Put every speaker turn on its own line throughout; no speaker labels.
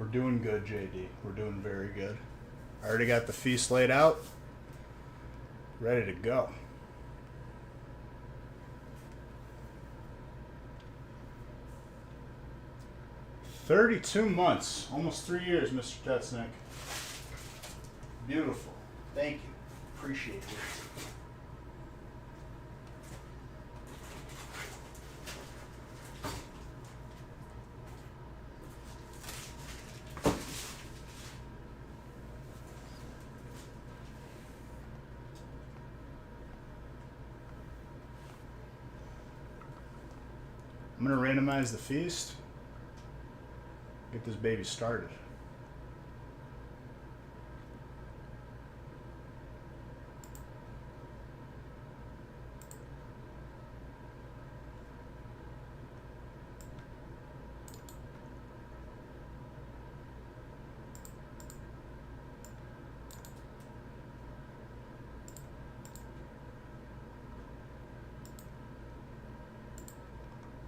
We're doing good, JD. We're doing very good. I already got the feast laid out. Ready to go. "32 months. Almost 3 years, Mr. Tetznick. Beautiful. Thank you. Appreciate it. I'm going to randomize the feast. Get this baby started.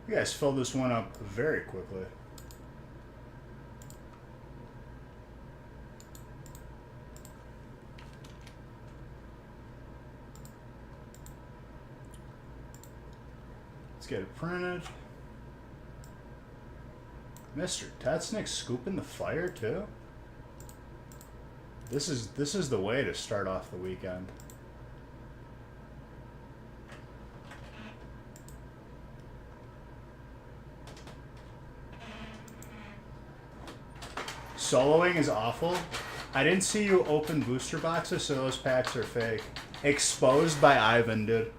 You guys filled this one up very quickly. Let's get it printed. Mr. Tetznick scooping the fire too? This is the way to start off the weekend. Soloing is awful. I didn't see you open booster boxes, so those packs are fake. Exposed by Ivan, dude.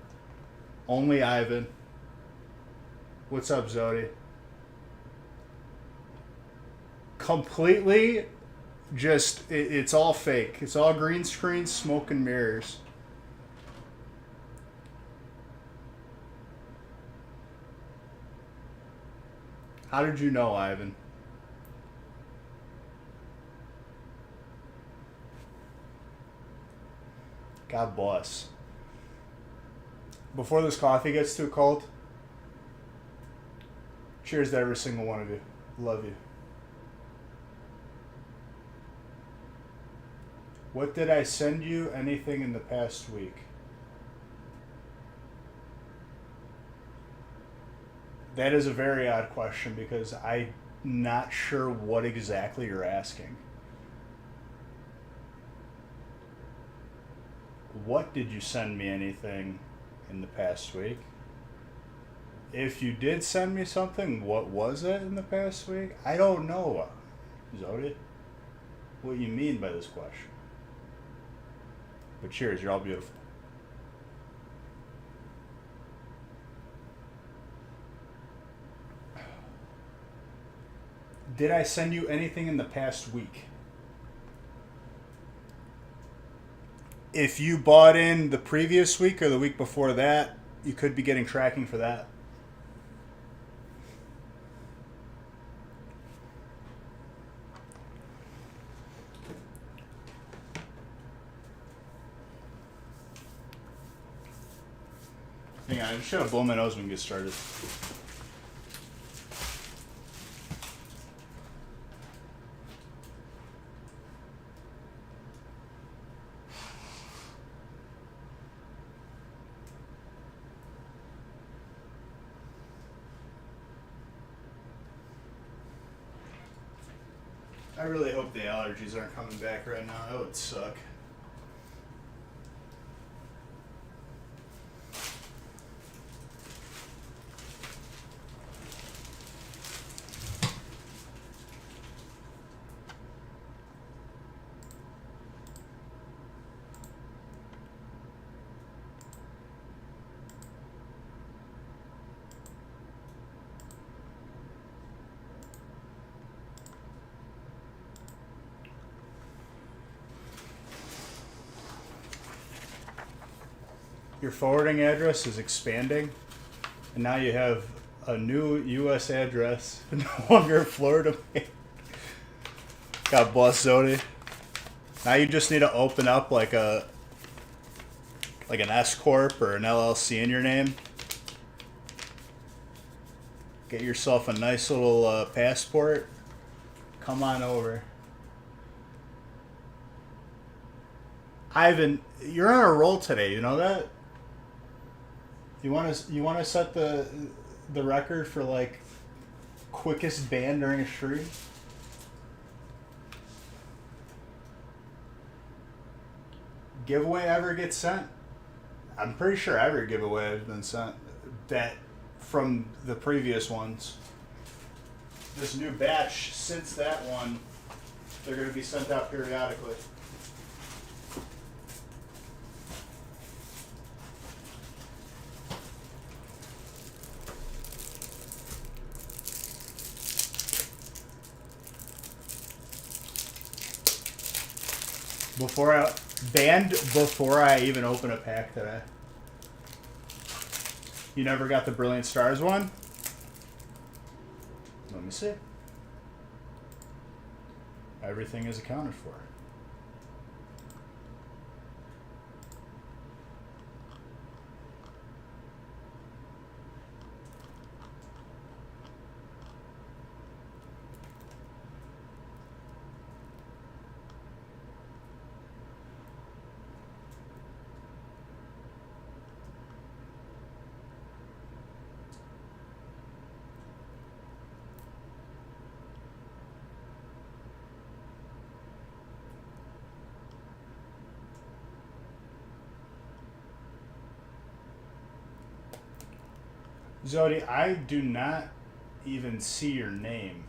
Only Ivan. What's up, Zodi? Completely just, it's all fake. It's all green screen, smoke and mirrors. How did you know, Ivan? God bless. Before this coffee gets too cold, cheers to every single one of you. Love you. What did I send you? Anything in the past week? That is a very odd question because I'm not sure what exactly you're asking. What did you send me anything in the past week? If you did send me something, what was it in the past week? I don't know, Zodi, what you mean by this question. But cheers, you're all beautiful. Did I send you anything in the past week? If you bought in the previous week or the week before that, you could be getting tracking for that. Hang on, I just gotta blow my nose when we get started. I really hope the allergies aren't coming back right now. That would suck. Your forwarding address is expanding, and now you have a new U.S. address, no longer Florida. God bless, Zodi. Now you just need to open up like an S corp or an LLC in your name. Get yourself a nice little passport. Come on over. Ivan, you're on a roll today. You know that? You want to set the record for like quickest ban during a stream? Giveaway ever gets sent? I'm pretty sure every giveaway has been sent. That from the previous ones. This new batch, since that one, they're going to be sent out periodically. Banned before I even open a pack today. You never got the Brilliant Stars one? Let me see. Everything is accounted for. Zodi, I do not even see your name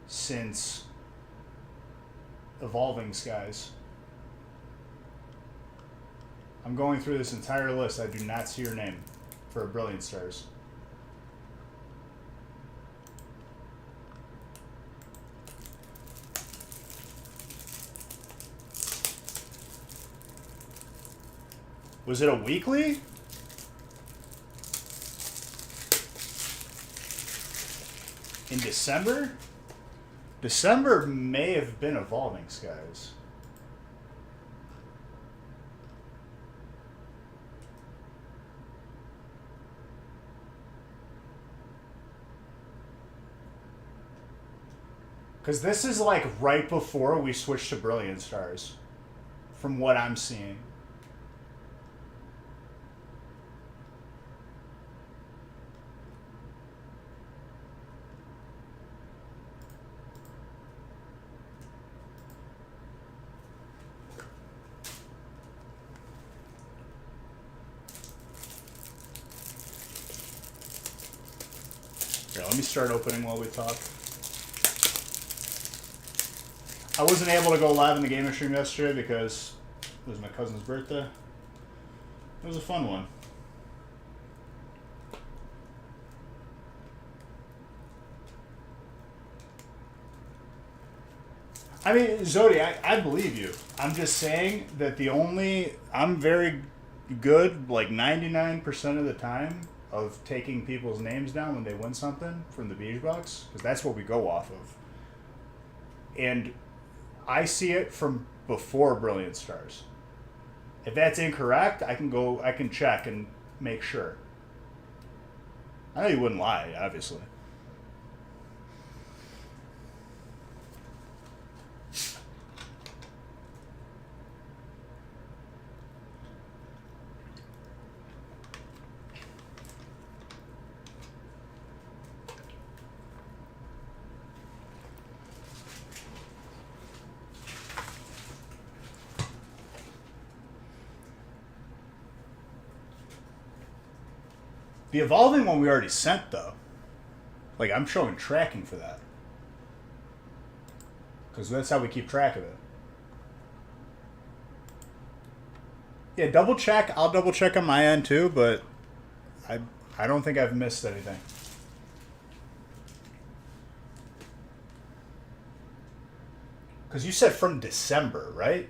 since Evolving Skies. I'm going through this entire list. I do not see your name for Brilliant Stars. Was it a weekly? In December? December may have been Evolving Skies. Because this is like right before we switched to Brilliant Stars, from what I'm seeing. Here, let me start opening while we talk. I wasn't able to go live in the gaming stream yesterday because it was my cousin's birthday. It was a fun one. I mean, Zodi, I believe you. I'm just saying that I'm very good, like 99% of the time, of taking people's names down when they win something from the Beach Box, because that's what we go off of. And I see it from before Brilliant Stars. If that's incorrect, I can check and make sure. I know you wouldn't lie, obviously. The Evolving one we already sent, though. Like, I'm showing tracking for that. Because that's how we keep track of it. Yeah, double check. I'll double check on my end, too, but I don't think I've missed anything. Because you said from December, right?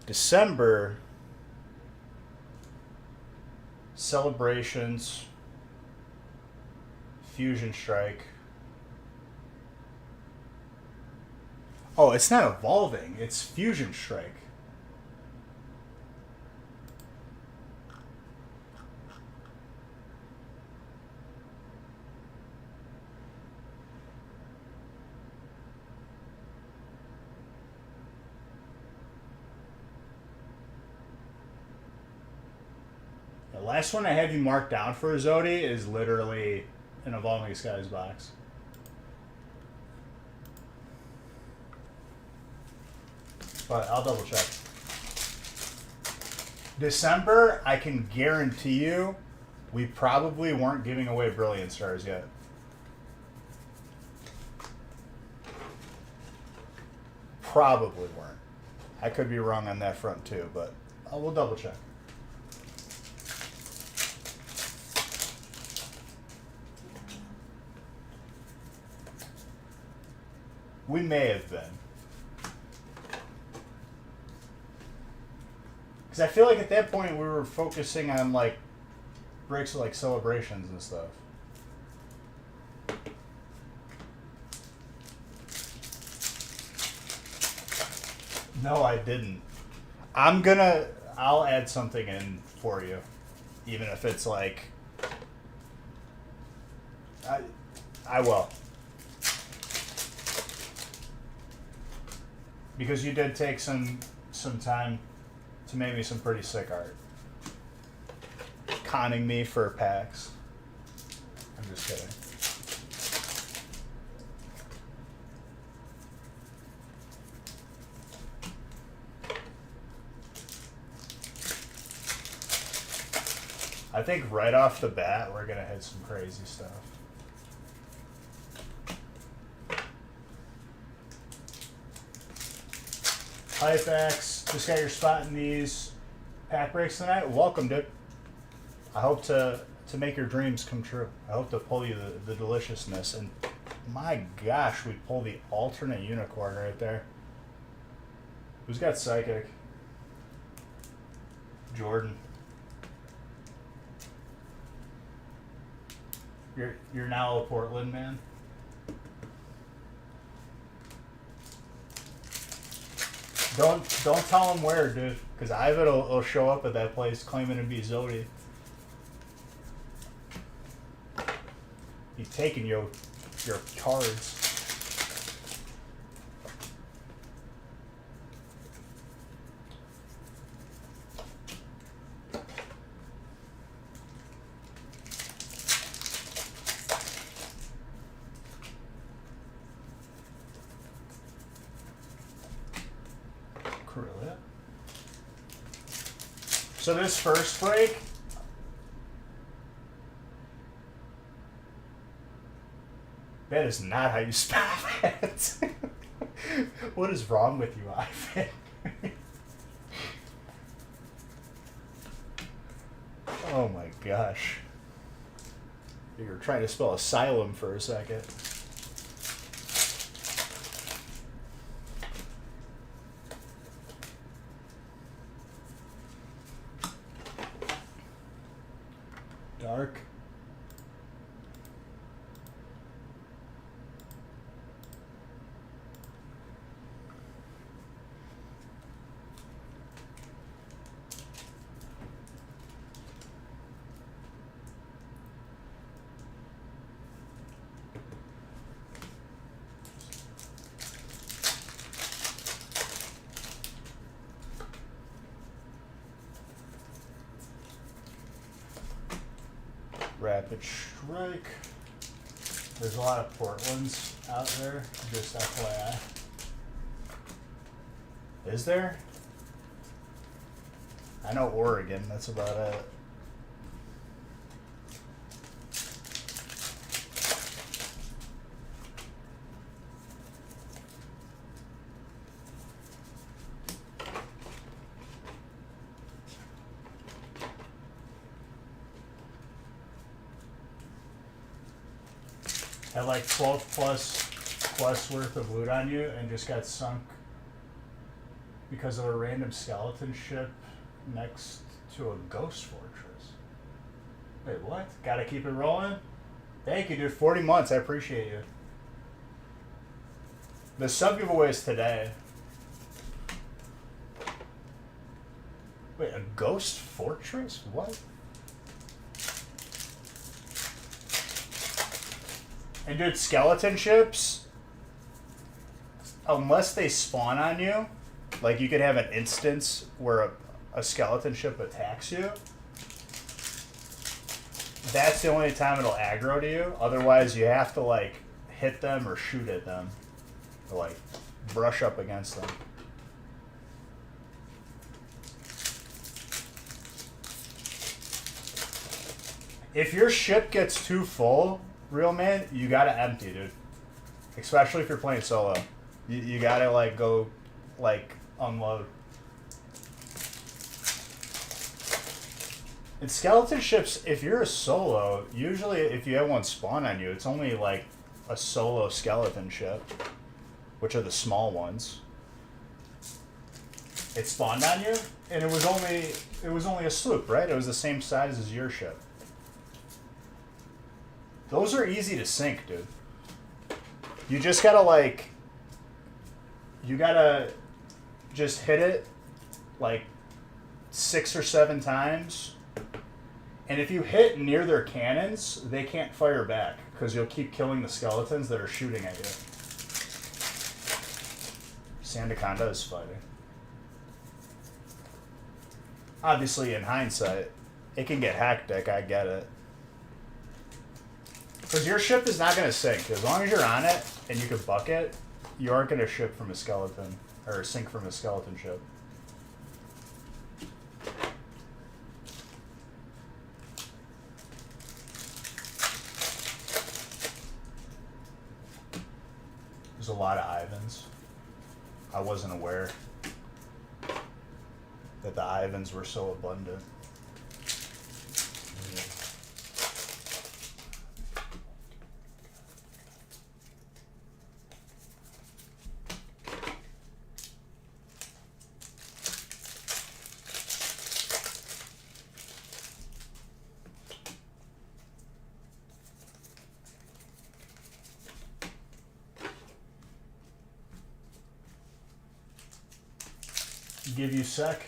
December... Celebrations, Fusion Strike. Oh, it's not Evolving, it's Fusion Strike. last one I have you marked down for Zodi is literally an Evolving Skies box. But I'll double check. December, I can guarantee you, we probably weren't giving away Brilliant Stars yet. Probably weren't. I could be wrong on that front too, but we'll double check. We may have been. Because I feel like at that point we were focusing on like breaks of like celebrations and stuff. No, I didn't. I'll add something in for you. Even if it's like, I will. Because you did take some time to make me some pretty sick art. Conning me for packs. I'm just kidding. I think right off the bat, we're going to hit some crazy stuff. Hypex, just got your spot in these pack breaks tonight. Welcome, dude. I hope to make your dreams come true. I hope to pull you the deliciousness. And my gosh, we pulled the alternate unicorn right there. Who's got Psychic? Jordan. You're now a Portland man. Don't tell him where, dude, because Ivan will show up at that place claiming to be Zodi. He's taking your cards. So this first break, that is not how you spell that. What is wrong with you, Ivan? Oh my gosh. You were trying to spell asylum for a second. Dark. Rapid Strike. There's a lot of Portlands out there, just FYI. Is there? I know Oregon, that's about it. Had like 12 plus worth of loot on you and just got sunk because of a random skeleton ship next to a ghost fortress. Wait, what? Gotta keep it rolling? Thank you, dude. 40 months. I appreciate you. The sub giveaway is today. Wait, a ghost fortress? What? And dude, skeleton ships, unless they spawn on you, like you could have an instance where a skeleton ship attacks you, that's the only time it'll aggro to you. Otherwise, you have to like hit them or shoot at them, or like brush up against them. If your ship gets too full, real man, you gotta empty, dude. Especially if you're playing solo, you gotta like go, like unload. In skeleton ships, if you're a solo, usually if you have one spawn on you, it's only like a solo skeleton ship, which are the small ones. It spawned on you, and it was only a sloop, right? It was the same size as your ship. Those are easy to sink, dude. You just gotta like, you gotta just hit it like 6 or 7 times. And if you hit near their cannons, they can't fire back because you'll keep killing the skeletons that are shooting at you. Sandaconda is fighting. Obviously, in hindsight, it can get hectic, I get it. Because your ship is not going to sink. As long as you're on it and you can buck it, you aren't going to ship from a skeleton, or sink from a skeleton ship. There's a lot of Ivans. I wasn't aware that the Ivans were so abundant. Give you sec.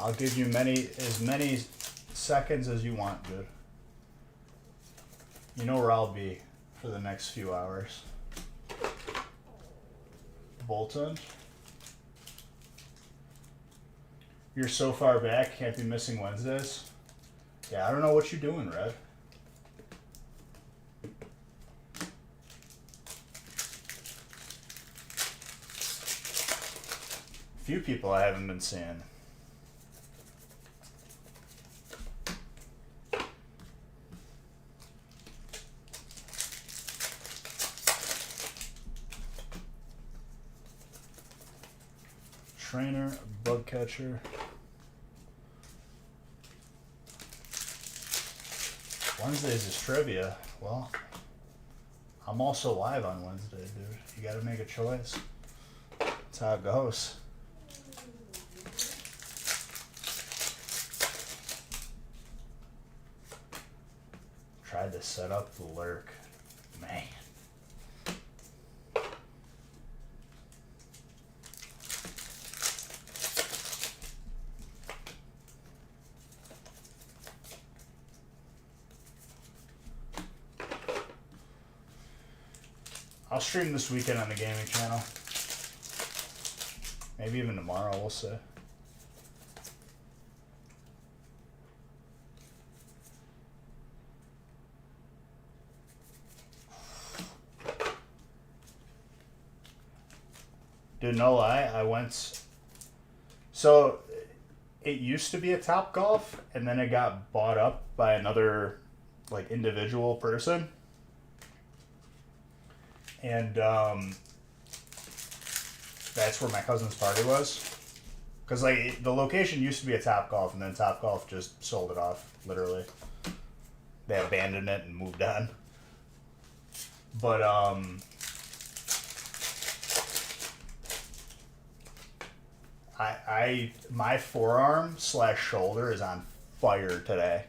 I'll give you as many seconds as you want, dude. You know where I'll be for the next few hours. Bolton. You're so far back, can't be missing Wednesdays. Yeah, I don't know what you're doing, Red. Few people I haven't been seeing. Trainer, bug catcher. Wednesdays is trivia. Well, I'm also live on Wednesday, dude. You gotta make a choice. That's how it goes. Tried to set up the lurk. Man. I'll stream this weekend on the gaming channel. Maybe even tomorrow, we'll see. Dude, no lie, I went... So, it used to be a Top Golf, and then it got bought up by another, like, individual person. And, that's where my cousin's party was. Because, like, the location used to be a Top Golf, and then Top Golf just sold it off, literally. They abandoned it and moved on. But, my forearm / shoulder is on fire today.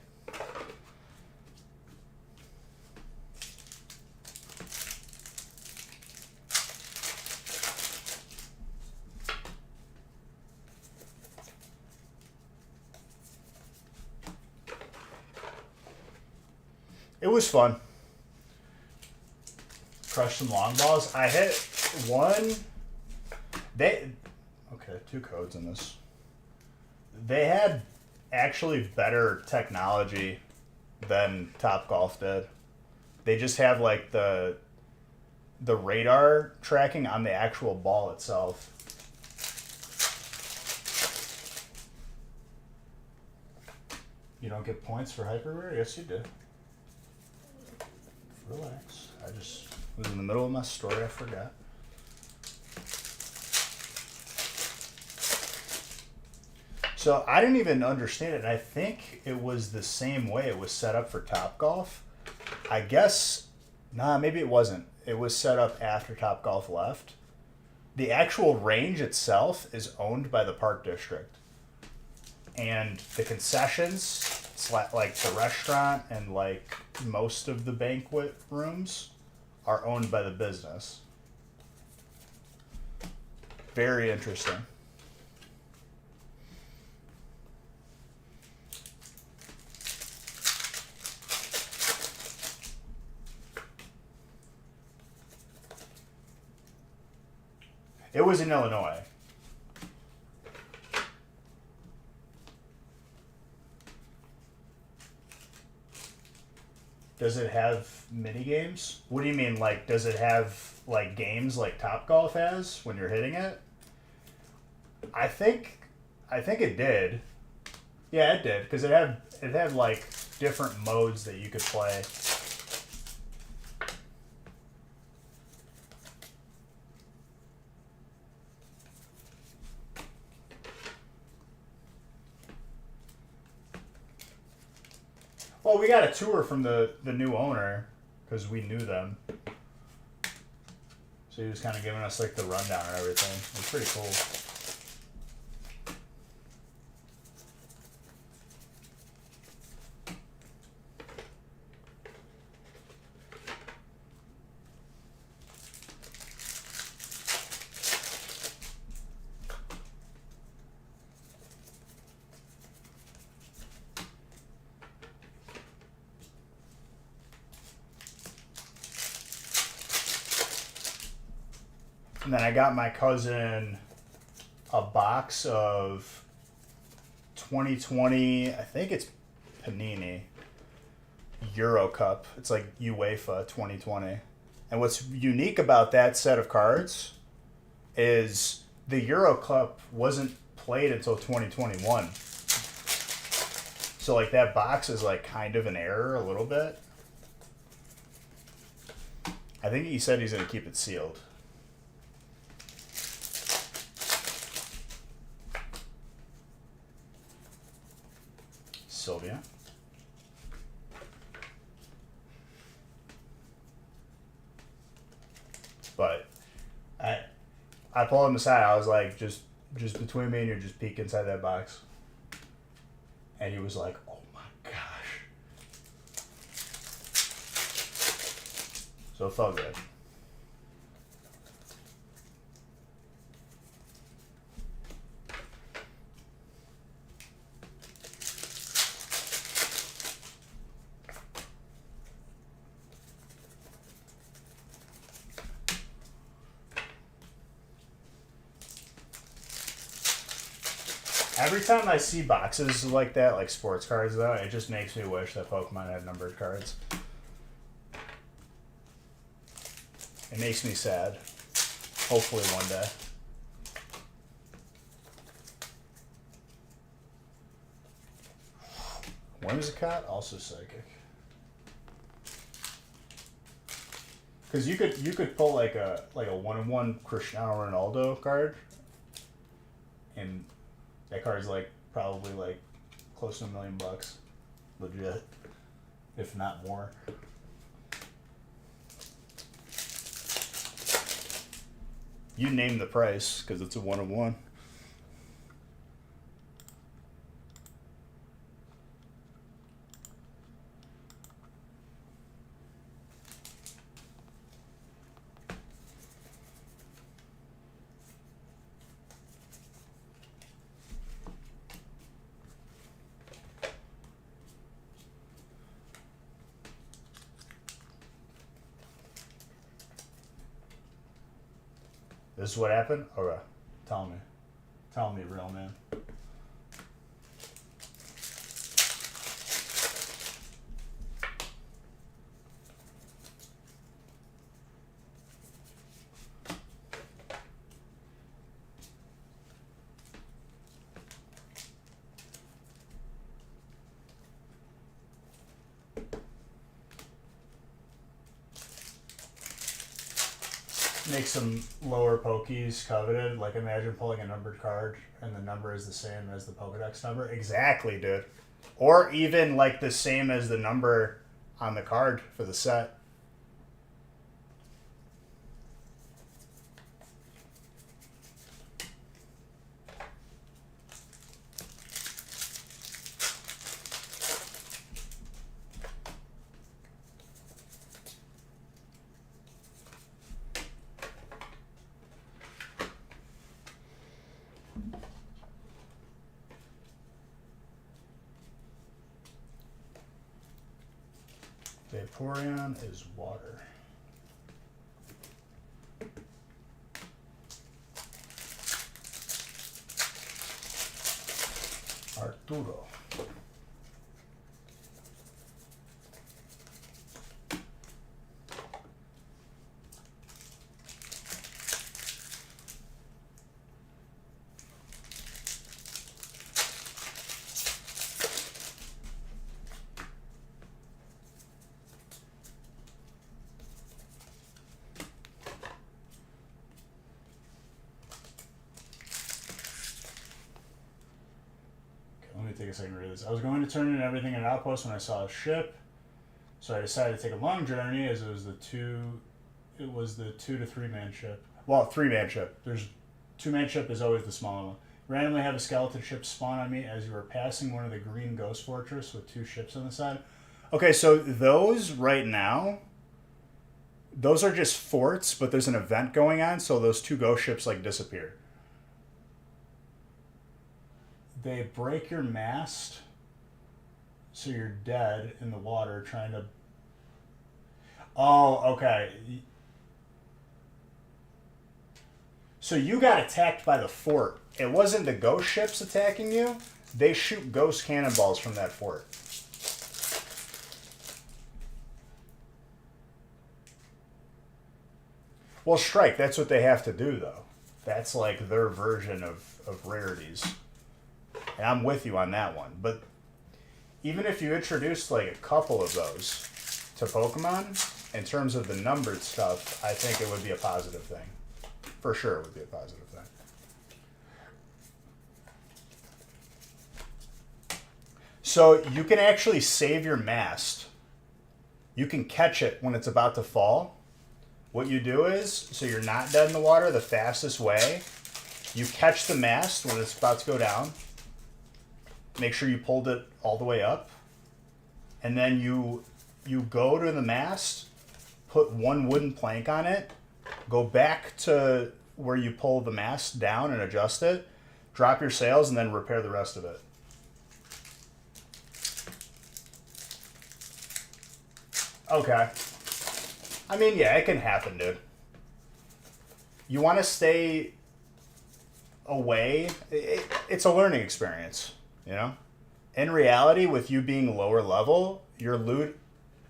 It was fun. Crushed some long balls. I hit one. Okay, 2 codes in this. They had actually better technology than Topgolf did. They just have like the radar tracking on the actual ball itself. You don't get points for hyperwear? Yes, you do. Relax. I just was in the middle of my story. I forgot. So I didn't even understand it. And I think it was the same way it was set up for Topgolf. I guess, maybe it wasn't. It was set up after Topgolf left. The actual range itself is owned by the park district. And the concessions, like the restaurant and like most of the banquet rooms, are owned by the business. Very interesting. It was in Illinois. Does it have mini games? What do you mean? Like, does it have like games like Topgolf has when you're hitting it? I think it did. Yeah, it did because it had like different modes that you could play. Well, we got a tour from the new owner because we knew them. So he was kind of giving us like the rundown and everything. It was pretty cool. And then I got my cousin a box of 2020, I think it's Panini Euro Cup. It's like UEFA 2020. And what's unique about that set of cards is the Euro Cup wasn't played until 2021. So like that box is like kind of an error a little bit. I think he said he's going to keep it sealed. Sylvia. But I pulled him aside. I was like, just between me and you, just peek inside that box. And he was like, oh my gosh. So it felt good. Every time I see boxes like that, like sports cards, though, it just makes me wish that Pokemon had numbered cards. It makes me sad. Hopefully one day. Whimsicott, also psychic. Because you could pull like a 1-in-1 Cristiano Ronaldo card, and that card's like probably like close to $1 million, legit, if not more. You name the price because it's a 1-in-1. This is what happened? Okay. Tell me. Tell me, real man. make some lower pokies coveted. Like imagine pulling a numbered card and the number is the same as the Pokedex number. Exactly, dude. Or even like the same as the number on the card for the set. Vaporeon is water. Arturo. Let me take a second to read this. I was going to turn in everything at Outpost when I saw a ship, so I decided to take a long journey as it was the 2 to 3 man ship. Well, 3-man ship. There's 2-man ship is always the smaller one. Randomly have a skeleton ship spawn on me as you were passing one of the green ghost fortress with 2 ships on the side. Okay, so those right now, those are just forts, but there's an event going on, so those 2 ghost ships like disappear. They break your mast, so you're dead in the water trying to... Oh, okay. So you got attacked by the fort. It wasn't the ghost ships attacking you. They shoot ghost cannonballs from that fort. Well, strike. That's what they have to do, though. That's like their version of rarities. And I'm with you on that one. But even if you introduced like a couple of those to Pokemon, in terms of the numbered stuff, I think it would be a positive thing. For sure it would be a positive thing. So you can actually save your mast. You can catch it when it's about to fall. What you do is, so you're not dead in the water, the fastest way, you catch the mast when it's about to go down. Make sure you pulled it all the way up. And then you go to the mast, put 1 wooden plank on it, go back to where you pull the mast down and adjust it, drop your sails, and then repair the rest of it. Okay. I mean, yeah, it can happen, dude. You want to stay away. It's a learning experience, you know? In reality, with you being lower level, your loot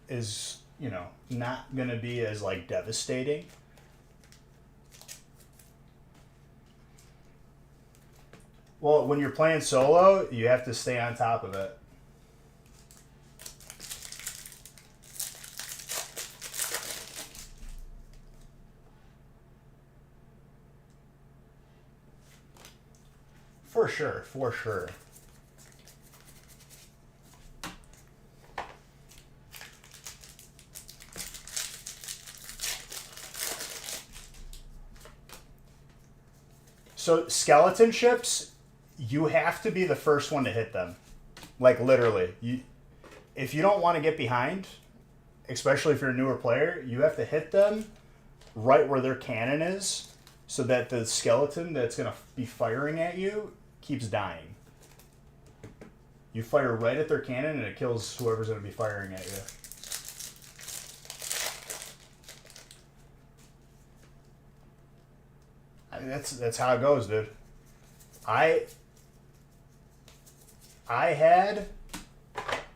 is, you know, not going to be as, like, devastating. Well, when you're playing solo, you have to stay on top of it. For sure, for sure. So skeleton ships, you have to be the first one to hit them. Like literally. If you don't want to get behind, especially if you're a newer player, you have to hit them right where their cannon is so that the skeleton that's going to be firing at you keeps dying. You fire right at their cannon and it kills whoever's going to be firing at you. I mean, that's how it goes, dude. I had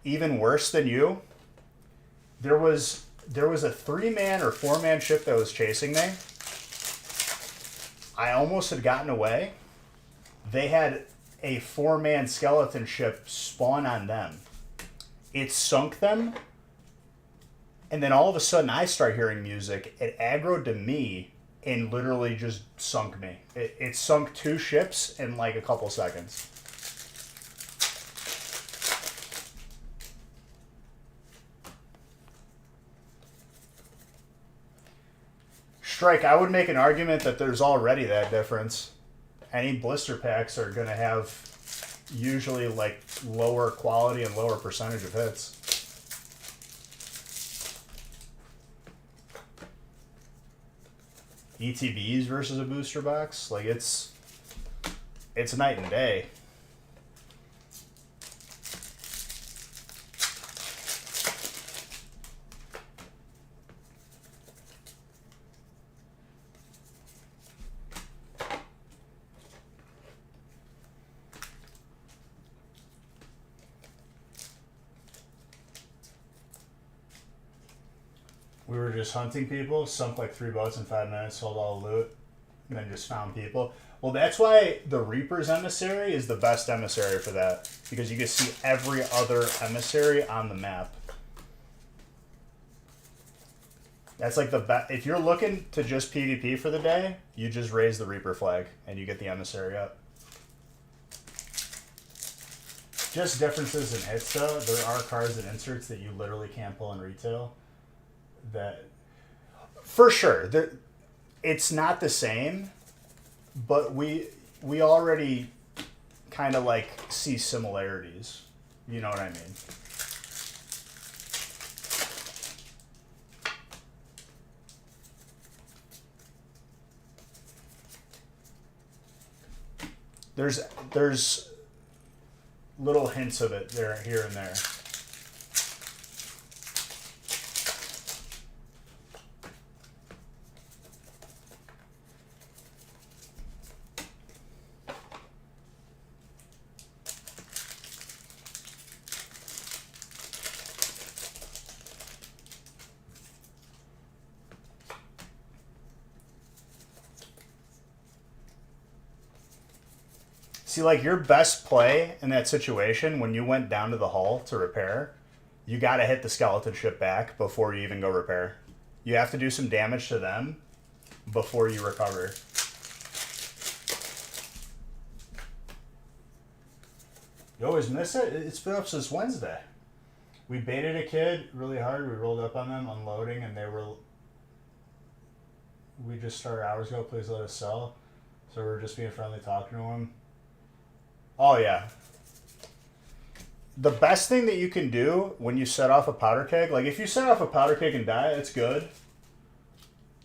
even worse than you. There was a 3-man or 4-man ship that was chasing me. I almost had gotten away. They had a 4-man skeleton ship spawn on them. It sunk them. And then all of a sudden I start hearing music. It aggroed to me. and literally just sunk me. It sunk 2 ships in like a couple seconds. Strike, I would make an argument that there's already that difference. Any blister packs are going to have usually like lower quality and lower percentage of hits. ETBs versus a booster box, like it's night and day. We were just hunting people, sunk like 3 boats in 5 minutes, sold all the loot, and then just found people. Well, that's why the Reaper's Emissary is the best emissary for that, because you can see every other emissary on the map. That's like the best. If you're looking to just PvP for the day, you just raise the Reaper flag, and you get the emissary up. Just differences in hits, though. There are cards and inserts that you literally can't pull in retail. That for sure it's not the same, but we already kind of like see similarities, you know what I mean? There's little hints of it there, here and there. See, like, your best play in that situation, when you went down to the hull to repair, you got to hit the skeleton ship back before you even go repair. You have to do some damage to them before you recover. You always miss it? It's been up since Wednesday. We baited a kid really hard. We rolled up on them, unloading, and we just started hours ago, please let us sell. So we're just being friendly, talking to him. Oh, yeah. The best thing that you can do when you set off a powder keg, like if you set off a powder keg and die, it's good.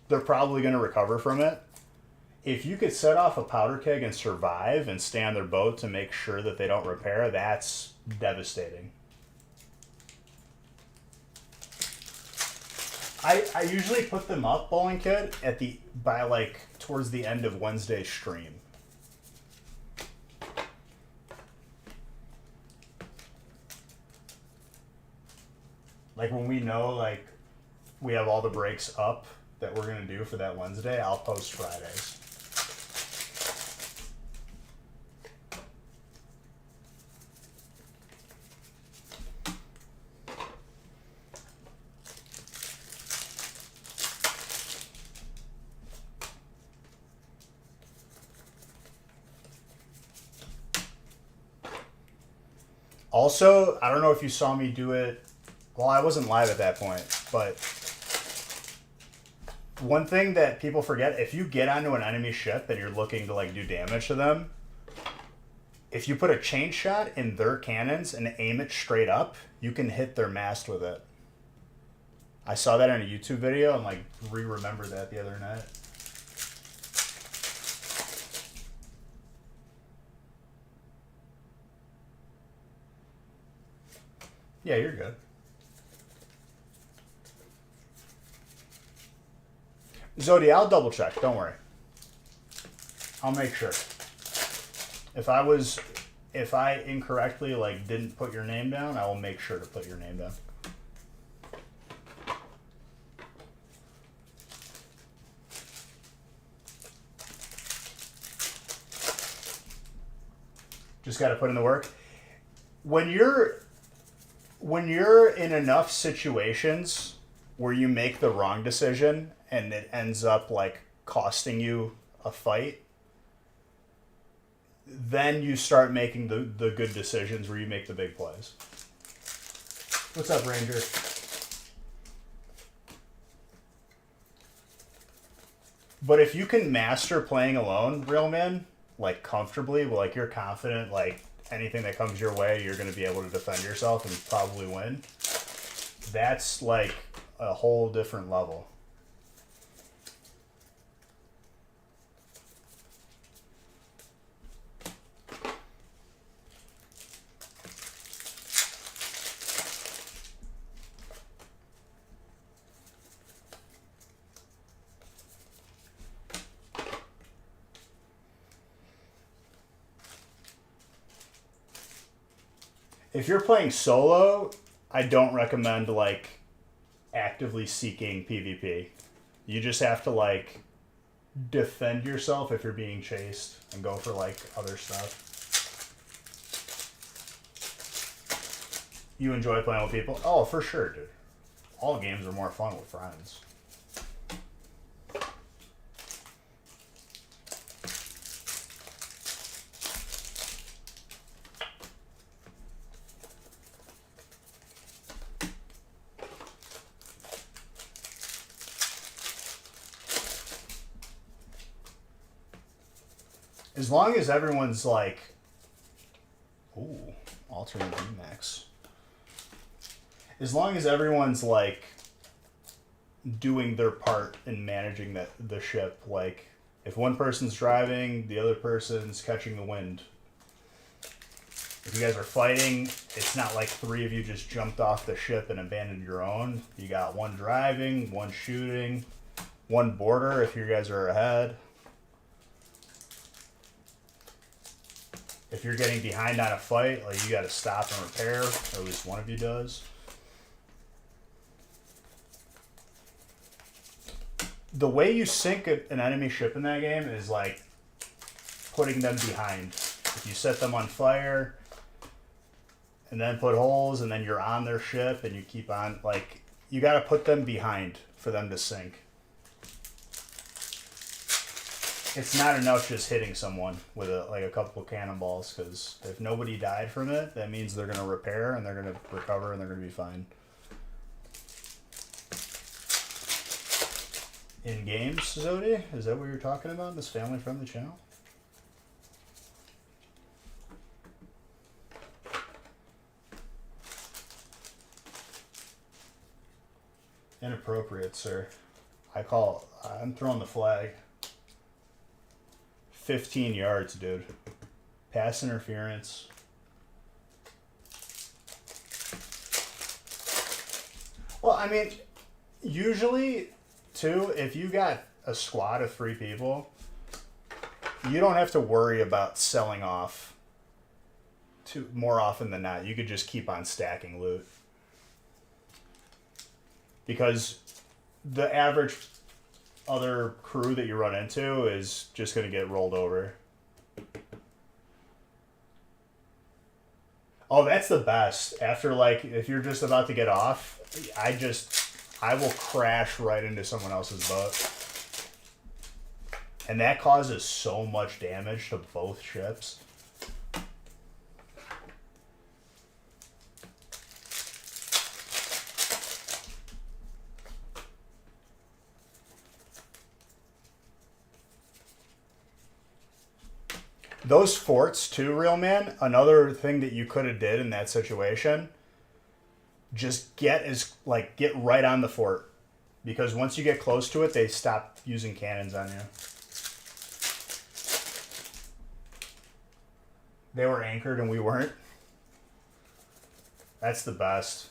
They're probably going to recover from it. If you could set off a powder keg and survive and stay on their boat to make sure that they don't repair, that's devastating. I usually put them up, Bowling Kid, by like towards the end of Wednesday's stream. Like when we know like we have all the breaks up that we're going to do for that Wednesday, I'll post Fridays. Also, I don't know if you saw me do it. Well, I wasn't live at that point, but one thing that people forget, if you get onto an enemy ship and you're looking to like do damage to them, if you put a chain shot in their cannons and aim it straight up, you can hit their mast with it. I saw that in a YouTube video and like remembered that the other night. Yeah, you're good. Zodi, I'll double check. Don't worry. I'll make sure. If I incorrectly like didn't put your name down, I will make sure to put your name down. Just got to put in the work. When you're in enough situations where you make the wrong decision and it ends up like costing you a fight, then you start making the good decisions where you make the big plays. What's up, Ranger? But if you can master playing alone, real man, like comfortably, like you're confident, like anything that comes your way, you're going to be able to defend yourself and probably win. That's like a whole different level. If you're playing solo, I don't recommend like actively seeking PvP. You just have to like defend yourself if you're being chased and go for like other stuff. You enjoy playing with people? Oh, for sure, dude. All games are more fun with friends. As long as everyone's like, ooh, alternate VMAX. As long as everyone's like doing their part in managing the ship, like if one person's driving, the other person's catching the wind. If you guys are fighting, it's not like three of you just jumped off the ship and abandoned your own. You got one driving, one shooting, one border if you guys are ahead. If you're getting behind on a fight, like you got to stop and repair, or at least one of you does. The way you sink an enemy ship in that game is like putting them behind. If you set them on fire and then put holes and then you're on their ship and you keep on, like, you got to put them behind for them to sink. It's not enough just hitting someone with a couple of cannonballs, because if nobody died from it, that means they're going to repair and they're going to recover and they're going to be fine. In games, Zodi? Is that what you're talking about? This family-friendly channel? Inappropriate, sir. I'm throwing the flag. 15 yards, dude. Pass interference. Well, I mean, usually, too, if you got a squad of 3 people, you don't have to worry about selling off more often than not. You could just keep on stacking loot. Because the average other crew that you run into is just going to get rolled over. Oh, that's the best. After, like, if you're just about to get off, I will crash right into someone else's boat. And that causes so much damage to both ships. Those forts too, real man, another thing that you could have did in that situation, just get right on the fort. Because once you get close to it, they stop using cannons on you. They were anchored and we weren't. That's the best.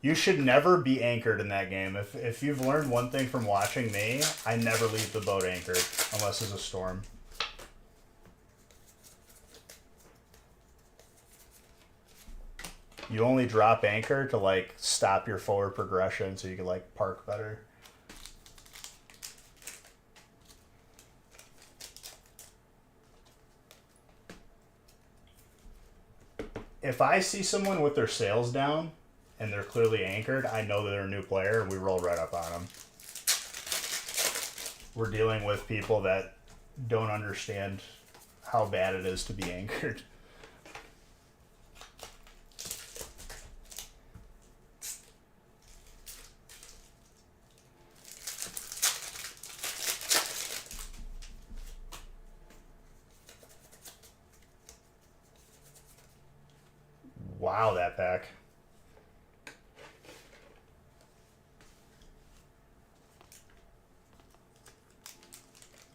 You should never be anchored in that game. If you've learned one thing from watching me, I never leave the boat anchored unless there's a storm. You only drop anchor to like stop your forward progression so you can like park better. If I see someone with their sails down and they're clearly anchored, I know that they're a new player and we roll right up on them. we're dealing with people that don't understand how bad it is to be angered. Wow, that pack.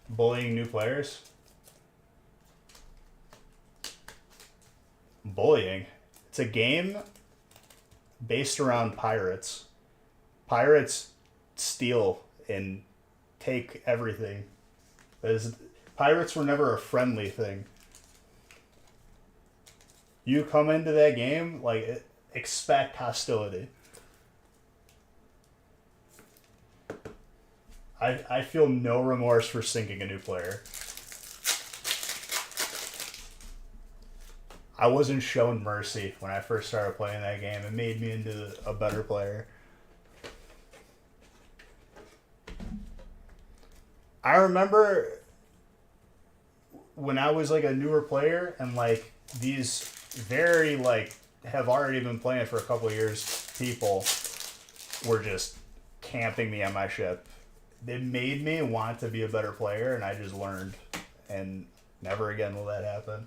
Bullying new players. Bullying. It's a game based around pirates. Pirates steal and take everything. Pirates were never a friendly thing. You come into that game, like, expect hostility. I feel no remorse for sinking a new player. I wasn't shown mercy when I first started playing that game. It made me into a better player. I remember when I was like a newer player and like these very like have already been playing for a couple of years people were just camping me on my ship. It made me want to be a better player, and I just learned, and never again will that happen.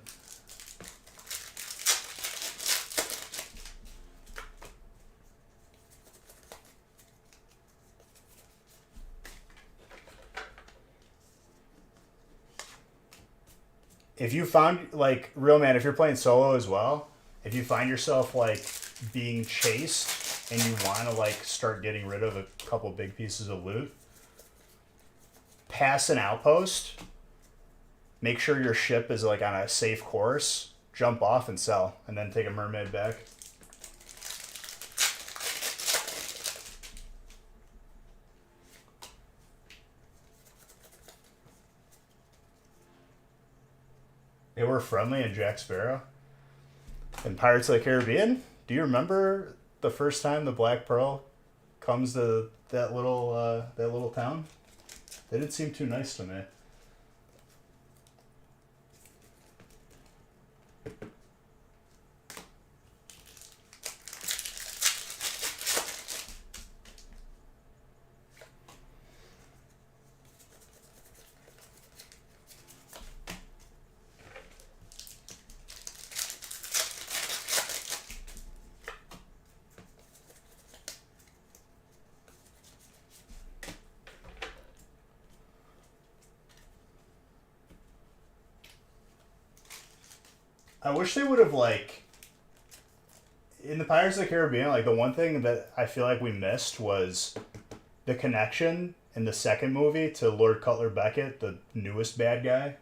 If you found, like, real man, if you're playing solo as well, if you find yourself like being chased and you want to like start getting rid of a couple big pieces of loot, pass an outpost, make sure your ship is like on a safe course, jump off and sell, and then take a mermaid back. They were friendly in Jack Sparrow. In Pirates of the Caribbean, do you remember the first time the Black Pearl comes to that little town? They didn't seem too nice to me. I wish they would have, like, in the Pirates of the Caribbean, like, the one thing that I feel like we missed was the connection in the second movie to Lord Cutler Beckett, the newest bad guy,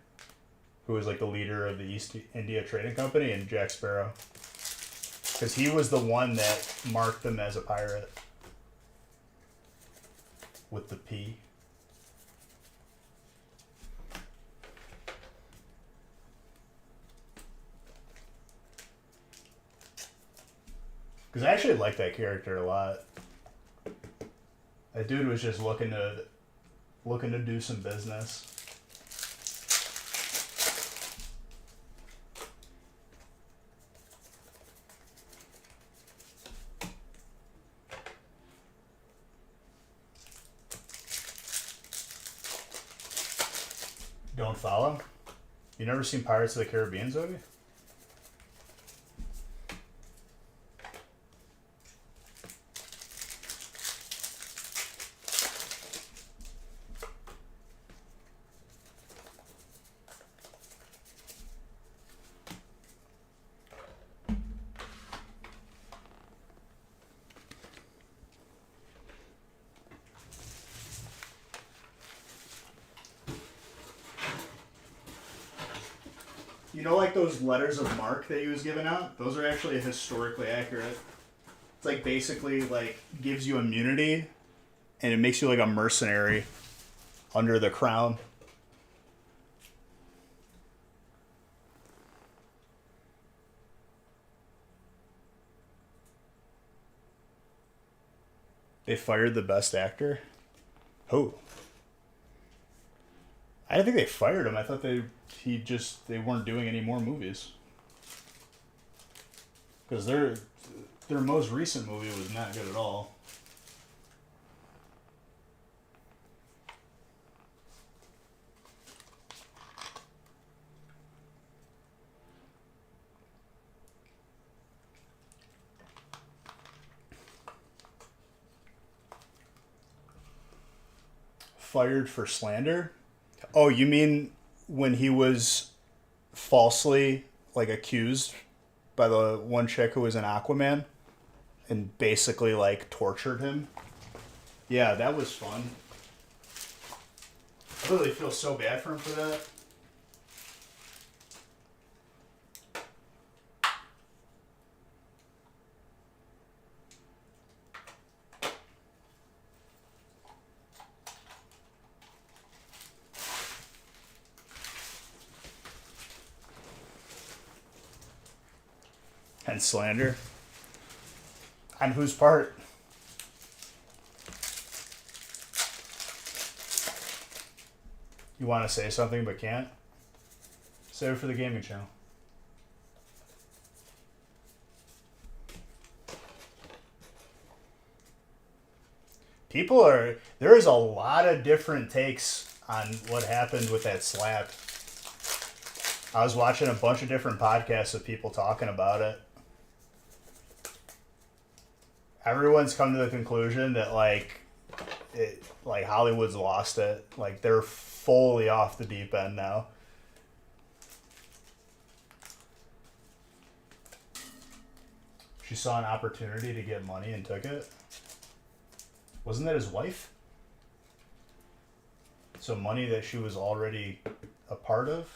who was, like, the leader of the East India Trading Company, and Jack Sparrow. Because he was the one that marked them as a pirate. With the P. Because I actually like that character a lot. That dude was just looking to do some business. Don't follow? You never seen Pirates of the Caribbean, Zoe? You know, like those letters of marque that he was giving out? Those are actually historically accurate. It's like basically like gives you immunity, and it makes you like a mercenary under the crown. They fired the best actor? Who? I didn't think they fired him. I thought they weren't doing any more movies. Because their most recent movie was not good at all. Fired for slander? Oh, you mean when he was falsely like accused by the one chick who was in Aquaman and basically like tortured him? Yeah, that was fun. I really feel so bad for him for that. And slander. On whose part? You want to say something but can't? Save it for the gaming channel. There is a lot of different takes on what happened with that slap. I was watching a bunch of different podcasts of people talking about it. Everyone's come to the conclusion that like Hollywood's lost it. Like they're fully off the deep end now. She saw an opportunity to get money and took it. Wasn't that his wife? So money that she was already a part of?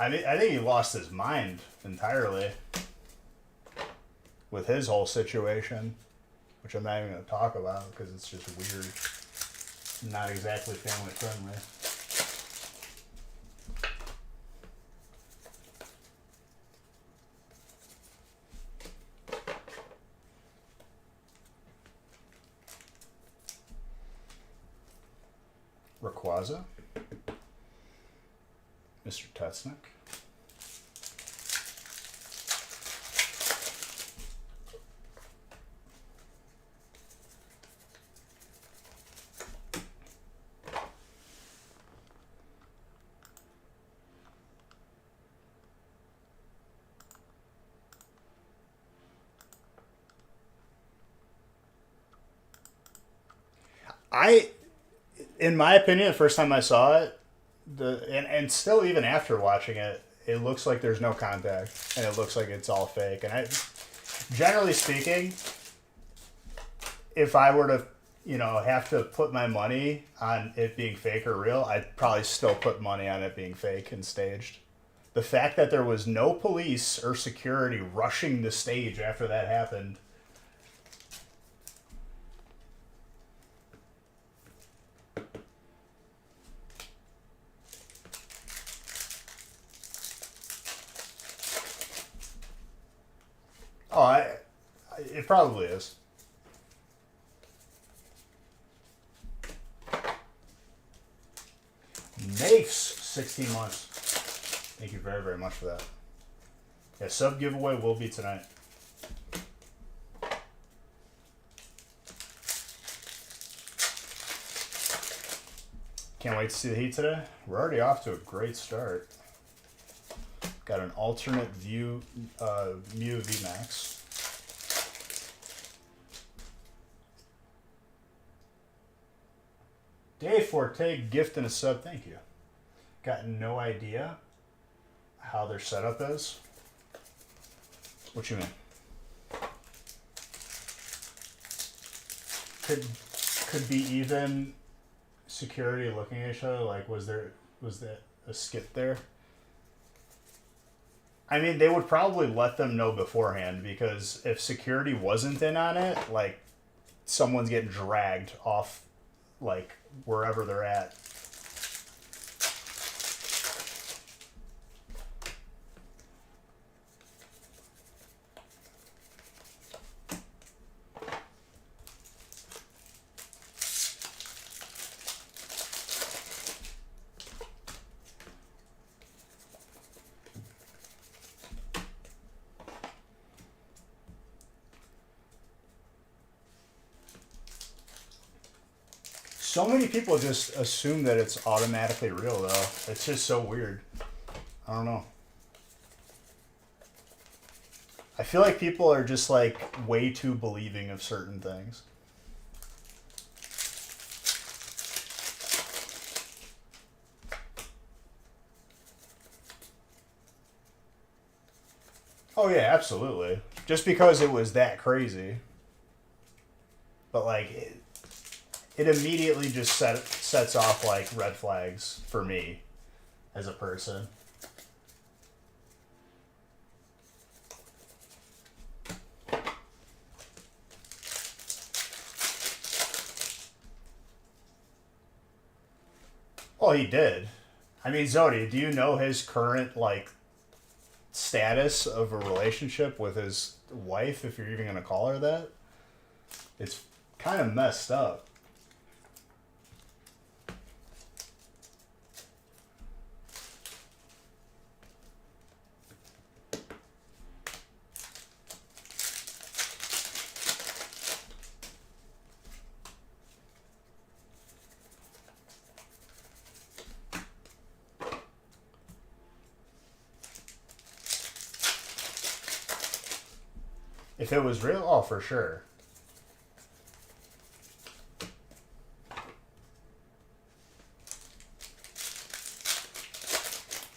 I think he lost his mind entirely with his whole situation, which I'm not even going to talk about because it's just weird. Not exactly family friendly. Rayquaza. Mr. Tutznick. In my opinion, the first time I saw it, and still even after watching it, it looks like there's no contact, and it looks like it's all fake. And generally speaking, if I were to, have to put my money on it being fake or real, I'd probably still put money on it being fake and staged. The fact that there was no police or security rushing the stage after that happened. Oh, it probably is. Nafes, 16 months. Thank you very, very much for that. Yeah, sub giveaway will be tonight. Can't wait to see the Heat today. We're already off to a great start. Got an alternate view Mew VMAX. Dave Forte, gift and a sub, thank you. Got no idea how their setup is. What you mean? Could be even security looking at each other. Like, was that a skip there? I mean, they would probably let them know beforehand because if security wasn't in on it, like someone's getting dragged off, like wherever they're at. So many people just assume that it's automatically real, though. It's just so weird. I don't know. I feel like people are just like way too believing of certain things. Oh yeah, absolutely. Just because it was that crazy, but like it immediately just sets off like red flags for me as a person. Oh, he did. I mean, Zodi, do you know his current like status of a relationship with his wife, if you're even gonna call her that? It's kind of messed up. If it was real, oh, for sure.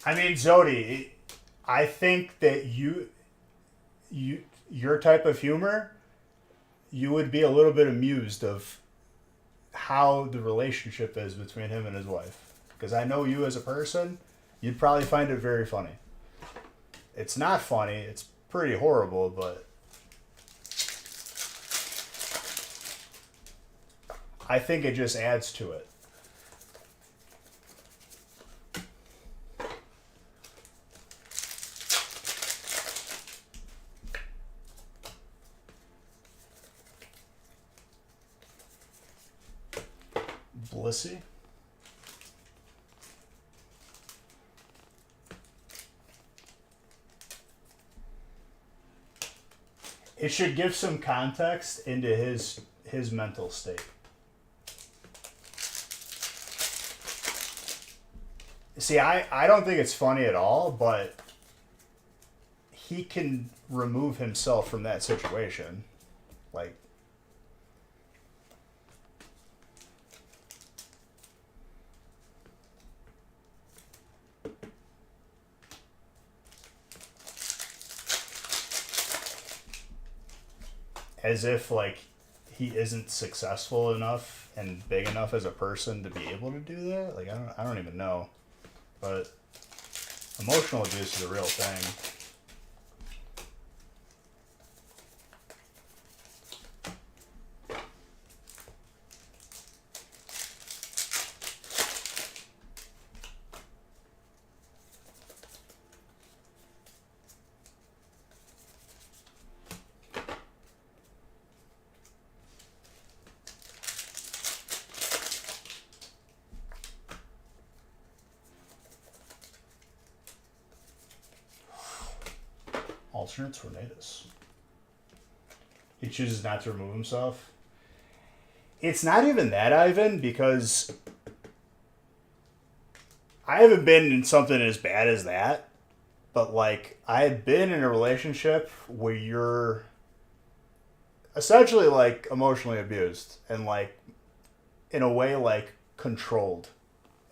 I mean, Zodi, I think that you, your type of humor, you would be a little bit amused of how the relationship is between him and his wife. Because I know you as a person, you'd probably find it very funny. It's not funny, it's pretty horrible, but I think it just adds to it. Blissy? It should give some context into his mental state. See, I don't think it's funny at all, but he can remove himself from that situation. Like, as if, like, he isn't successful enough and big enough as a person to be able to do that. Like, I don't even know. But emotional abuse is a real thing. Alternate tornadoes. He chooses not to remove himself. It's not even that, Ivan, because I haven't been in something as bad as that. But, like, I had been in a relationship where you're essentially, like, emotionally abused and, like, in a way, like, controlled.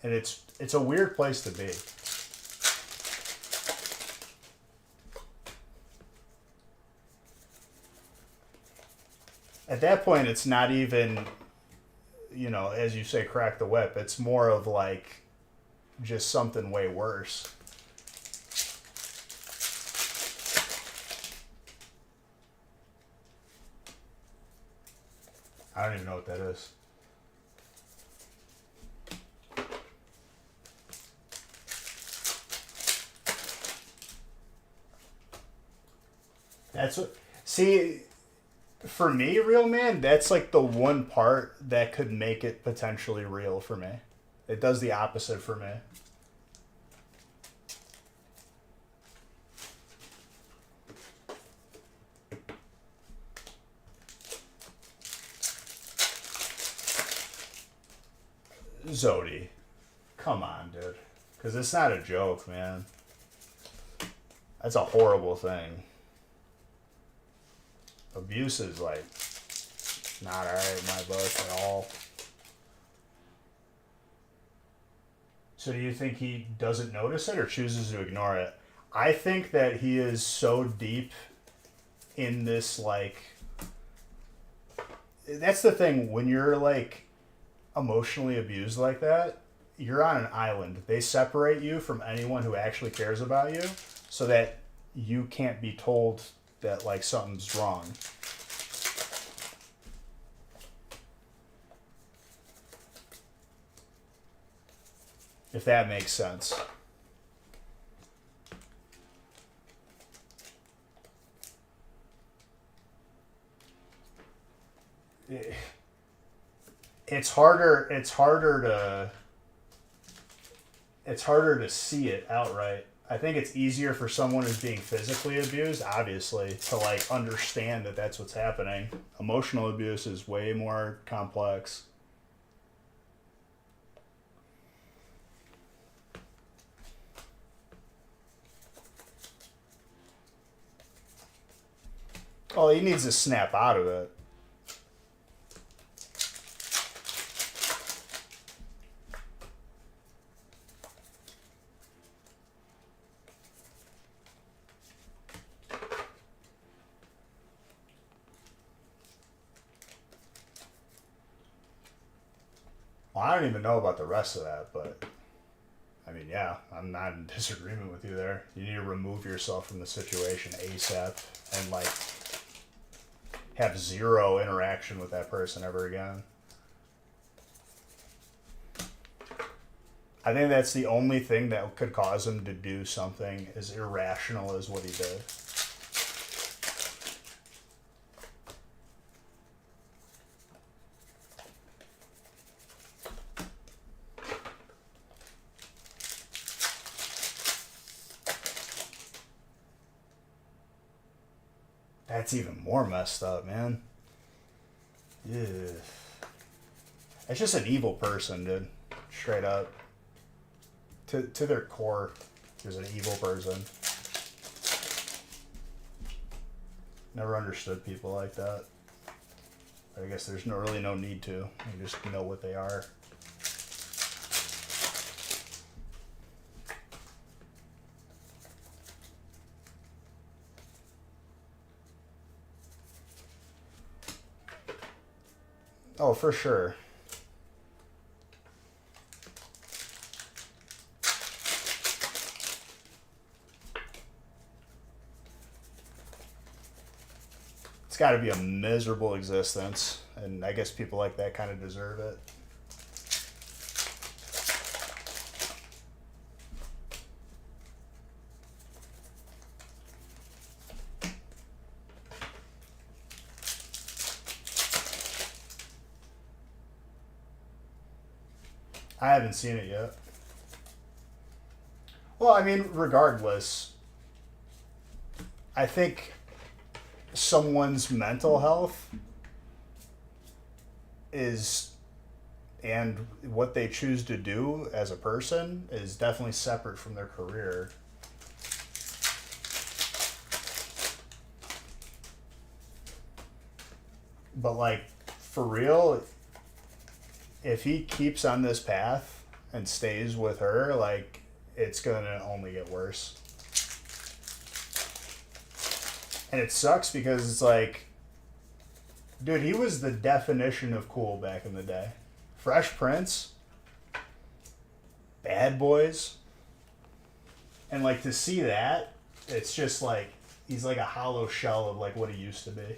And it's a weird place to be. At that point, it's not even, as you say, crack the whip. It's more of like just something way worse. I don't even know what that is. That's what. See, for me, real man, that's like the one part that could make it potentially real for me. It does the opposite for me. Zodi, come on, dude. Because it's not a joke, man. That's a horrible thing. Abuse is like not alright in my book at all. So do you think he doesn't notice it or chooses to ignore it? I think that he is so deep in this, like, that's the thing, when you're like emotionally abused like that, you're on an island. They separate you from anyone who actually cares about you so that you can't be told that like something's wrong. If that makes sense. It's harder to see it outright. I think it's easier for someone who's being physically abused, obviously, to like understand that that's what's happening. Emotional abuse is way more complex. Oh, he needs to snap out of it. Well, I don't even know about the rest of that, but I mean, yeah, I'm not in disagreement with you there. You need to remove yourself from the situation ASAP and like have zero interaction with that person ever again. I think that's the only thing that could cause him to do something as irrational as what he did. That's even more messed up, man. Yeah. It's just an evil person, dude. Straight up. To their core, there's an evil person. Never understood people like that. But I guess there's really no need to. You just know what they are. Oh, for sure. It's got to be a miserable existence, and I guess people like that kind of deserve it. I haven't seen it yet. Well, I mean, regardless, I think someone's mental health is, and what they choose to do as a person is definitely separate from their career. But like, for real, if he keeps on this path and stays with her, like, it's gonna only get worse. And it sucks because it's like, dude, he was the definition of cool back in the day. Fresh Prince, Bad Boys, and like to see that, it's just like he's like a hollow shell of like what he used to be.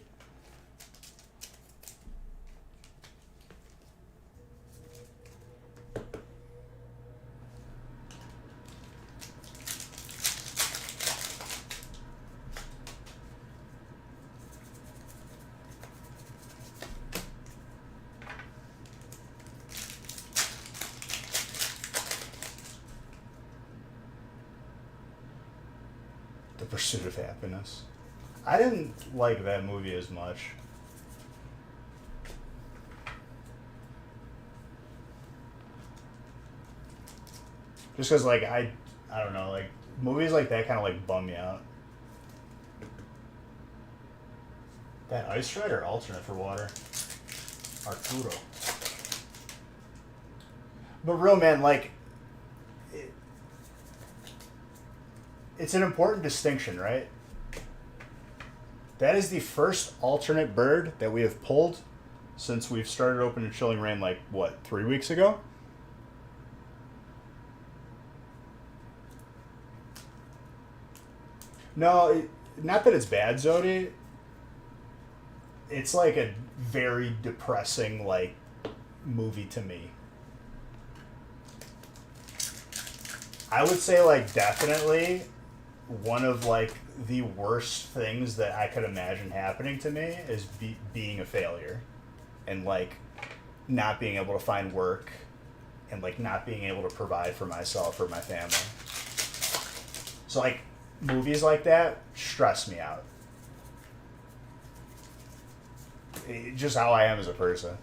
Pursuit of Happiness. I didn't like that movie as much. Just because, like, I don't know, like, movies like that kind of, like, bum me out. That Ice Rider alternate for water. Arturo. But real man, like, it's an important distinction, right? That is the first alternate bird that we have pulled since we've started Open and Chilling Rain, like, what, 3 weeks ago? No, not that it's bad, Zodi. It's like a very depressing, like, movie to me. I would say, like, definitely one of, like, the worst things that I could imagine happening to me is being a failure. And, like, not being able to find work and, like, not being able to provide for myself or my family. So, like, movies like that stress me out. Just how I am as a person.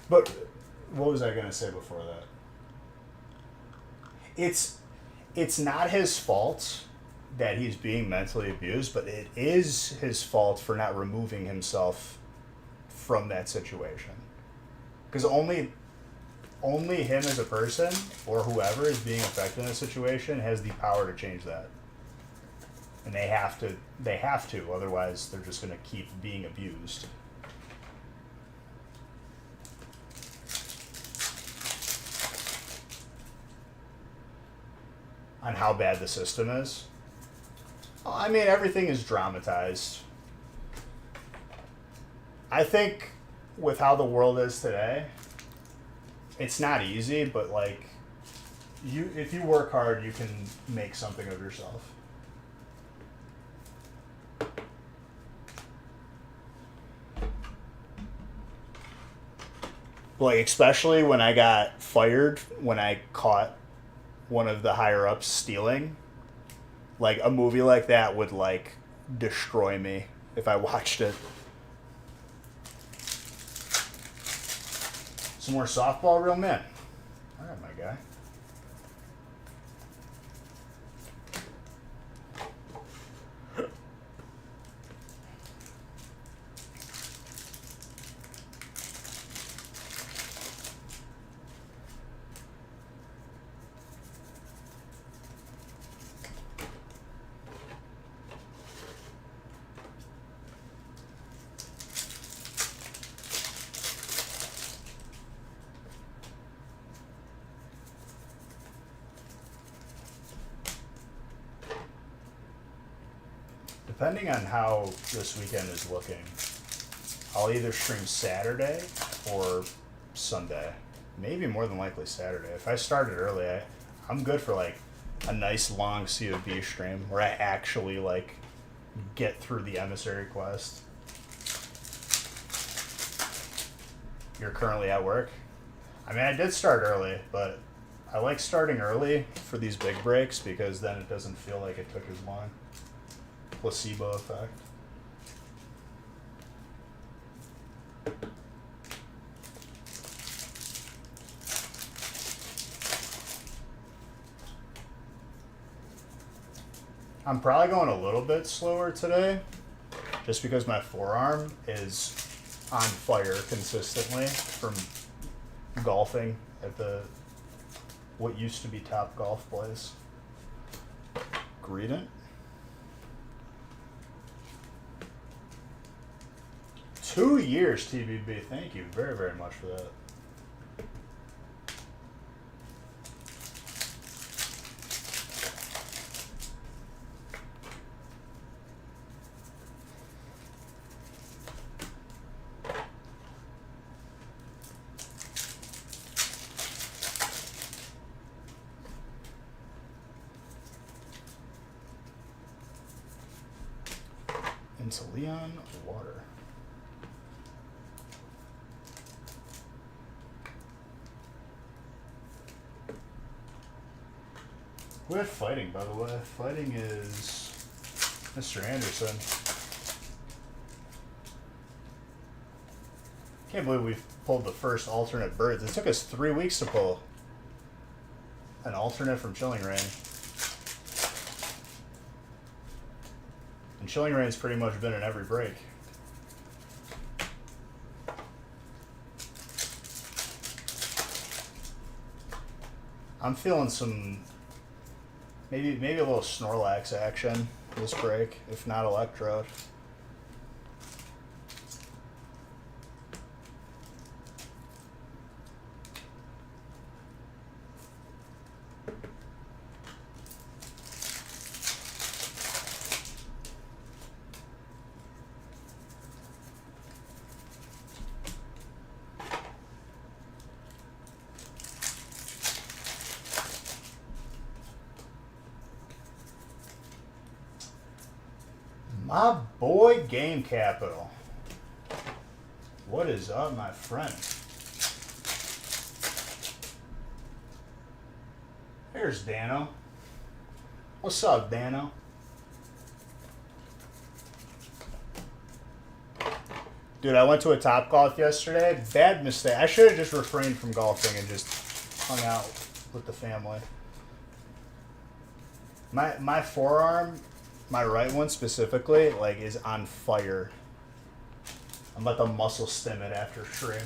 But what was I going to say before that? It's not his fault that he's being mentally abused, but it is his fault for not removing himself from that situation. Because only him as a person or whoever is being affected in a situation has the power to change that. And they have to, otherwise they're just going to keep being abused. On how bad the system is. Well, I mean, everything is dramatized. I think with how the world is today, it's not easy, but, like, if you work hard, you can make something of yourself. Like, especially when I got fired, when I caught one of the higher ups stealing, like, a movie like that would, like, destroy me if I watched it. Some more softball, real men. All right, my guy. Depending on how this weekend is looking, I'll either stream Saturday or Sunday. Maybe more than likely Saturday. If I started early, I'm good for, like, a nice long COD stream where I actually, like, get through the emissary quest. You're currently at work? I mean, I did start early, but I like starting early for these big breaks because then it doesn't feel like it took as long. Placebo effect. I'm probably going a little bit slower today just because my forearm is on fire consistently from golfing at the what used to be Top Golf place. Greedent. 2 years, TBB. Thank you very, very much for that. Into Leon water. Who had fighting, by the way? Fighting is Mr. Anderson. Can't believe we've pulled the first alternate birds. It took us 3 weeks to pull an alternate from Chilling Reign. And Chilling Reign's pretty much been in every break. I'm feeling some, maybe a little Snorlax action this break, if not Electrode. My boy Game Capital. What is up, my friend? Here's Dano. What's up, Dano? Dude, I went to a Topgolf yesterday. Bad mistake. I should have just refrained from golfing and just hung out with the family. My forearm, my right one specifically, like, is on fire. I'm about to muscle stim it after stream.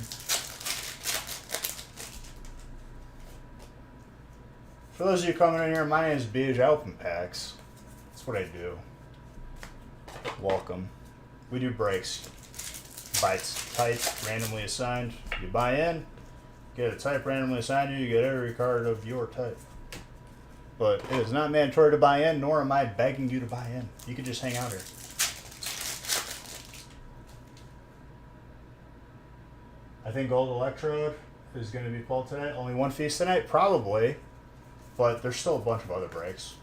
For those of you coming in here, my name is Beige. I open packs. That's what I do. Welcome. We do breaks. Buy type randomly assigned. You buy in, get a type randomly assigned to you, you get every card of your type. But it is not mandatory to buy in, nor am I begging you to buy in. You can just hang out here. I think Gold Electrode is going to be pulled today. Only one feast tonight? Probably. But there's still a bunch of other breaks.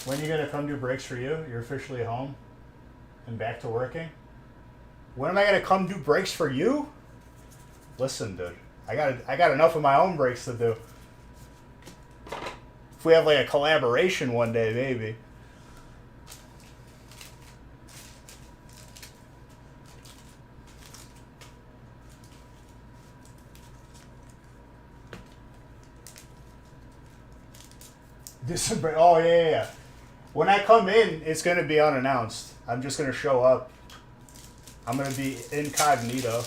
When are you going to come do breaks for you? You're officially home and back to working? When am I going to come do breaks for you? Listen, dude. I got enough of my own breaks to do. If we have like a collaboration one day, maybe. December. Oh yeah. When I come in, it's gonna be unannounced. I'm just gonna show up. I'm gonna be incognito.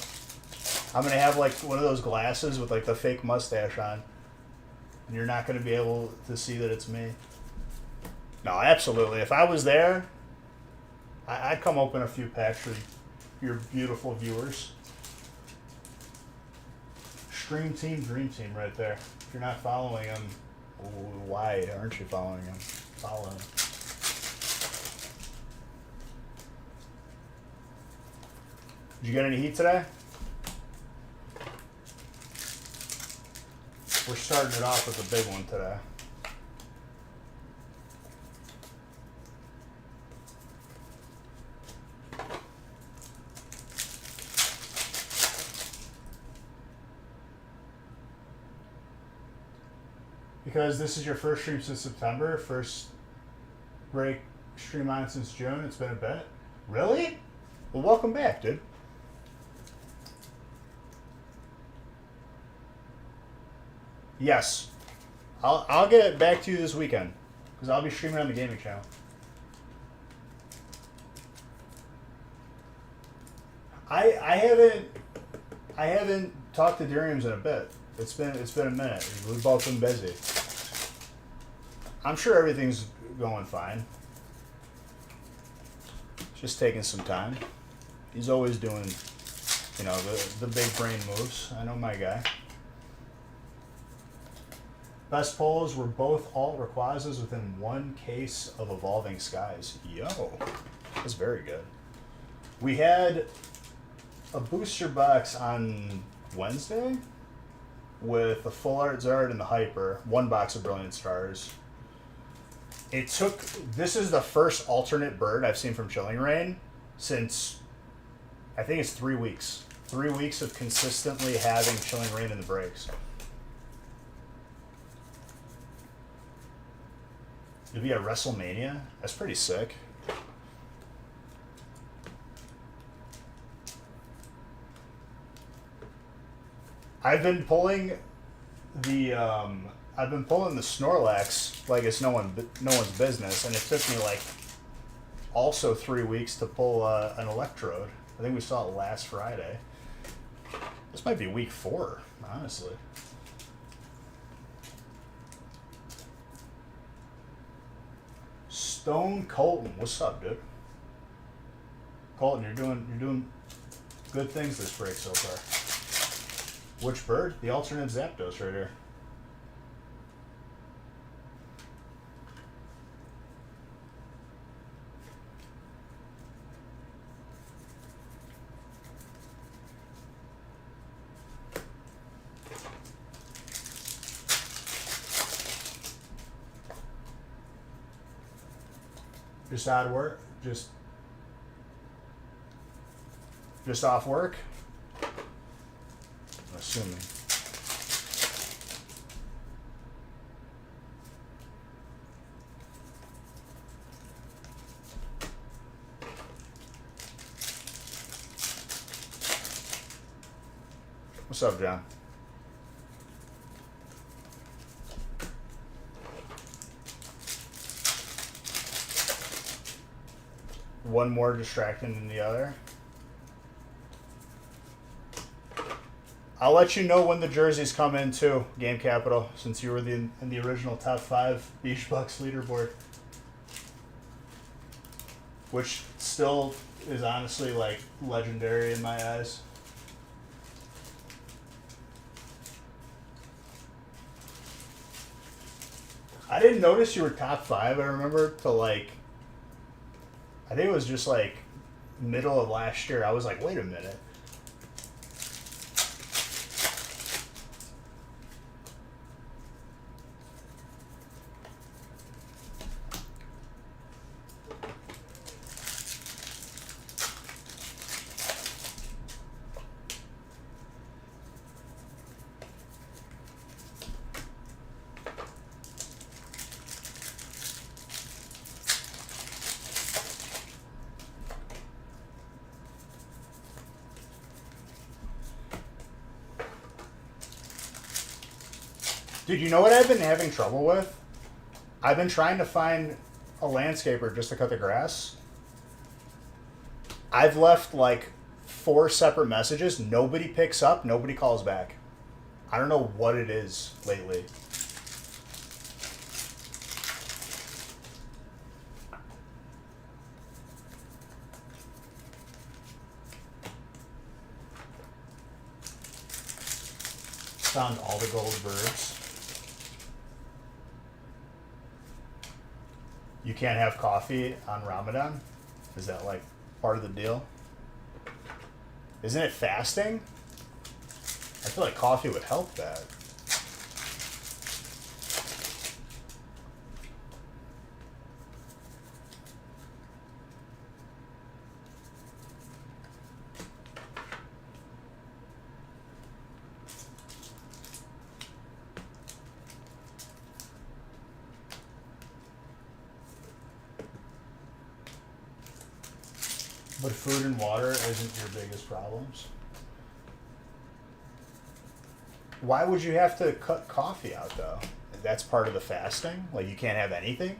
I'm gonna have like one of those glasses with like the fake mustache on, and you're not gonna be able to see that it's me. No, absolutely. If I was there, I'd come open a few packs for your beautiful viewers. Stream Team, Dream Team, right there. If you're not following them, why aren't you following them? Follow them. Did you get any heat today? We're starting it off with a big one today. Because this is your first stream since September, first break stream on since June, it's been a bit. Really? Well, welcome back, dude. Yes. I'll get it back to you this weekend, because I'll be streaming on the gaming channel. I haven't talked to Duriums in a bit. It's been a minute. We've both been busy. I'm sure everything's going fine. Just taking some time. He's always doing, you know, the big brain moves. I know my guy. Best pulls were both alt Rayquazas within one case of Evolving Skies. Yo, that's very good. We had a booster box on Wednesday with the full art Zard and the Hyper, one box of Brilliant Stars. This is the first alternate bird I've seen from Chilling Reign since, I think it's 3 weeks. 3 weeks of consistently having Chilling Reign in the breaks. To be at WrestleMania? That's pretty sick. I've been pulling the Snorlax like it's no one's business, and it took me like also 3 weeks to pull an Electrode. I think we saw it last Friday. This might be week 4, honestly. Stone Colton, what's up, dude? Colton, you're doing good things this break so far. Which bird? The alternate Zapdos right here. Just out of work? Just off work? I'm assuming. What's up, John? One more distracting than the other. I'll let you know when the jerseys come in too, Game Capital, since you were in the original top 5 Beach Bucks leaderboard. Which still is honestly like legendary in my eyes. I didn't notice you were top 5, I remember, till like, I think it was just like middle of last year. I was like, wait a minute. Dude, you know what I've been having trouble with? I've been trying to find a landscaper just to cut the grass. I've left like 4 separate messages. Nobody picks up. Nobody calls back. I don't know what it is lately. Found all the gold birds. You can't have coffee on Ramadan? Is that like part of the deal? Isn't it fasting? I feel like coffee would help that. But food and water isn't your biggest problems. Why would you have to cut coffee out, though? That's part of the fasting? Like, you can't have anything?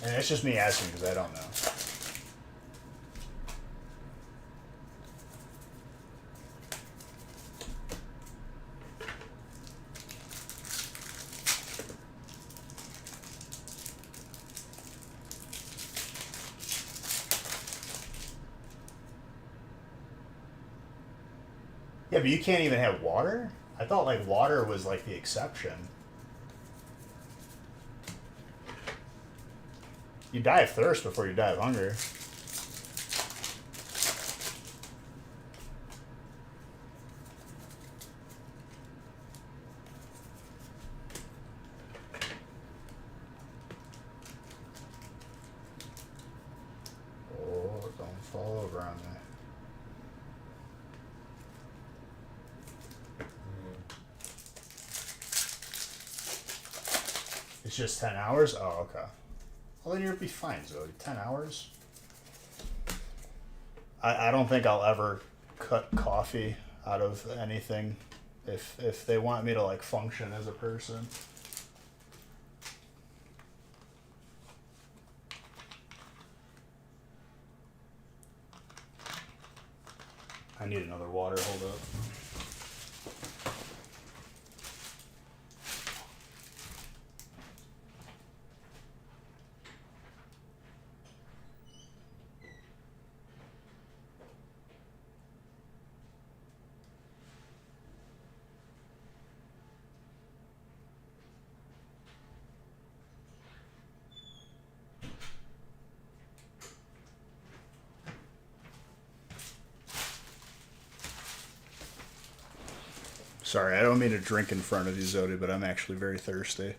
And it's just me asking because I don't know. Yeah, but you can't even have water? I thought, like, water was, like, the exception. You die of thirst before you die of hunger. Oh, don't fall over on me. It's just 10 hours? Oh, okay. Well, then you'll be fine, Zoe. 10 hours? I don't think I'll ever cut coffee out of anything if they want me to, like, function as a person. I need another water. Hold up. Sorry, I don't mean to drink in front of you, Zodi, but I'm actually very thirsty.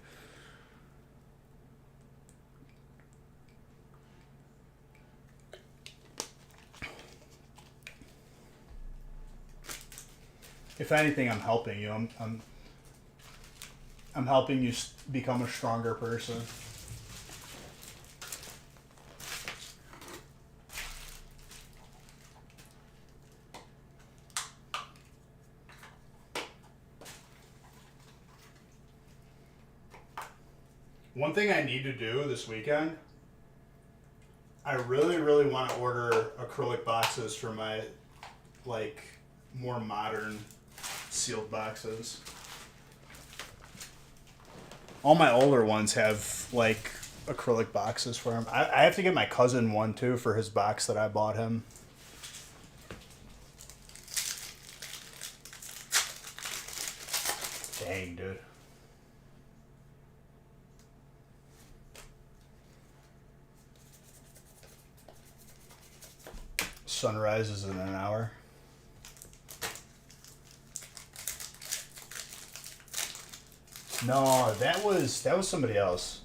If anything, I'm helping you. I'm helping you become a stronger person. One thing I need to do this weekend, I really, really want to order acrylic boxes for my, like, more modern sealed boxes. All my older ones have, like, acrylic boxes for them. I have to get my cousin one, too, for his box that I bought him. Dang, dude. Sunrise is in an hour. No, that was somebody else.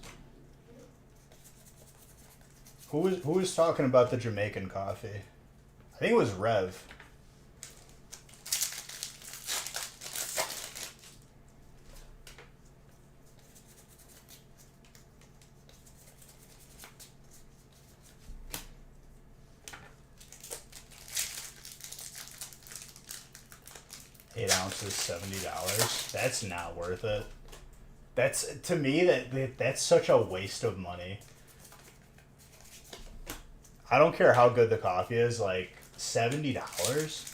Who was talking about the Jamaican coffee? I think it was Rev. $8 ounces, $70. That's not worth it. That's, to me, that's such a waste of money. I don't care how good the coffee is, like, $70?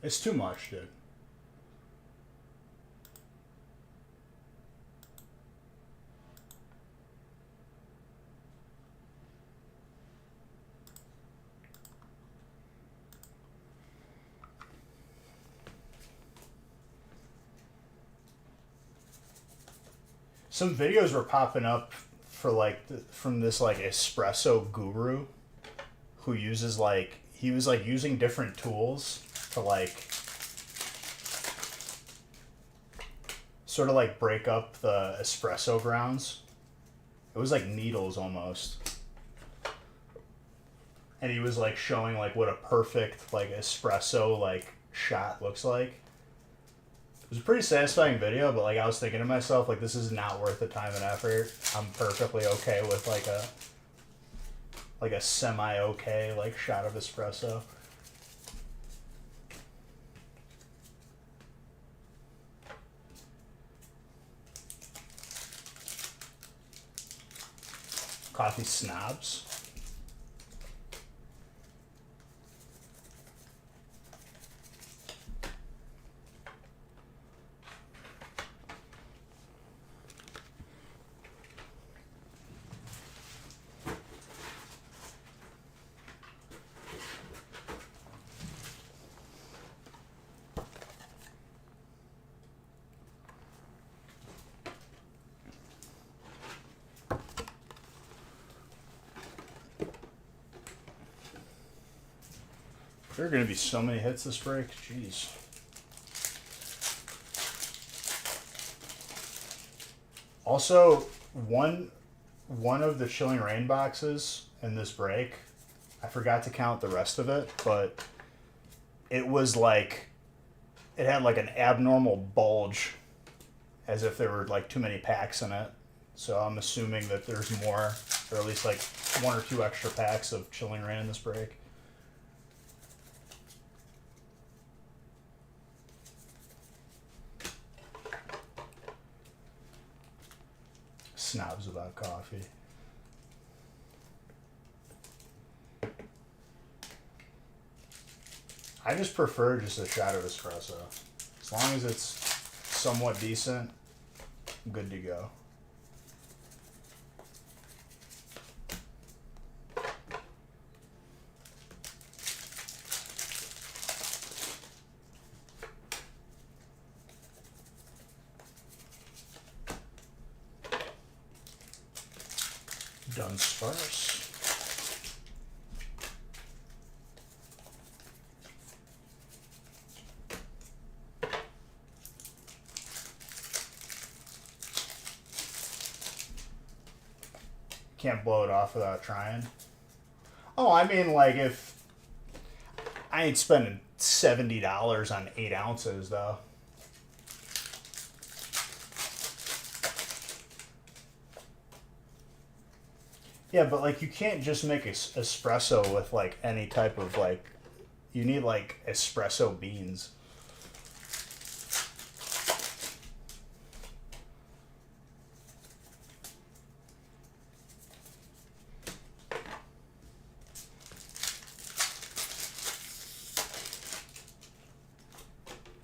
It's too much, dude. Some videos were popping up for, like, from this, like, espresso guru who uses, like, he was, like, using different tools to, like, sort of, like, break up the espresso grounds. It was like needles almost. And he was, like, showing, like, what a perfect, like, espresso, like, shot looks like. It was a pretty satisfying video, but, like, I was thinking to myself, like, this is not worth the time and effort. I'm perfectly okay with, like a semi-okay, like, shot of espresso. Coffee snobs. There are going to be so many hits this break. Jeez. Also, one of the Chilling Rain boxes in this break, I forgot to count the rest of it, but it was like, it had like an abnormal bulge, as if there were like too many packs in it. So I'm assuming that there's more, or at least like 1 or 2 extra packs of Chilling Rain in this break. Snobs about coffee. I just prefer just a shot of espresso. As long as it's somewhat decent, I'm good to go. Done sparse. Can't blow it off without trying. Oh, I mean, like, if I ain't spending $70 on 8 ounces though. Yeah, but like you can't just make espresso with like any type of like, you need like espresso beans.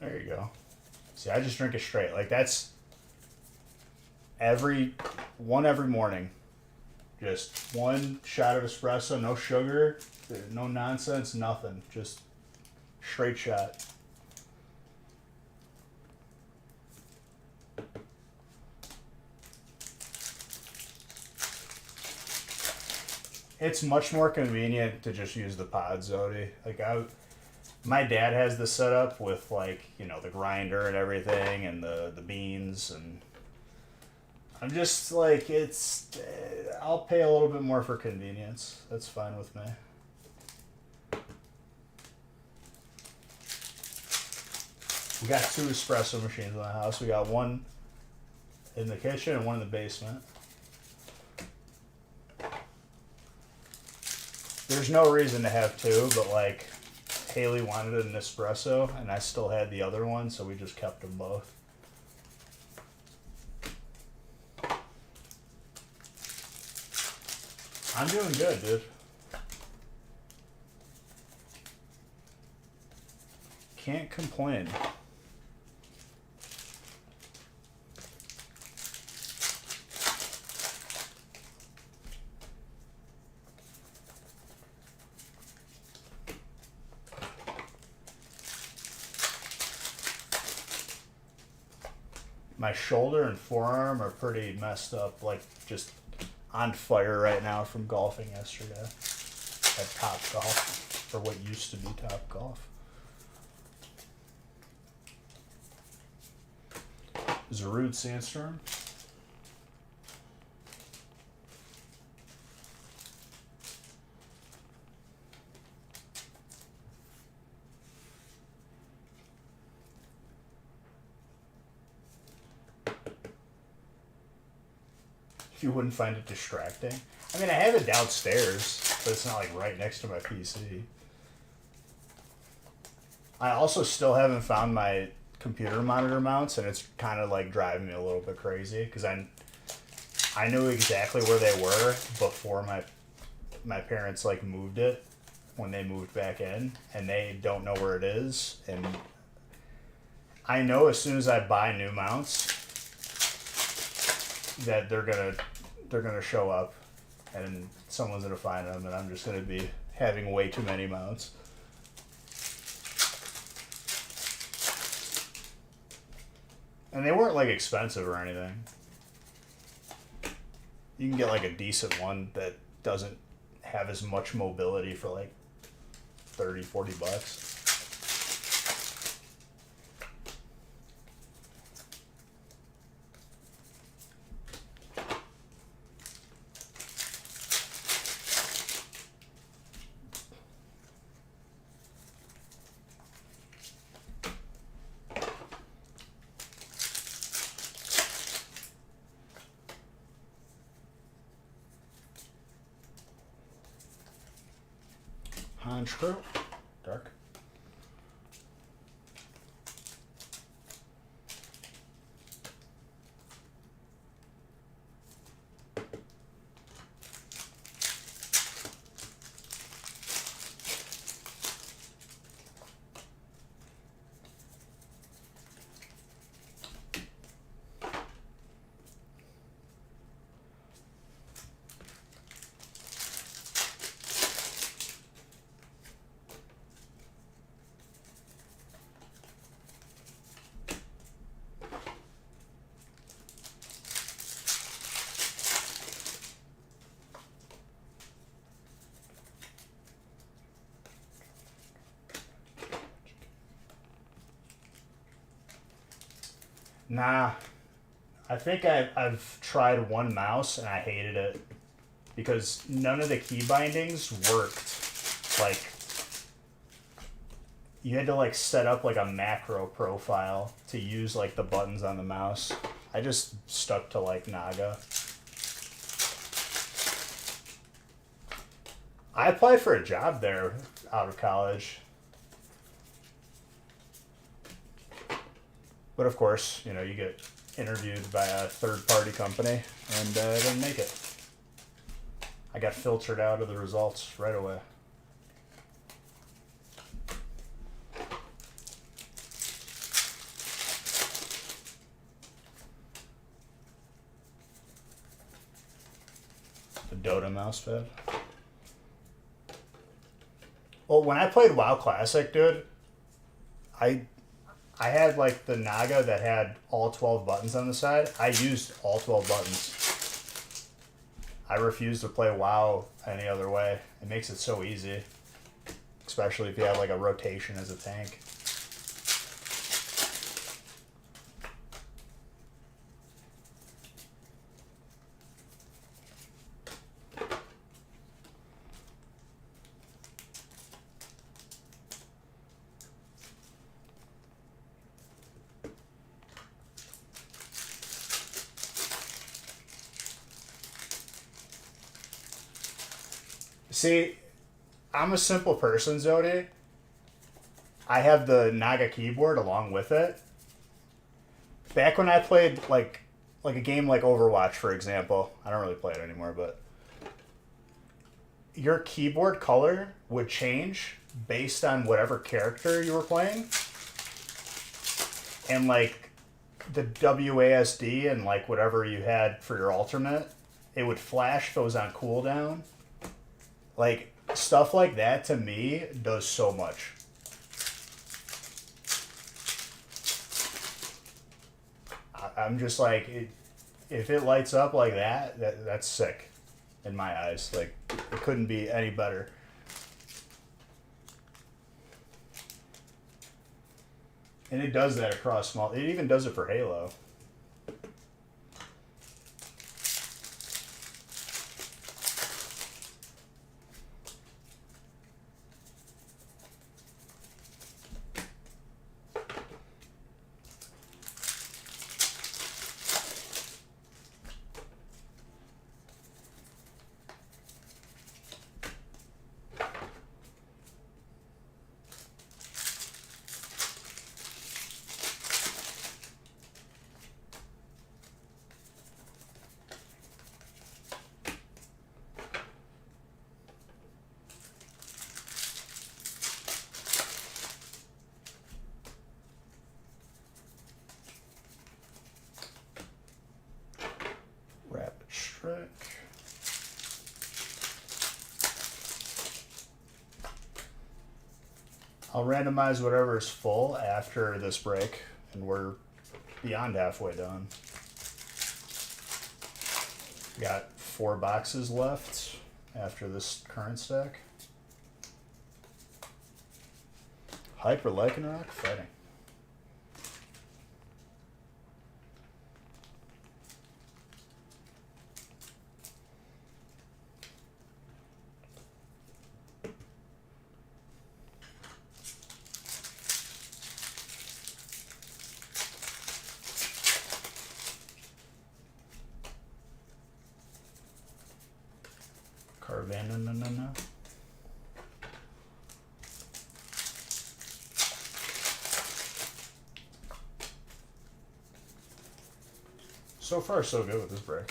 There you go. See, I just drink it straight. Like that's every morning. Just 1 shot of espresso, no sugar, no nonsense, nothing. Just straight shot. It's much more convenient to just use the pod, Zodi. Like my dad has this set up with like, you know, the grinder and everything and the beans, and I'm just like, I'll pay a little bit more for convenience. That's fine with me. We got 2 espresso machines in the house. We got one in the kitchen and one in the basement. There's no reason to have 2, but like Haley wanted an espresso and I still had the other one, so we just kept them both. I'm doing good, dude. Can't complain. My shoulder and forearm are pretty messed up, like just on fire right now from golfing yesterday at Top Golf, or what used to be Top Golf. Is a rude sandstorm. If you wouldn't find it distracting. I mean, I have it downstairs, but it's not like right next to my PC. I also still haven't found my computer monitor mounts, and it's kind of like driving me a little bit crazy because I knew exactly where they were before my parents like moved it when they moved back in, and they don't know where it is. And I know as soon as I buy new mounts that they're gonna show up and someone's gonna find them, and I'm just gonna be having way too many mounts. And they weren't like expensive or anything. You can get like a decent one that doesn't have as much mobility for like 30, $40. True. Dark. Nah, I think I've tried one mouse and I hated it because none of the key bindings worked. Like, you had to like set up like a macro profile to use like the buttons on the mouse. I just stuck to like Naga. I applied for a job there out of college. But of course, you know, you get interviewed by a third-party company, and I didn't make it. I got filtered out of the results right away. The Dota mousepad. Well, when I played WoW Classic, dude, I had like the Naga that had all 12 buttons on the side. I used all 12 buttons. I refuse to play WoW any other way. It makes it so easy. Especially if you have like a rotation as a tank. See, I'm a simple person, Zodi. I have the Naga keyboard along with it. Back when I played like a game like Overwatch, for example, I don't really play it anymore, but your keyboard color would change based on whatever character you were playing. And like the WASD and like whatever you had for your alternate, it would flash if it was on cooldown. Like, stuff like that to me does so much. I'm just like, if it lights up like that's sick in my eyes. Like, it couldn't be any better. And it does that across small. It even does it for Halo. I'll randomize whatever is full after this break, and we're beyond halfway done. Got 4 boxes left after this current stack. Hyper Lycanroc fighting. Carvanha. So far, so good with this break.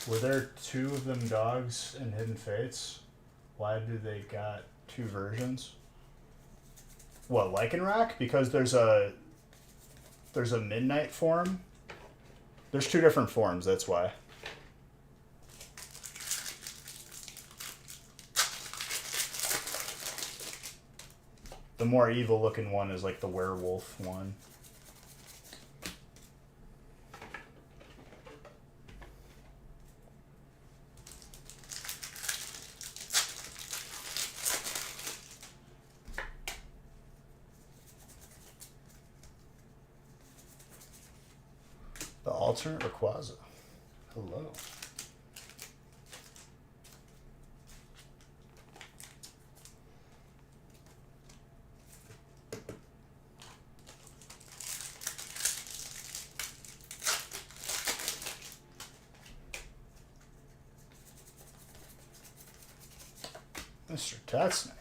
Were there two of them dogs in Hidden Fates? Why do they got two versions? What, Lycanroc? Because there's a midnight form. There's two different forms, that's why. The more evil looking one is like the werewolf one. The alternate Rayquaza. Hello. Mr. Tatsnick.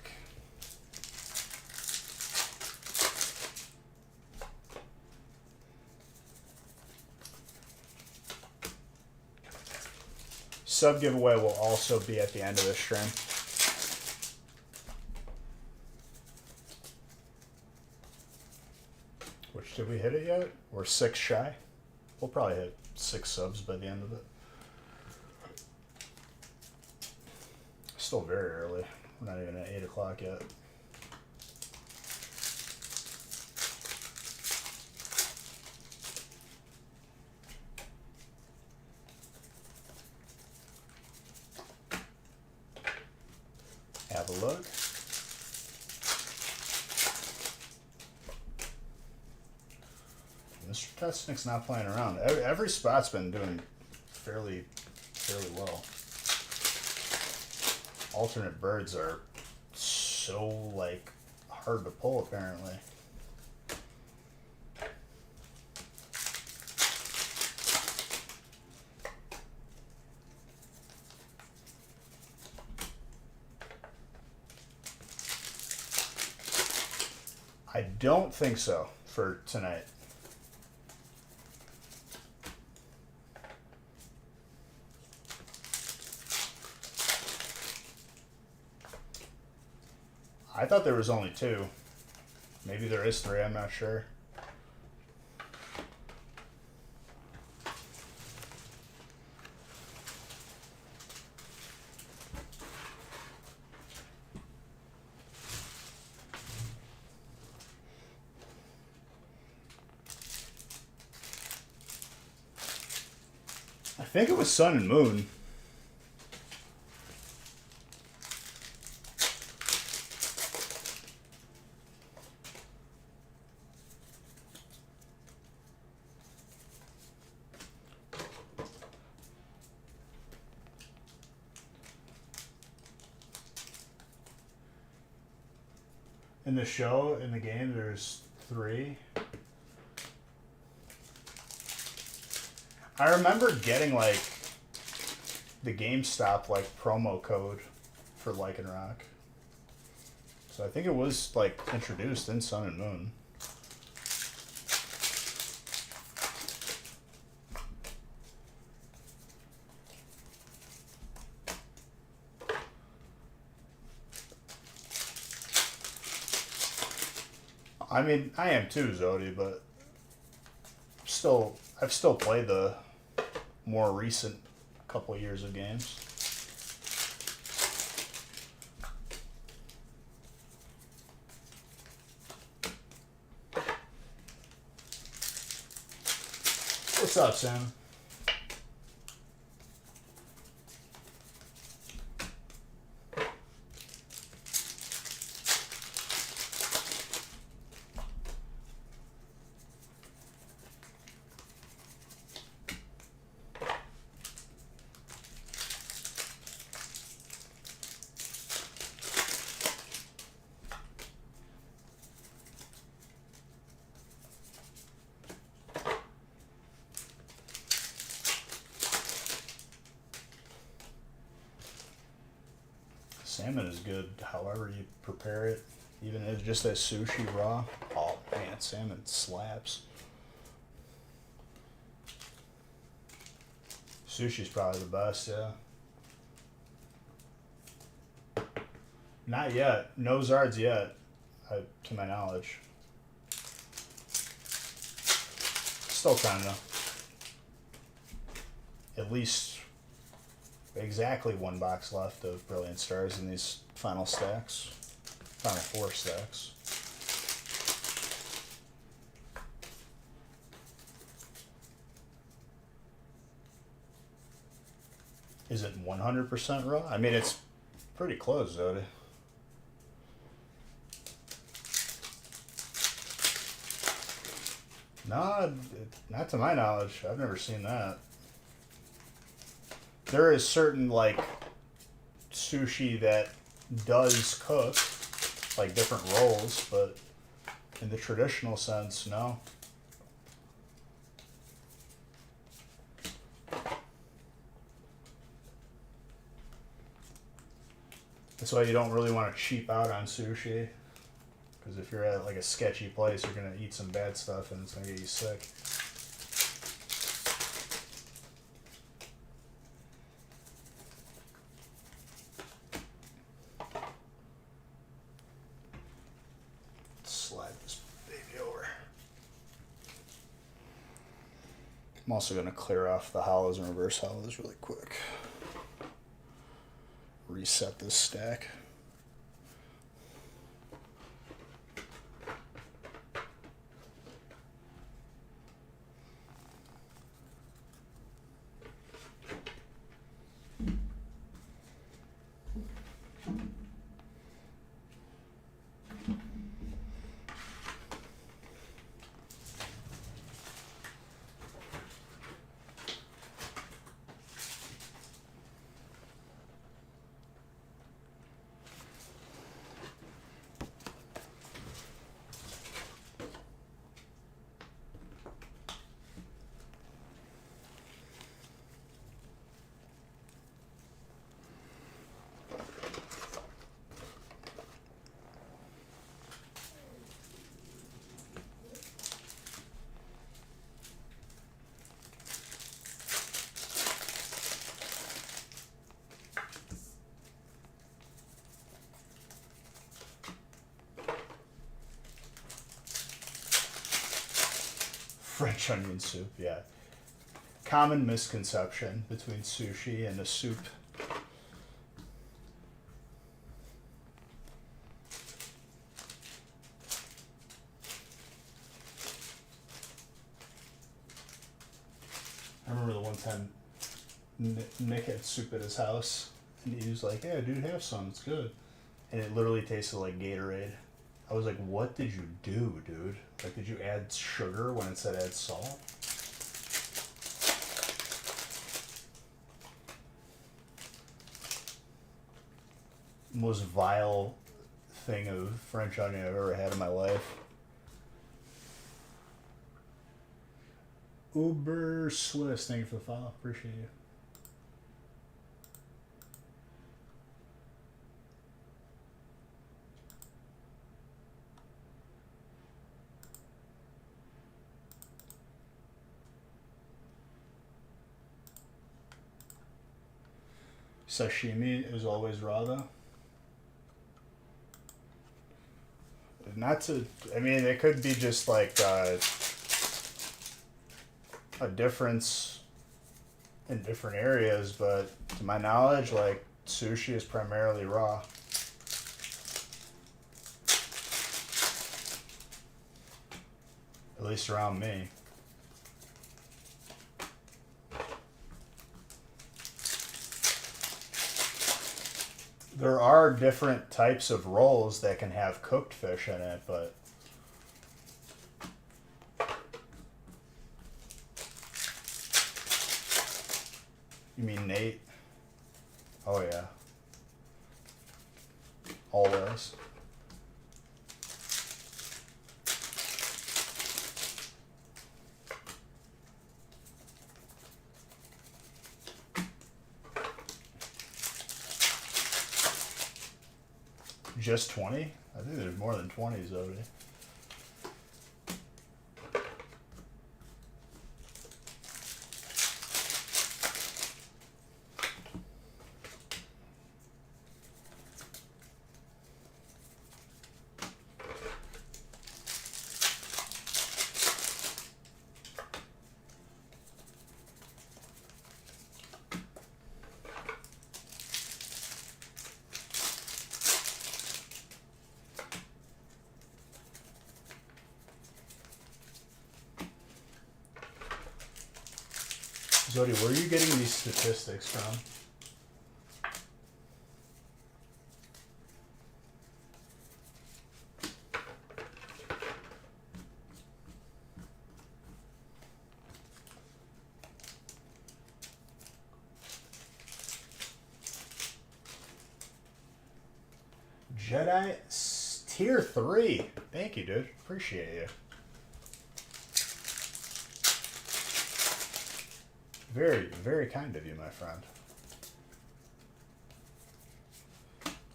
Sub giveaway will also be at the end of this stream. Which, did we hit it yet? We're 6 shy. We'll probably hit 6 subs by the end of it. Still very early. We're not even at 8 o'clock yet. Have a look. Mr. Testnick's not playing around. Every spot's been doing fairly well. Alternate birds are so, like, hard to pull, apparently. I don't think so for tonight. I thought there was only 2. Maybe there is 3, I'm not sure. I think it was Sun and Moon. In the show, in the game, there's 3. I remember getting, like, the GameStop, like, promo code for Lycanroc. So I think it was, like, introduced in Sun and Moon. I mean, I am too, Zodi, but I've still played the more recent couple of years of games. What's up, Sam? Salmon is good however you prepare it. Even if it's just as sushi raw. Oh man, salmon slaps. Sushi's probably the best, yeah. Not yet. No Zards yet, to my knowledge. Still kinda. At least exactly one box left of Brilliant Stars in these final stacks. Final 4 stacks. Is it 100% raw? I mean, it's pretty close, though. No, not to my knowledge. I've never seen that. There is certain, like, sushi that does cook, like different rolls, but in the traditional sense, no. That's why you don't really want to cheap out on sushi. Because if you're at like a sketchy place, you're going to eat some bad stuff and it's going to get you sick. Slide this baby over. I'm also going to clear off the hollows and reverse hollows really quick. Reset this stack. French onion soup, yeah. Common misconception between sushi and a soup. I remember the one time Nick had soup at his house, and he was like, "Yeah, dude, have some. It's good." And it literally tasted like Gatorade. I was like, what did you do, dude? Like, did you add sugar when it said add salt? Most vile thing of French onion I've ever had in my life. Uber Swiss, thank you for the follow. Appreciate you. Sashimi is always raw, though. Not to, I mean, it could be just like a difference in different areas, but to my knowledge, like, sushi is primarily raw. At least around me. There are different types of rolls that can have cooked fish in it, but you mean Nate? Oh yeah. Always. Just 20? I think there's more than 20, Zodi. Zodi, where are you getting these statistics from? Jedi Tier 3. Thank you, dude. Appreciate you. Very, very kind of you, my friend.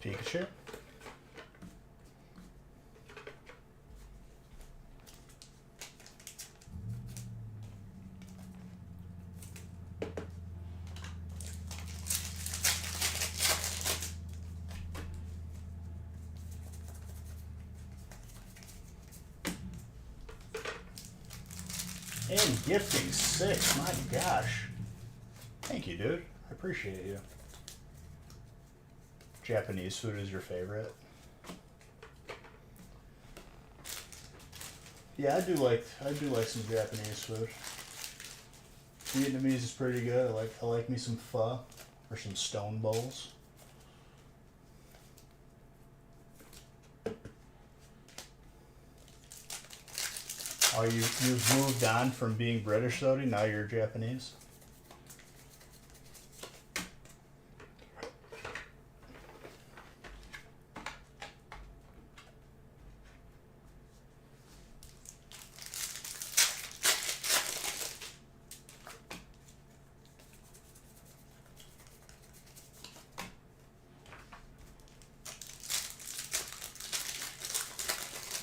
Pikachu. And gifting 6. My gosh. Thank you, dude. I appreciate you. Japanese food is your favorite? Yeah, I do like some Japanese food. Vietnamese is pretty good. I like me some pho or some stone bowls. Oh, you've moved on from being British, though. Now you're Japanese.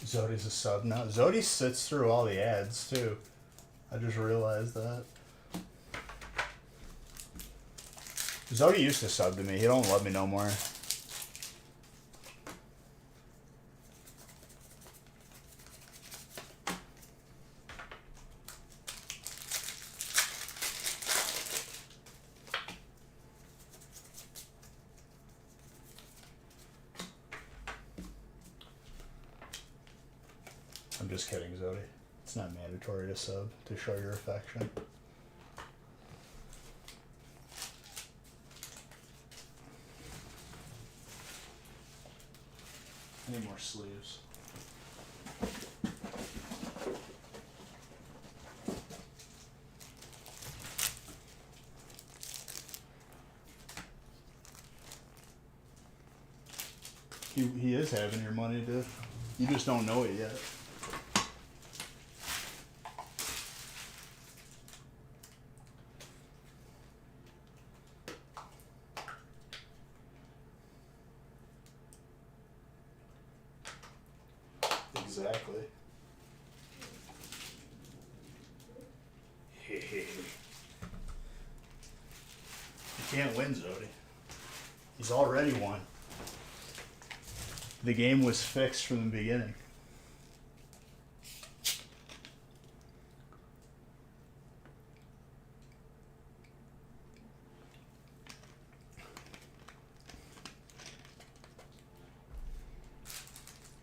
Zodi's a sub now. Zodi sits through all the ads too. I just realized that. Zodi used to sub to me. He don't love me no more. I'm just kidding, Zodi. It's not mandatory to sub to show your affection. I need more sleeves. He is having your money, dude. You just don't know it yet. Exactly. You can't win, Zodi. He's already won. The game was fixed from the beginning.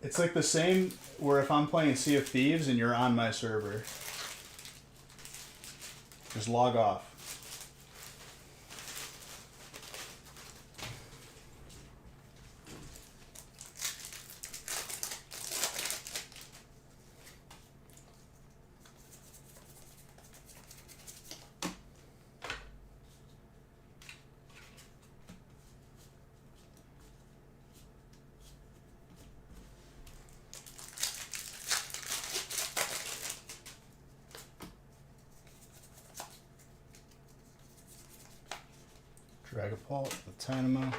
It's like the same where if I'm playing Sea of Thieves and you're on my server, just log off. Dragapult, the Tynamo.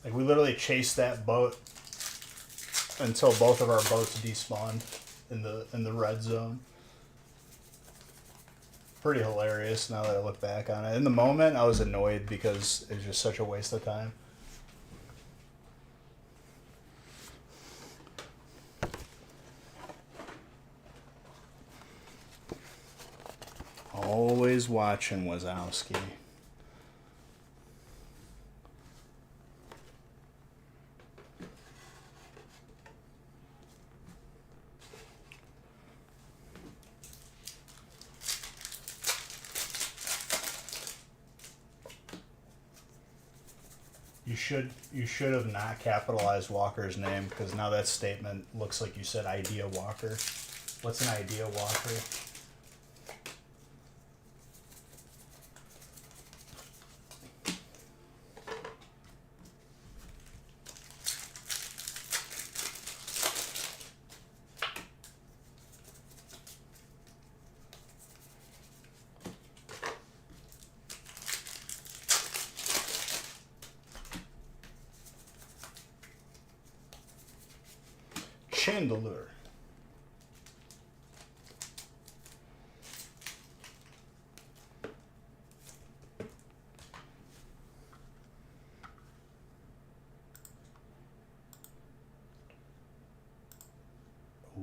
Like, we literally chased that boat until both of our boats despawned in the red zone. Pretty hilarious now that I look back on it. In the moment, I was annoyed because it was just such a waste of time. Always watching Wazowski. You should have not capitalized Walker's name, because now that statement looks like you said Idea Walker. What's an Idea Walker? Chandelier.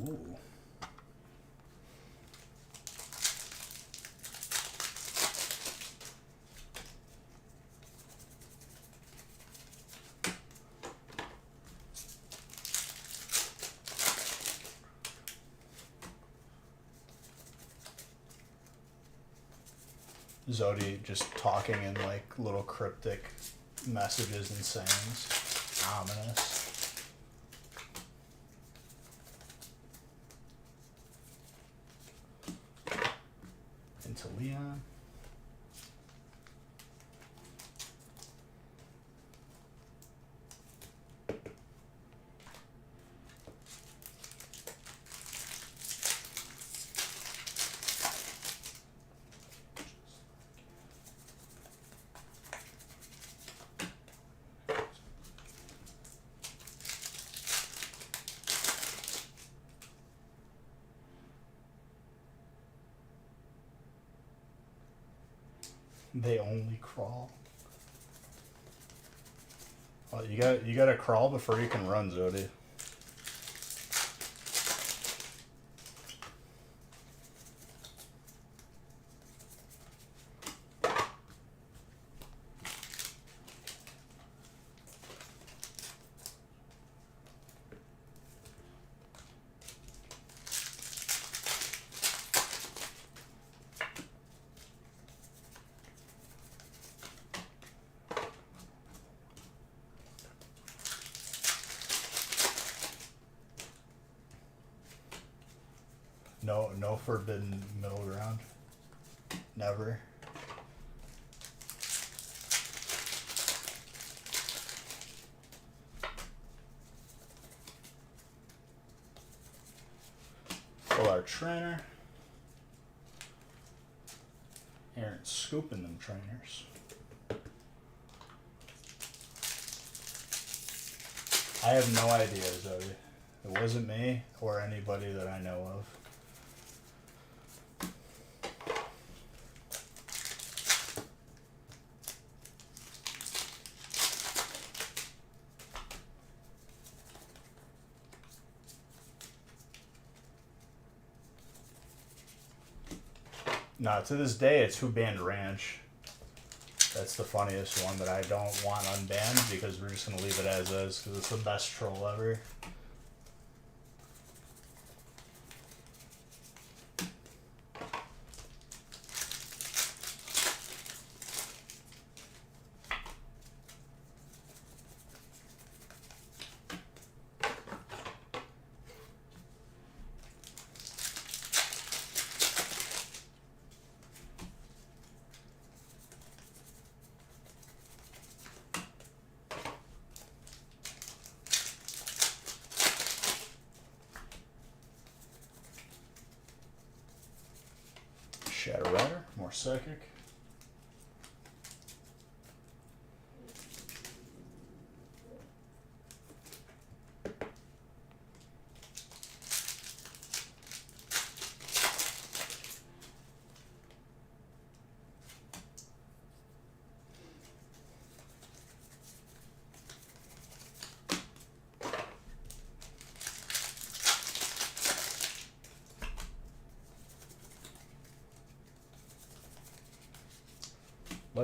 Ooh. Zodi just talking in like little cryptic messages and sayings. Ominous. Into Leon. They only crawl. Well, you gotta crawl before you can run, Zodi. No forbidden middle ground. Never. Pull our trainer. Aaron's scooping them trainers. I have no idea, Zoe. It wasn't me or anybody that I know of. No, to this day, it's Who Banned Ranch. That's the funniest one that I don't want unbanned, because we're just going to leave it as is, because it's the best troll ever. Shadow Rider, more psychic.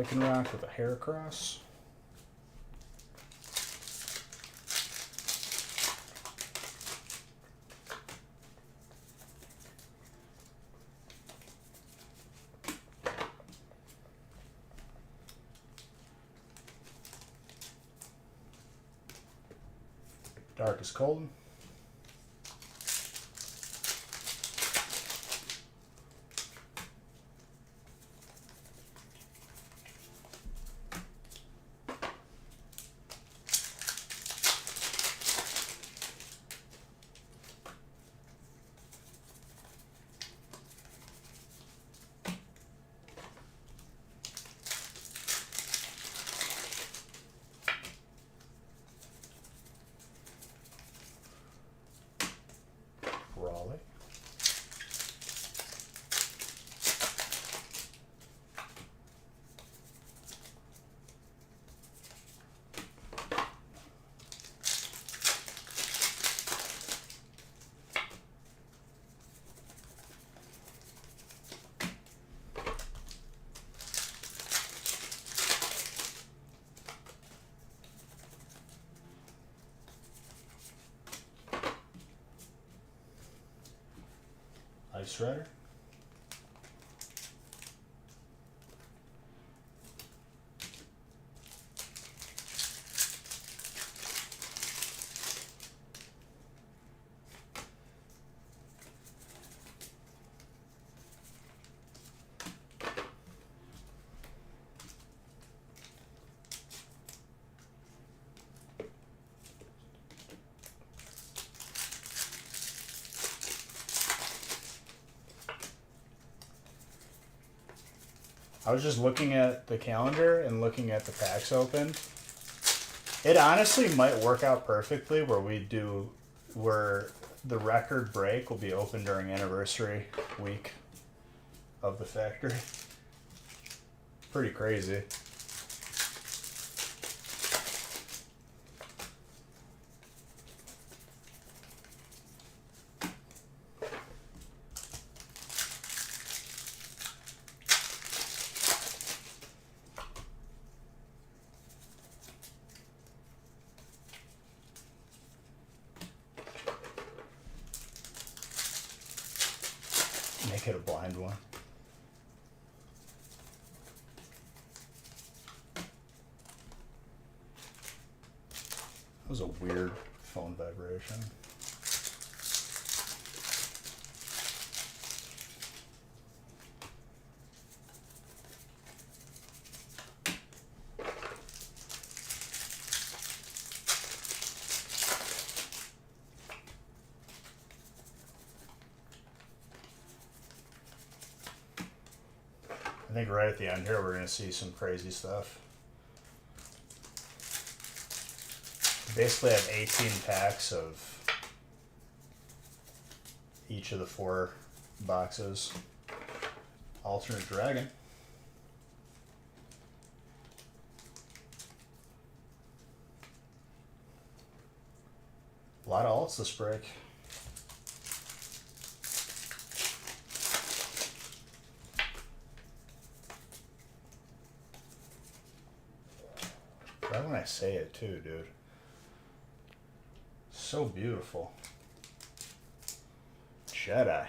Viking rock with a hair cross. Darkest Cold. Raleigh. Ice Rider. I was just looking at the calendar and looking at the packs open. It honestly might work out perfectly where the record break will be open during anniversary week of the factory. Pretty crazy. Make it a blind one. That was a weird phone vibration. I think right at the end here we're going to see some crazy stuff. Basically I have 18 packs of each of the 4 boxes. Alternate Dragon. A lot of alts this break. Right when I say it too, dude. So beautiful. Jedi.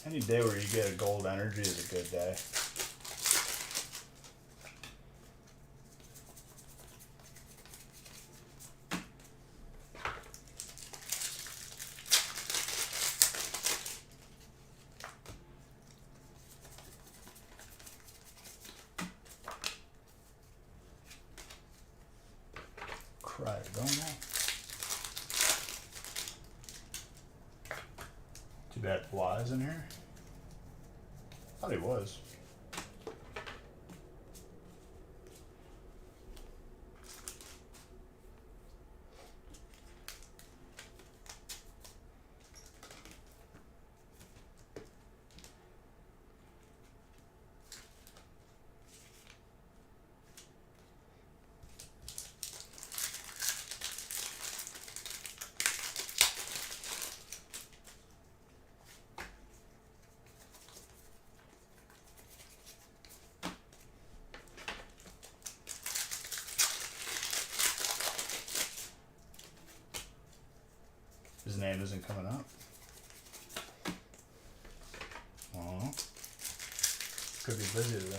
Any day where you get a gold energy is a good day. Cryogonal. Too bad Fly's in here. Thought he was. name isn't coming up. Oh. Could be busy today.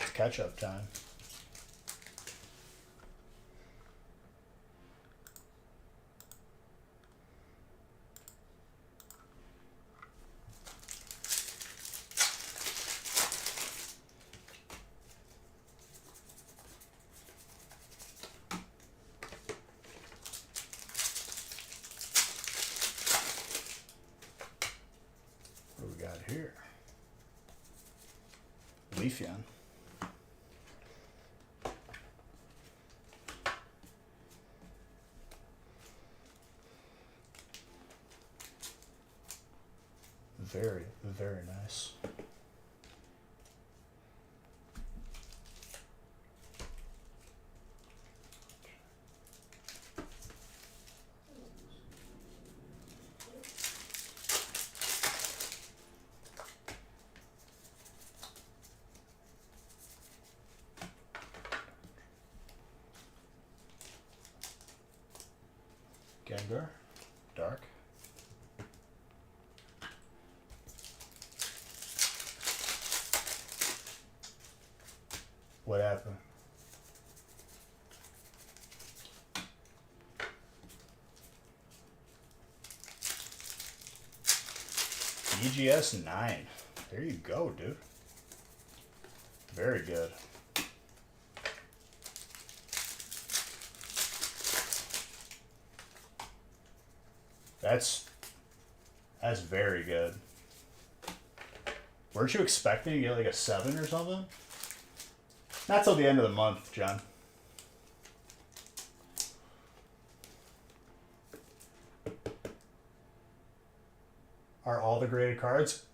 It's catch-up time. What do we got here? Leafeon. Very, very nice. Gengar, dark. What happened? EGS 9. There you go, dude. Very good. That's very good. Weren't you expecting to get like a 7 or something? Not till the end of the month, John. Are all the graded cards?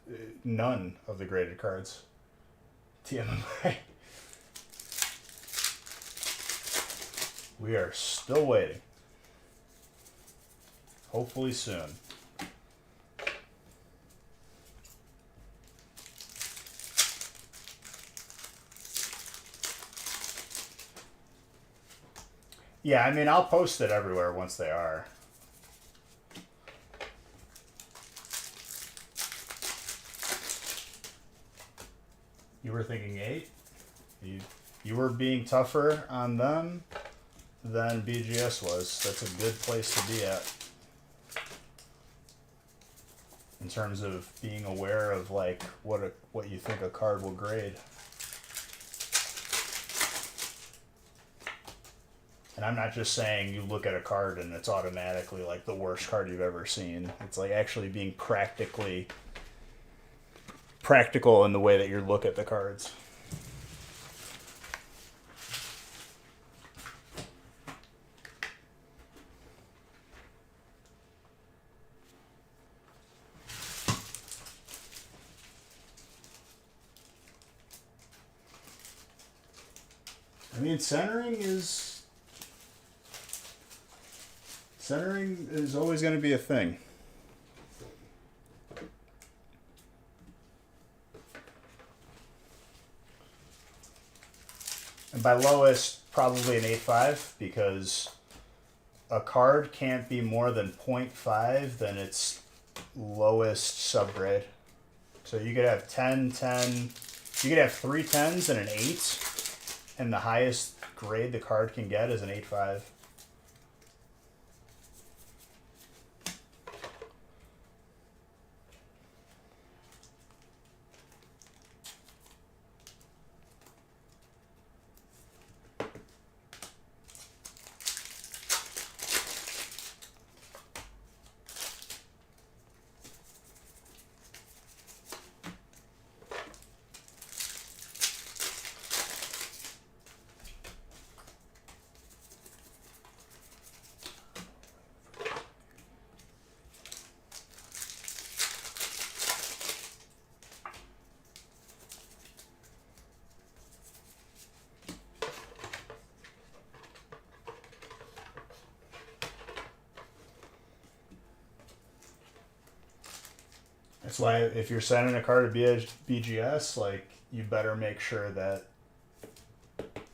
None of the graded cards. TMMI. We are still waiting. Hopefully soon. Yeah, I mean, I'll post it everywhere once they are. You were thinking 8? You were being tougher on them than BGS was. That's a good place to be at. In terms of being aware of like what you think a card will grade. And I'm not just saying you look at a card and it's automatically like the worst card you've ever seen. It's like actually being practical in the way that you look at the cards. I mean, centering is always going to be a thing. And by lowest, probably an 8.5, because a card can't be more than 0.5 than its lowest subgrade. So you could have 10, 10, you could have 3 10s and an 8, and the highest grade the card can get is an 8.5. That's why if you're sending a car to BGS, like, you better make sure that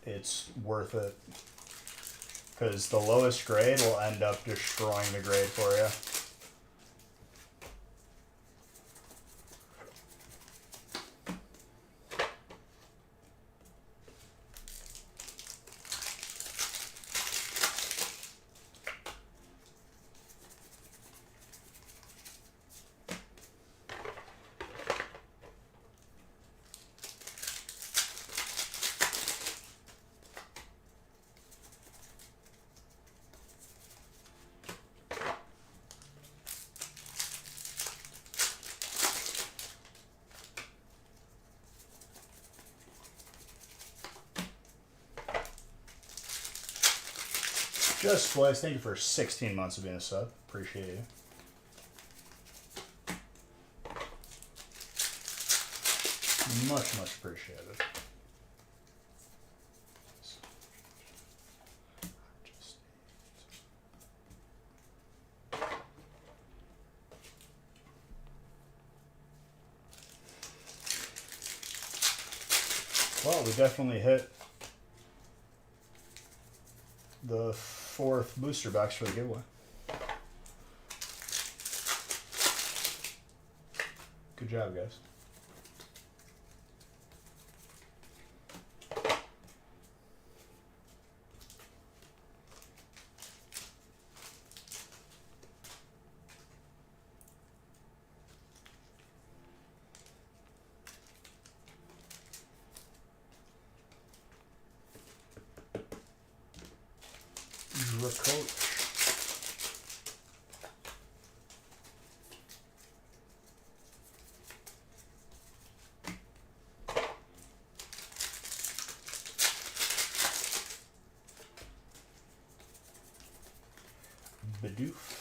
it's worth it. Because the lowest grade will end up destroying the grade for you. Just Blaze, thank you for 16 months of being a sub. Appreciate you. Much, much appreciated. Well, we definitely hit the 4th booster box for the giveaway. Good job, guys. Coach. Bidoof.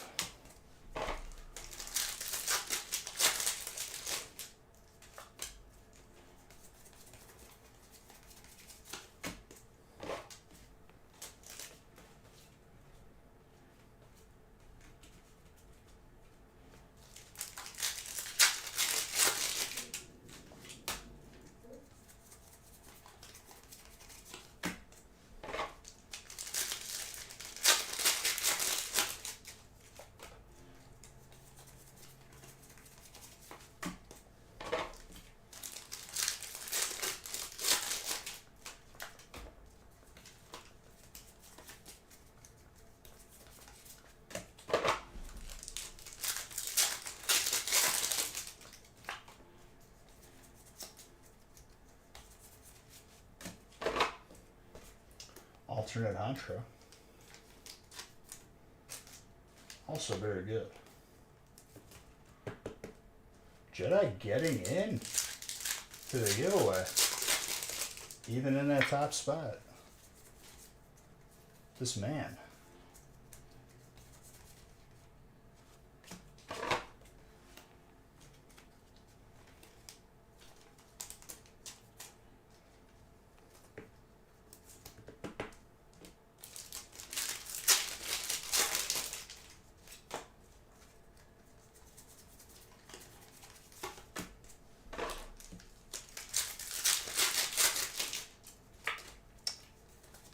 Alternate Hontra. Also very good. Jedi getting in to the giveaway. Even in that top spot. This man.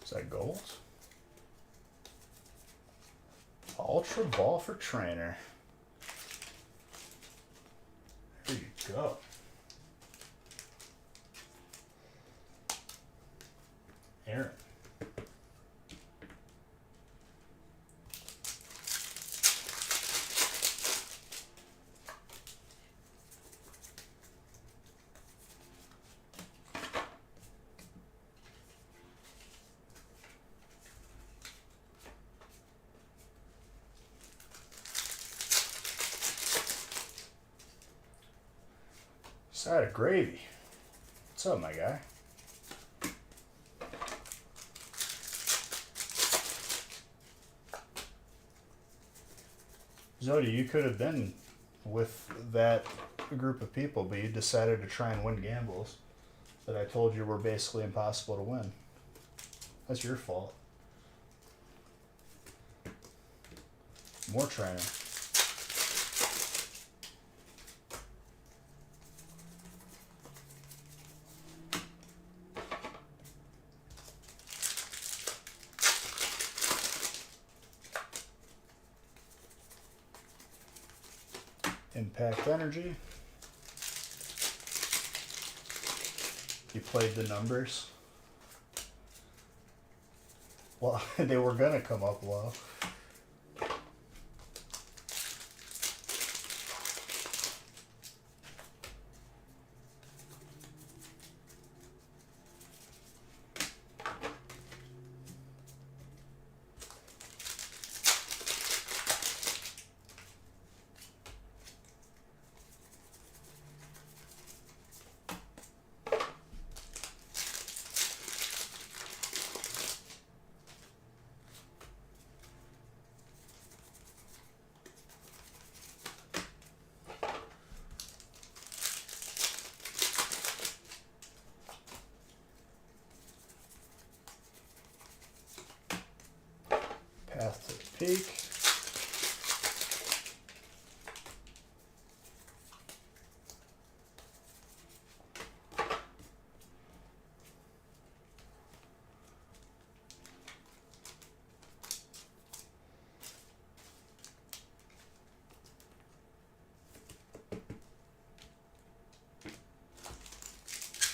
Is that gold? Ultra Ball for Trainer. There you go. Aaron. Side of gravy. What's up, my guy? Zodi, you could have been with that group of people, but you decided to try and win gambles that I told you were basically impossible to win. That's your fault. More trainer. Impact Energy. You played the numbers. Well, they were gonna come up low. Path to the Peak.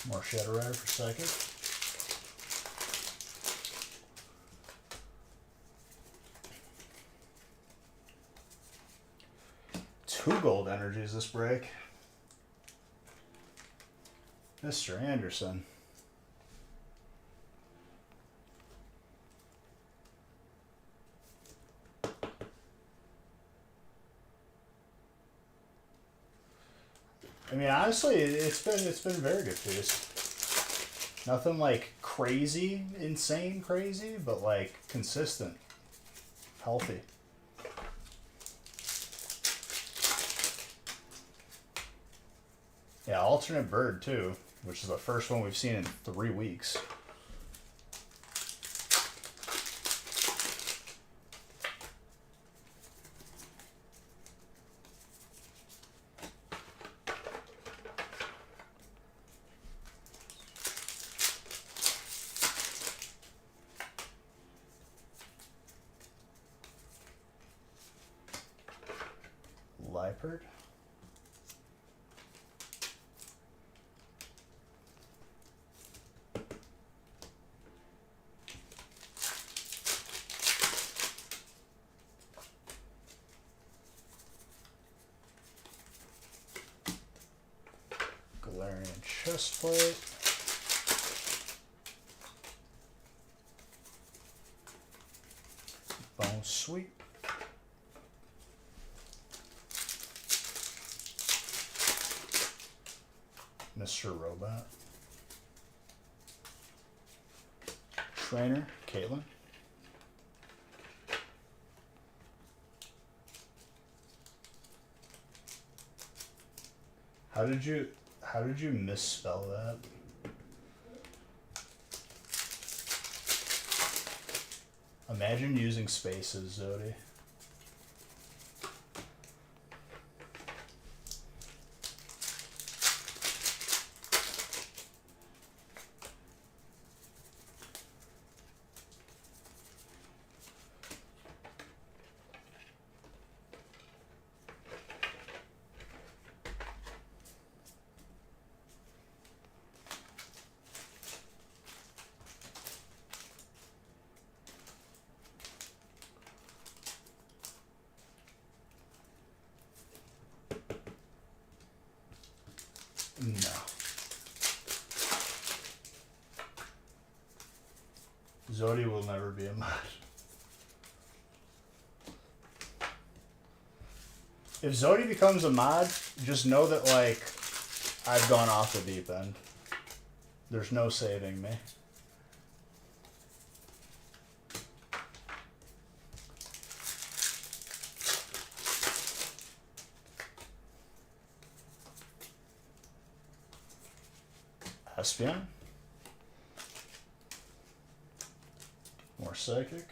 More Shadow Rider for Psychic. Two gold energies this break. Mr. Anderson. I mean, honestly, it's been very good piece. Nothing like crazy, insane crazy, but like consistent, healthy. Yeah, alternate bird too, which is the first one we've seen in 3 weeks. Leopard. Galarian Chestplate. Bone Sweep. Mr. Robot. Trainer, Caitlin. How did you misspell that? Imagine using spaces, Zodi. No. Zodi will never be a mod. If Zodi becomes a mod, just know that, like, I've gone off the deep end. There's no saving me. Espion. More Psychic.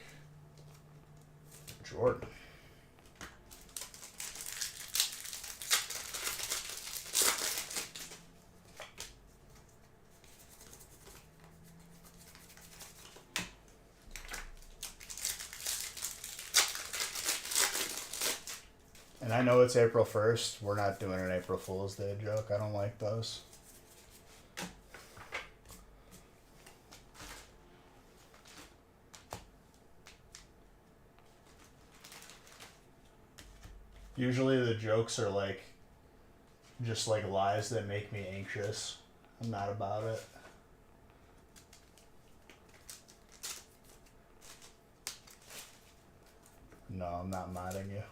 Jordan. And I know it's April 1st. We're not doing an April Fool's Day joke. I don't like those. Usually the jokes are like just like lies that make me anxious. I'm not about it. No, I'm not modding you.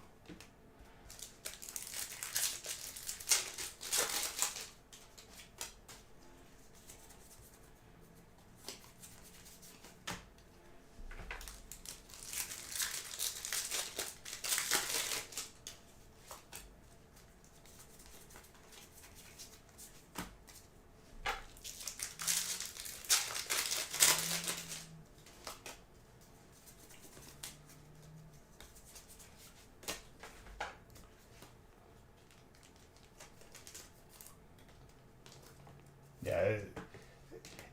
Yeah,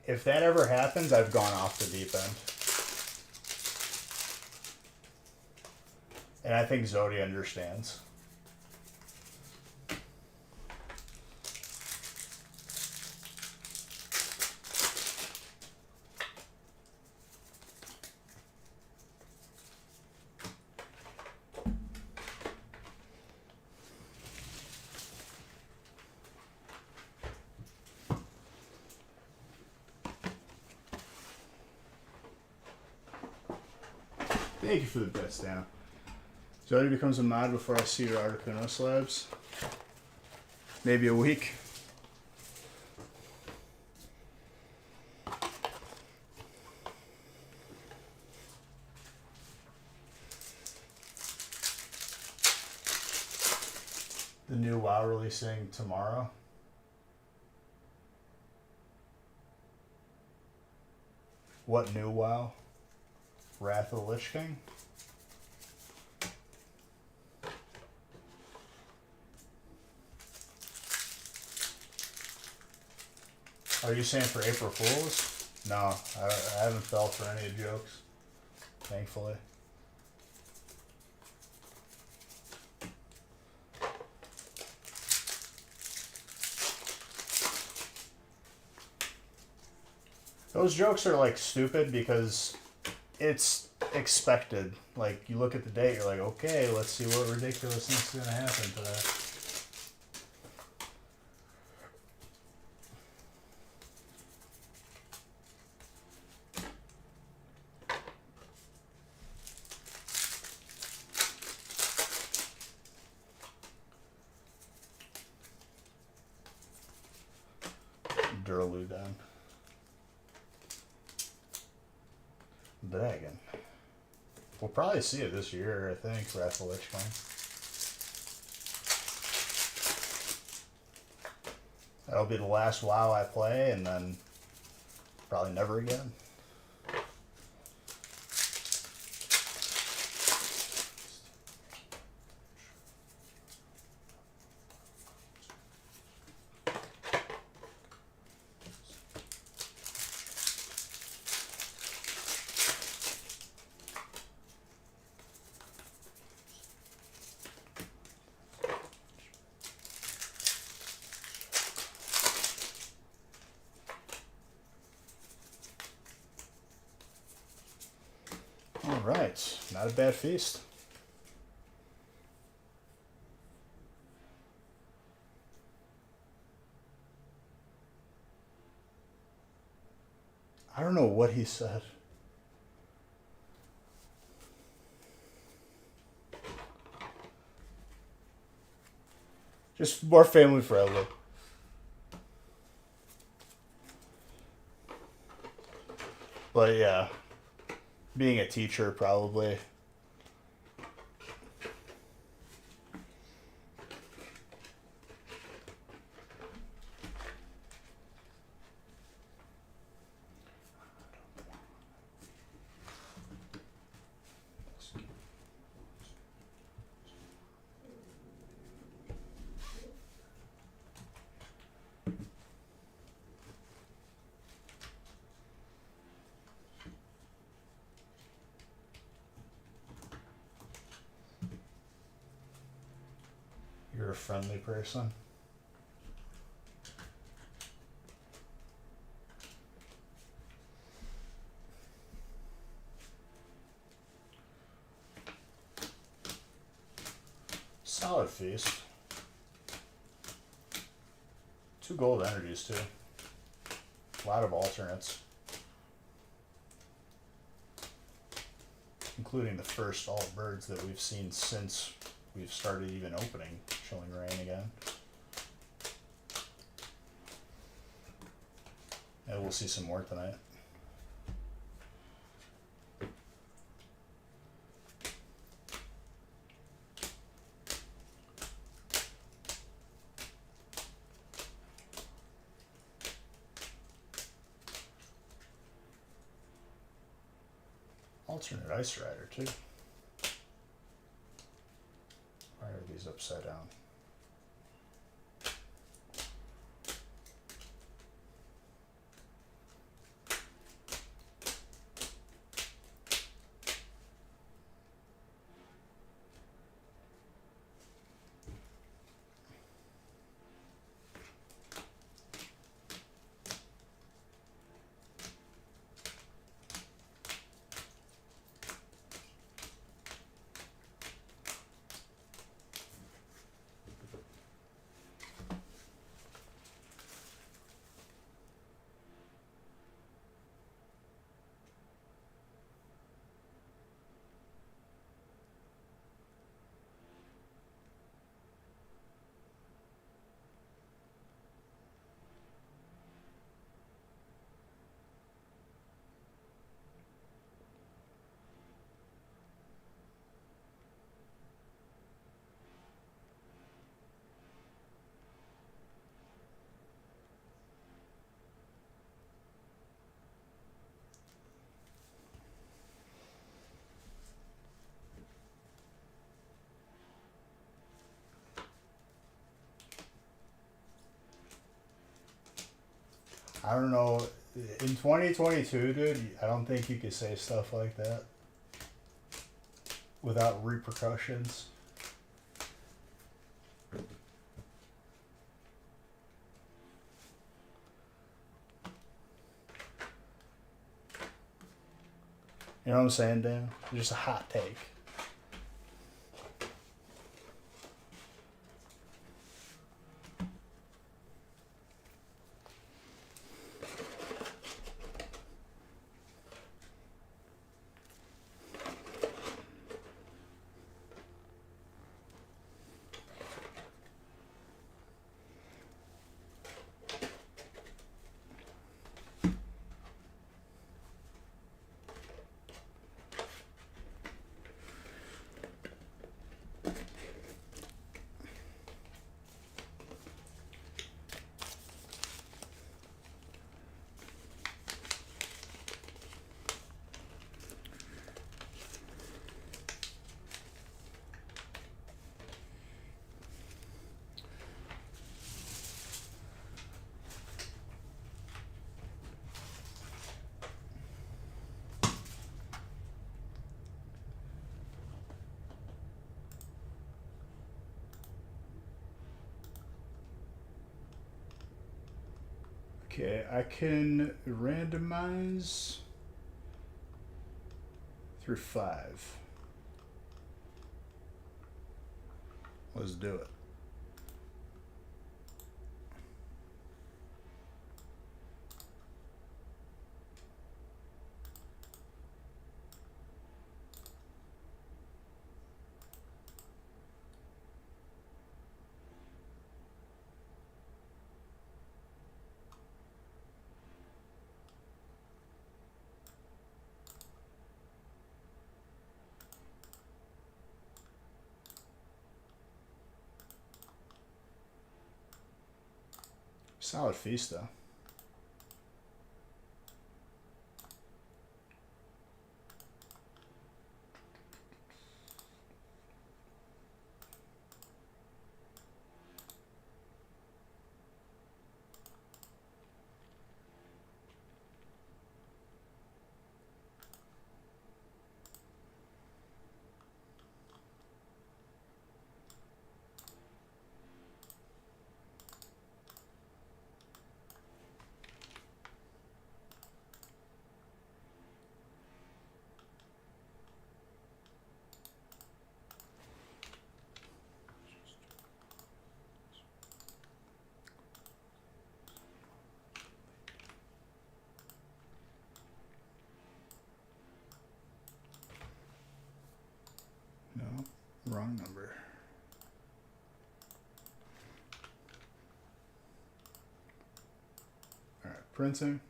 if that ever happens, I've gone off the deep end. And I think Zodi understands. Thank you for the bits, Dan. Zodi becomes a mod before I see your Articuno slabs. Maybe a week. The new WoW releasing tomorrow. What new WoW? Wrath of the Lich King? Are you saying for April Fools? No, I haven't fell for any jokes, thankfully. Those jokes are like stupid because it's expected. Like you look at the date, you're like, okay, let's see what ridiculousness is gonna happen today. Durludan. Dragon. We'll probably see it this year, I think, Wrath of the Lich King. That'll be the last WoW I play, and then probably never again. Alright, not a bad feast. I don't know what he said. Just more family friendly. But yeah, being a teacher probably. You're a friendly person. Solid feast. 2 gold energies too. A lot of alternates. Including the first all birds that we've seen since we've started even opening, showing rain again. And we'll see some more tonight. Alternate Ice Rider too. Why are these upside down? I don't know. In 2022, dude, I don't think you could say stuff like that without repercussions. You know what I'm saying, Dan? Just a hot take. Okay, I can randomize through 5. Let's do it. Solid feast, though. wrong number. All right, printing.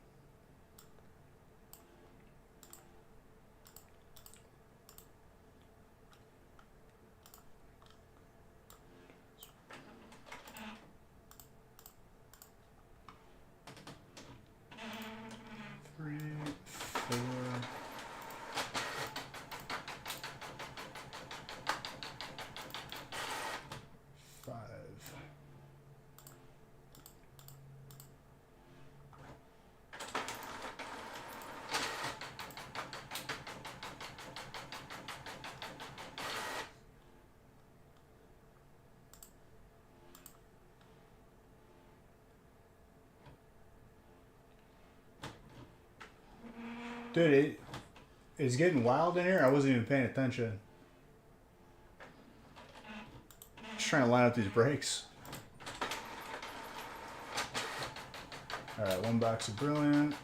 Dude, it's getting wild in here. I wasn't even paying attention. Just trying to line up these brakes. Alright, one box of Brilliant.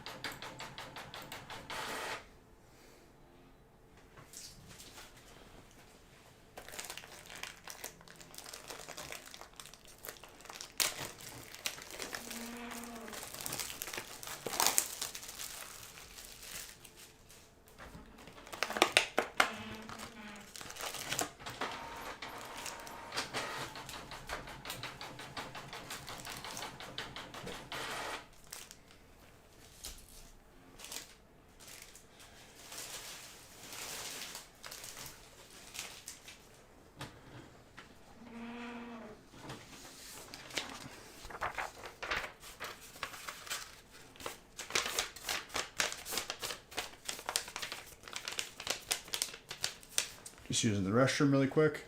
Just using the restroom really quick.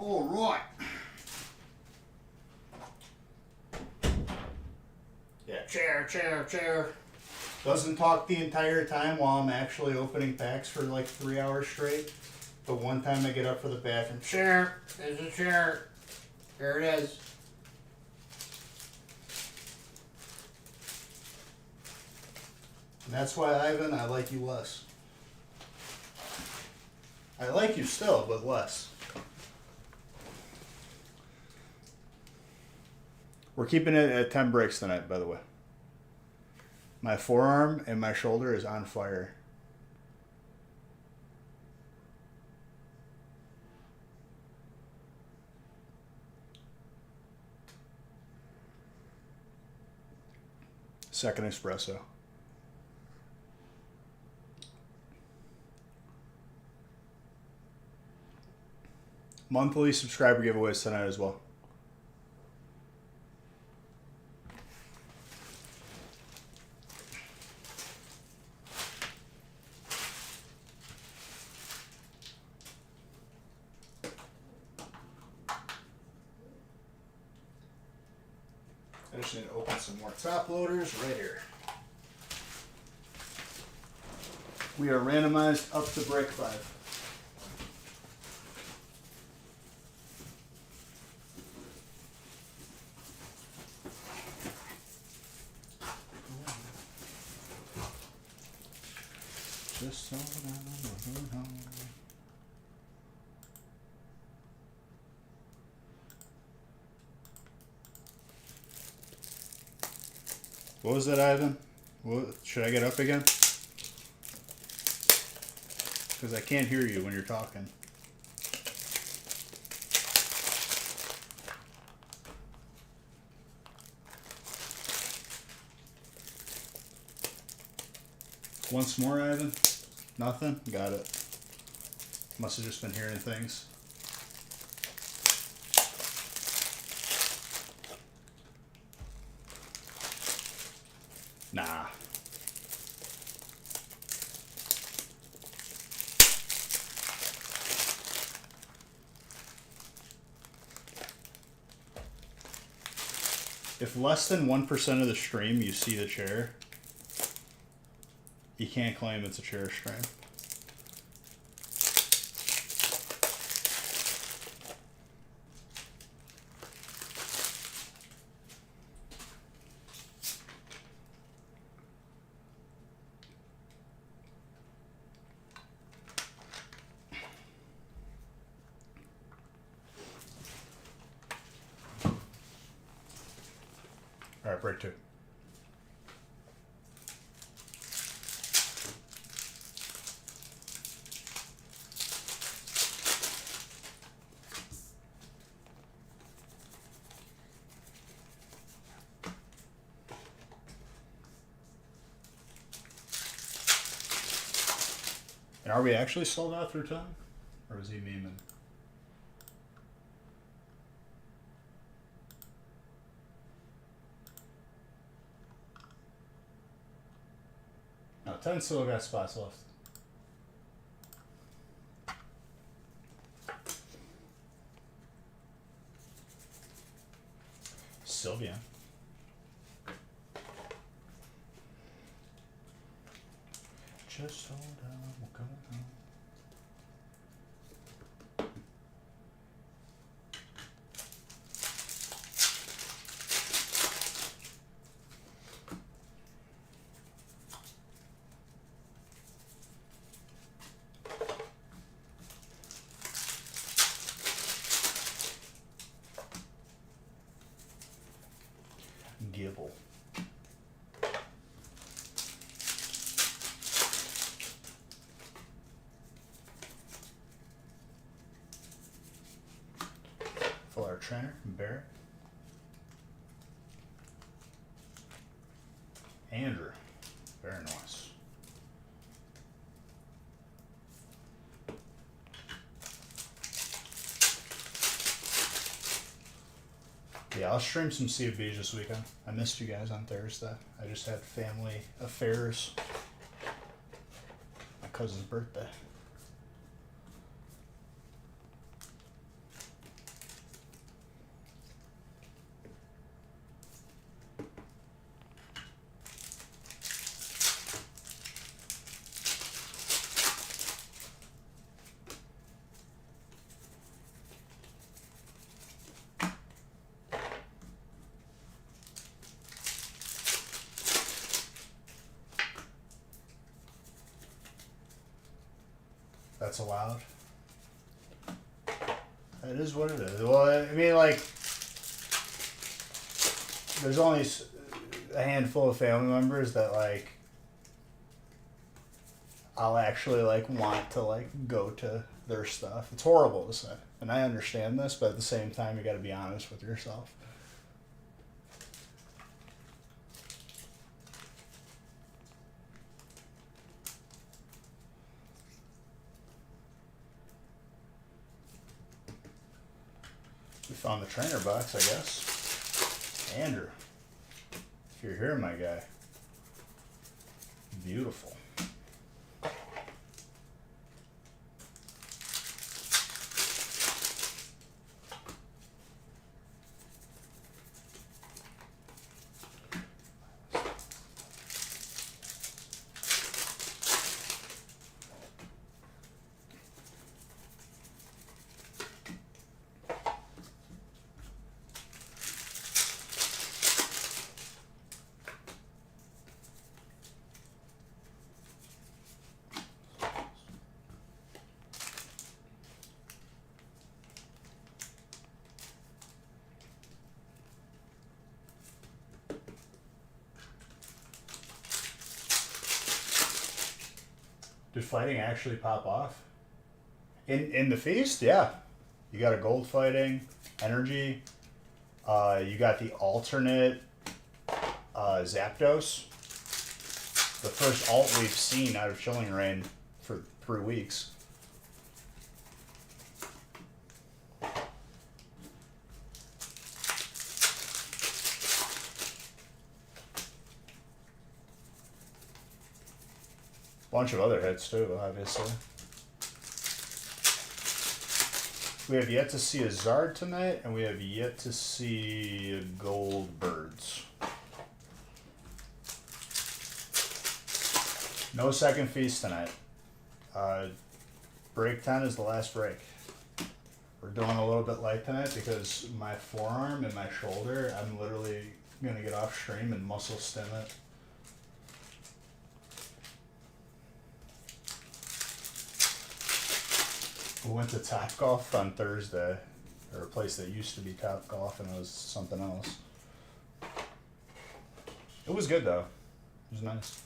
All right. Yeah, chair. Doesn't talk the entire time while I'm actually opening packs for like 3 hours straight. But one time I get up for the bathroom, chair, there's a chair. There it is. And that's why, Ivan, I like you less. I like you still, but less. We're keeping it at 10 breaks tonight, by the way. My forearm and my shoulder is on fire. Second espresso. Monthly subscriber giveaways tonight as well. I just need to open some more top loaders right here. We are randomized up to break 5. Just so that I'm What was that, Ivan? What, should I get up again? Because I can't hear you when you're talking. Once more, Ivan? Nothing? Got it. Must have just been hearing things. Nah. If less than 1% of the stream you see the chair, you can't claim it's a chair stream. All right, break 2. And are we actually sold out through time? Or was he memeing? No, 10 still got spots left. Still bien. Just hold on, we'll come home. Gibble. Fuller trainer, Barrett. Andrew. Very nice. Yeah, I'll stream some CFBs this weekend. I missed you guys on Thursday. I just had family affairs. My cousin's birthday. that's allowed. It is what it is. Well, I mean, like, there's only a handful of family members that, like, I'll actually, like, want to, like, go to their stuff. It's horrible to say. And I understand this, but at the same time, you gotta be honest with yourself. We found the trainer box, I guess. Andrew, if you're here, my guy. Beautiful. Did fighting actually pop off? In the feast, yeah. You got a gold fighting, energy. You got the alternate Zapdos. The first alt we've seen out of Chilling Reign for 3 weeks. Bunch of other hits too, obviously. We have yet to see a Zard tonight, and we have yet to see a Gold Birds. No second feast tonight. Break 10 is the last break. We're doing a little bit light tonight because my forearm and my shoulder, I'm literally going to get off stream and muscle stim it. We went to Top Golf on Thursday, or a place that used to be Top Golf, and it was something else. It was good though. It was nice.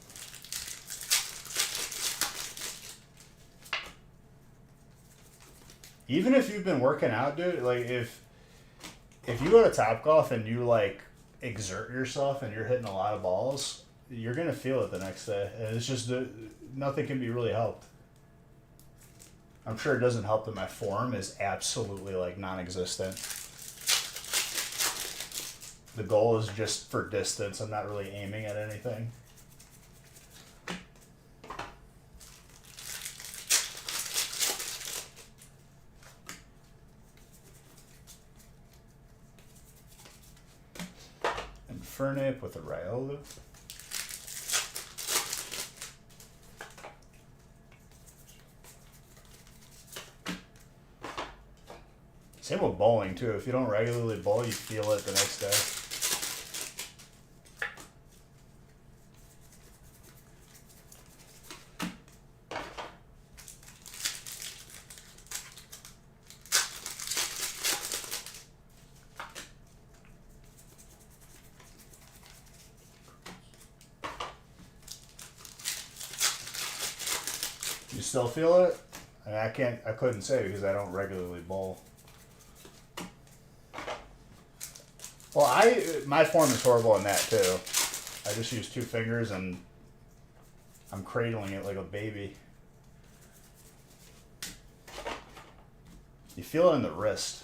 Even if you've been working out, dude, like if you go to Top Golf and you like exert yourself and you're hitting a lot of balls, you're gonna feel it the next day, and it's just nothing can be really helped. I'm sure it doesn't help that my form is absolutely like non-existent. The goal is just for distance. I'm not really aiming at anything. Infernape with a Riolu. Same with bowling too. If you don't regularly bowl, you feel it the next day. You still feel it? I mean, I couldn't say because I don't regularly bowl. Well, my form is horrible in that too. I just use 2 fingers and I'm cradling it like a baby. You feel it in the wrist.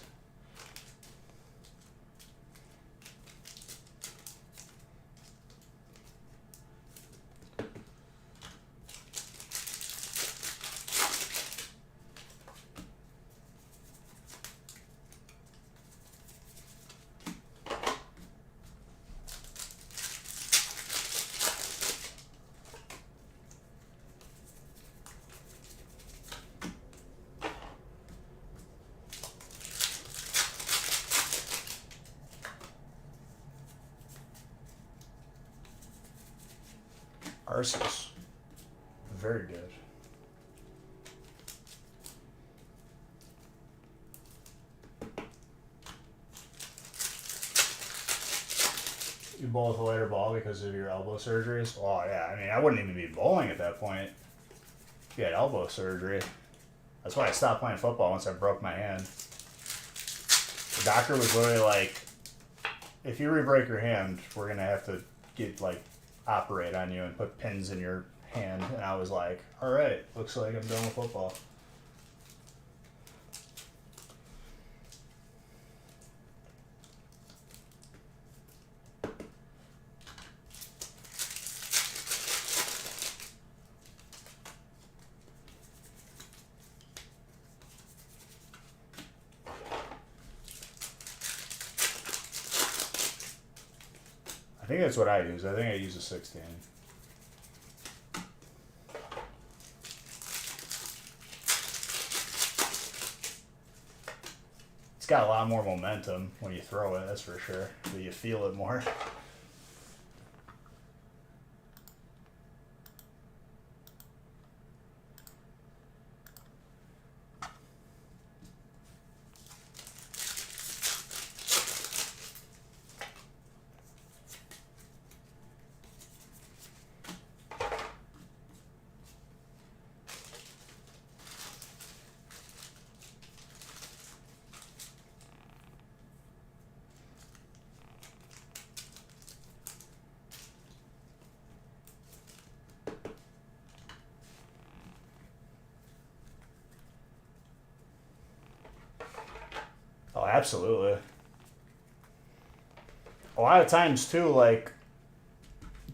Arceus. Very good. You bowl with a lighter ball because of your elbow surgeries? Oh, yeah. I mean, I wouldn't even be bowling at that point if you had elbow surgery. That's why I stopped playing football once I broke my hand. The doctor was literally like, if you re-break your hand, we're going to have to operate on you and put pins in your hand. And I was like, all right, looks like I'm done with football. I think that's what I use. I think I use a 16. It's got a lot more momentum when you throw it, that's for sure. So you feel it more. Oh, absolutely. A lot of times, too, like,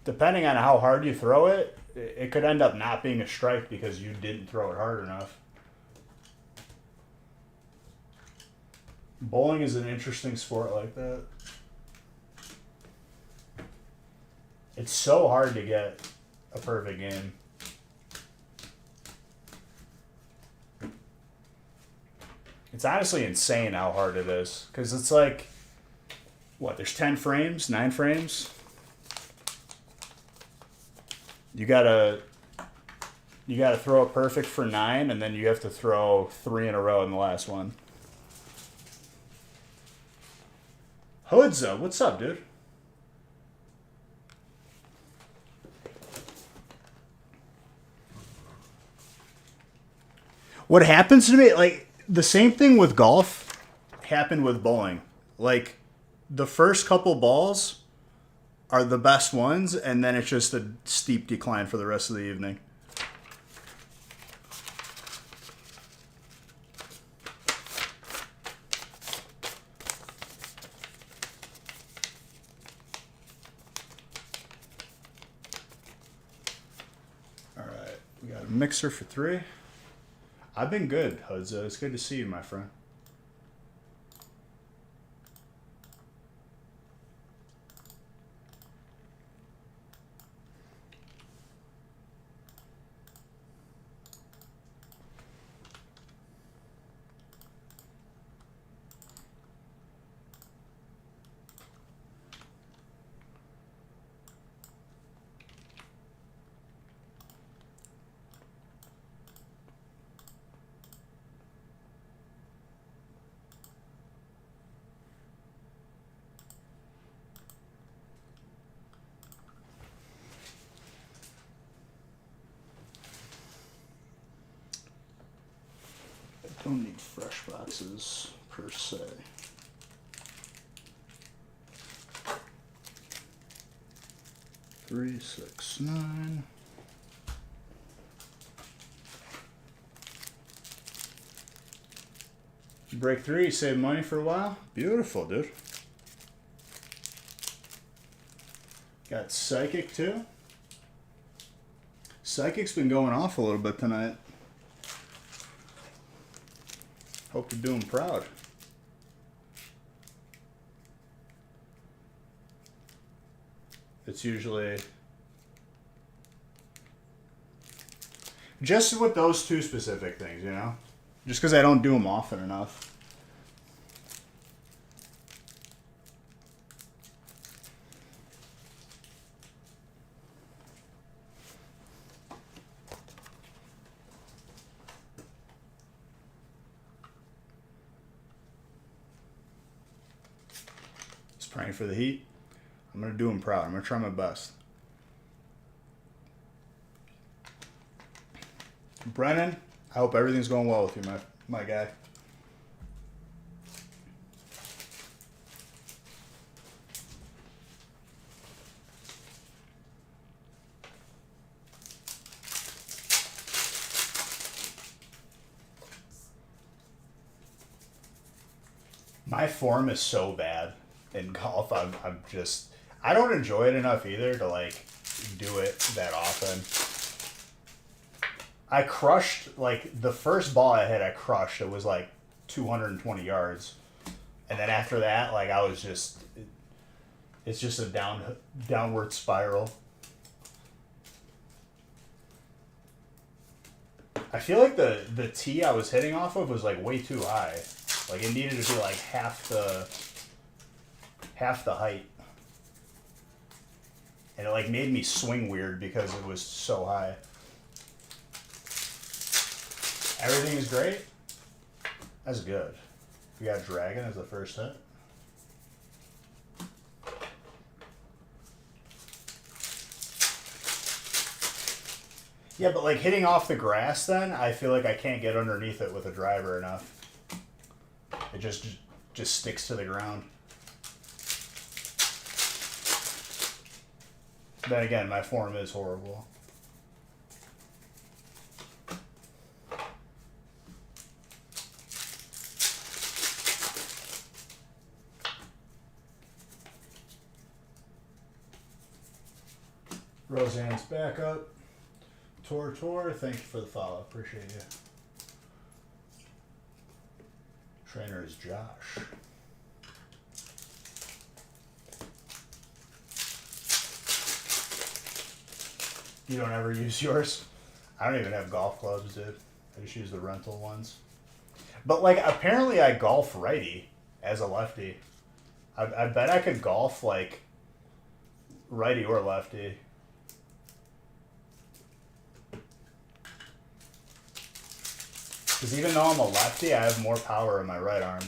depending on how hard you throw it, it could end up not being a strike because you didn't throw it hard enough. Bowling is an interesting sport like that. It's so hard to get a perfect game. It's honestly insane how hard it is. Because it's like, what, there's 10 frames, 9 frames? You gotta throw it perfect for 9, and then you have to throw 3 in a row in the last one. Hoodza, what's up, dude? What happens to me, like, the same thing with golf happened with bowling. Like, the first couple balls are the best ones, and then it's just a steep decline for the rest of the evening. All right, we got a mixer for 3. I've been good, Hudza. It's good to see you, my friend. Don't need fresh boxes per se. Three, 6, 9. Break 3, save money for a while. Beautiful, dude. Got Psychic too. Psychic's been going off a little bit tonight. Hope you're doing proud. It's usually just with those 2 specific things, you know? Just because I don't do them often enough. Just praying for the heat. I'm going to do him proud. I'm going to try my best. Brennan, I hope everything's going well with you, my guy. My form is so bad in golf. I don't enjoy it enough either to like do it that often. I crushed, like, the first ball I hit, I crushed. It was like 220 yards. And then after that, like, I was just, it's just a downward spiral. I feel like the tee I was hitting off of was like way too high. Like, it needed to be like half the height. And it like made me swing weird because it was so high. Everything is great. That's good. We got Dragon as the first hit. Yeah, but like hitting off the grass then, I feel like I can't get underneath it with a driver enough. It just sticks to the ground. Then again, my form is horrible. Roseanne's back up. Tor, thank you for the follow. Appreciate you. Trainer is Josh. You don't ever use yours? I don't even have golf clubs, dude. I just use the rental ones. But, like, apparently I golf righty as a lefty. I bet I could golf, like, righty or lefty. Because even though I'm a lefty, I have more power in my right arm.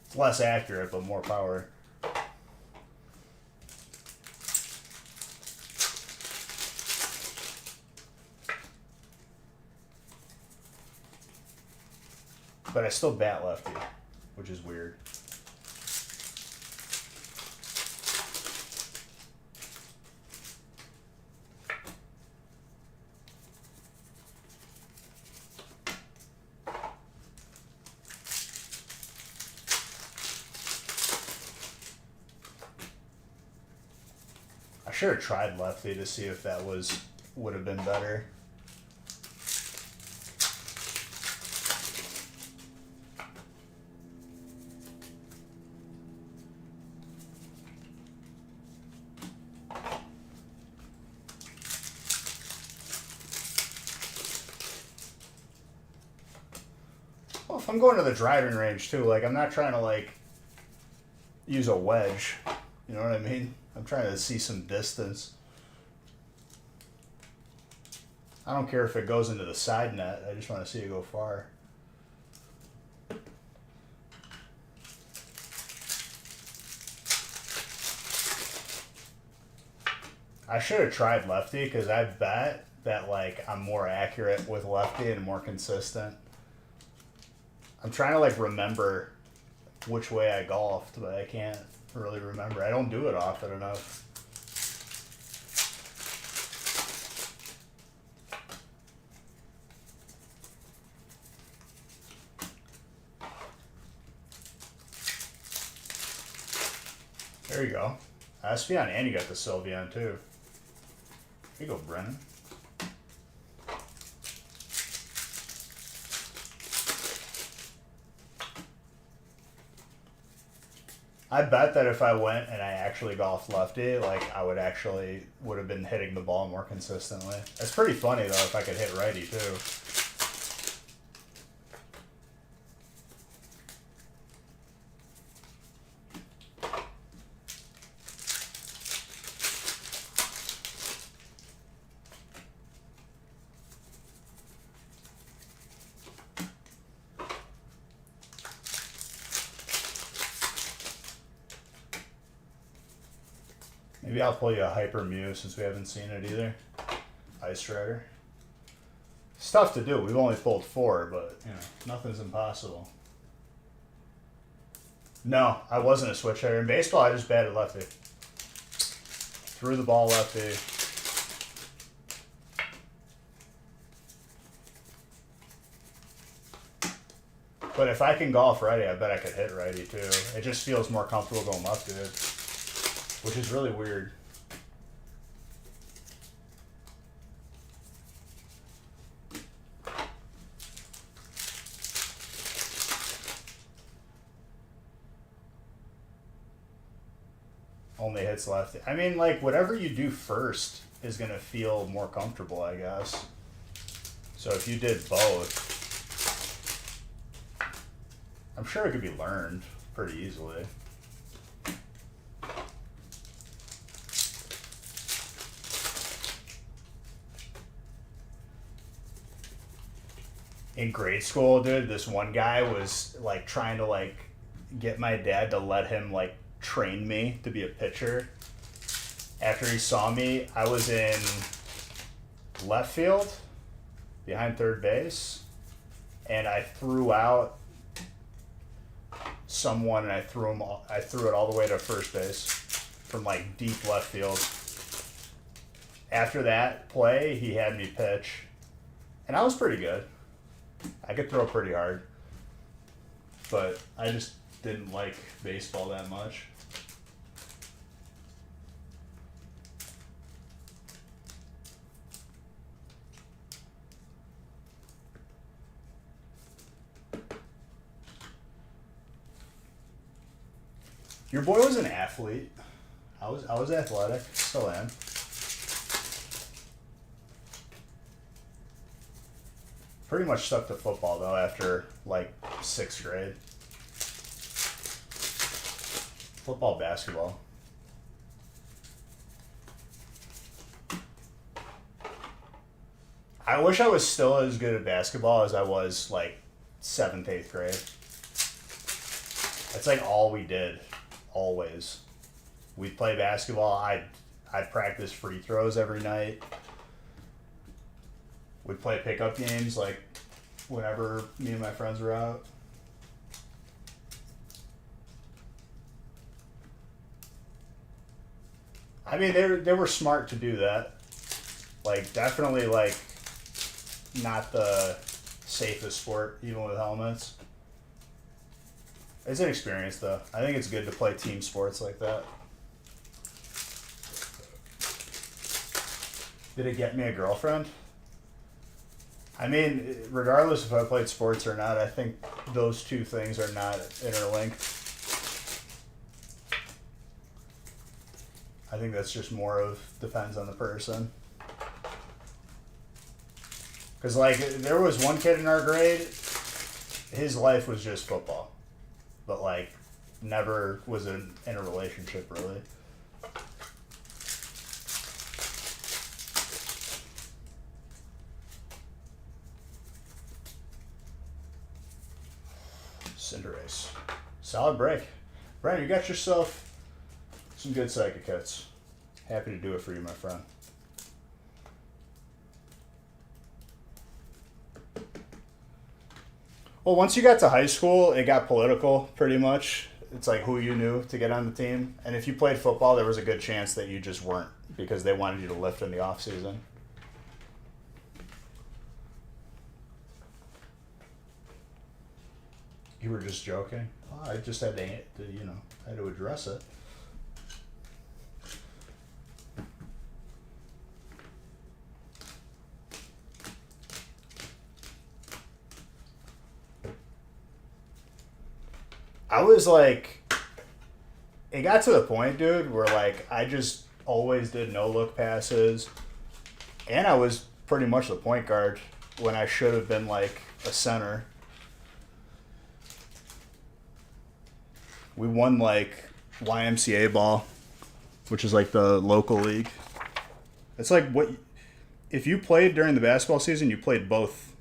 It's less accurate, but more power. But I still bat lefty, which is weird. I should have tried lefty to see if that would have been better. Well, if I'm going to the driving range too, like, I'm not trying to like use a wedge. You know what I mean? I'm trying to see some distance. I don't care if it goes into the side net. I just want to see it go far. I should have tried lefty because I bet that like I'm more accurate with lefty and more consistent. I'm trying to like remember which way I golfed, but I can't really remember. I don't do it often enough. There you go. Espion, and you got the Sylveon too. Here you go, Brennan. I bet that if I went and I actually golfed lefty, like I would have been hitting the ball more consistently. It's pretty funny though if I could hit righty too. Maybe I'll pull you a Hyper Mew since we haven't seen it either. Ice Rider. It's tough to do. We've only pulled 4, but nothing's impossible. No, I wasn't a switch hitter. In baseball, I just batted lefty. Threw the ball lefty. But if I can golf righty, I bet I could hit righty too. It just feels more comfortable going left, dude. Which is really weird. Only hits lefty. I mean, like, whatever you do first is going to feel more comfortable, I guess. So if you did both, I'm sure it could be learned pretty easily. In grade school, dude, this one guy was like trying to like get my dad to let him like train me to be a pitcher. After he saw me, I was in left field behind third base, and I threw out someone, and I threw it all the way to first base from like deep left field. After that play, he had me pitch, and I was pretty good. I could throw pretty hard, but I just didn't like baseball that much. Your boy was an athlete. I was athletic, still am. Pretty much stuck to football though after like 6th grade. Football, basketball. I wish I was still as good at basketball as I was like 7th, 8th grade. That's like all we did, always. We'd play basketball. I'd practice free throws every night. We'd play pickup games like whenever me and my friends were out. I mean, they were smart to do that. Like, definitely, like, not the safest sport, even with helmets. It's an experience, though. I think it's good to play team sports like that. Did it get me a girlfriend? I mean, regardless if I played sports or not, I think those two things are not interlinked. I think that's just more of depends on the person. Because, like, there was one kid in our grade, his life was just football. But, like, never was in a relationship, really. Cinderace. Solid break. Brian, you got yourself some good psychic hits. Happy to do it for you, my friend. Well, once you got to high school, it got political, pretty much. It's like who you knew to get on the team. And if you played football, there was a good chance that you just weren't because they wanted you to lift in the off season. You were just joking? Oh, I just had to, I had to address it. I was like, it got to the point, dude, where like I just always did no look passes, and I was pretty much the point guard when I should have been like a center. We won like YMCA ball, which is like the local league. It's like what if you played during the basketball season, you played both.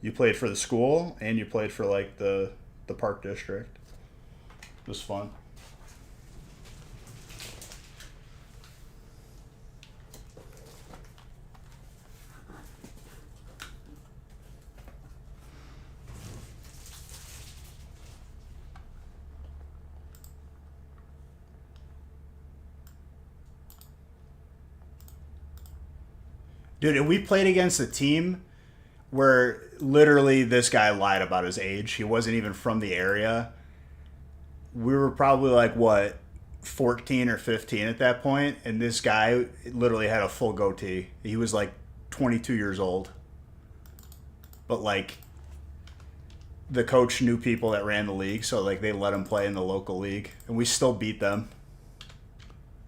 You played for the school and you played for like the park district. It was fun. Dude, and we played against a team where literally this guy lied about his age. He wasn't even from the area. We were probably like, what, 14 or 15 at that point, and this guy literally had a full goatee. He was like 22 years old. But like the coach knew people that ran the league, so like they let him play in the local league, and we still beat them.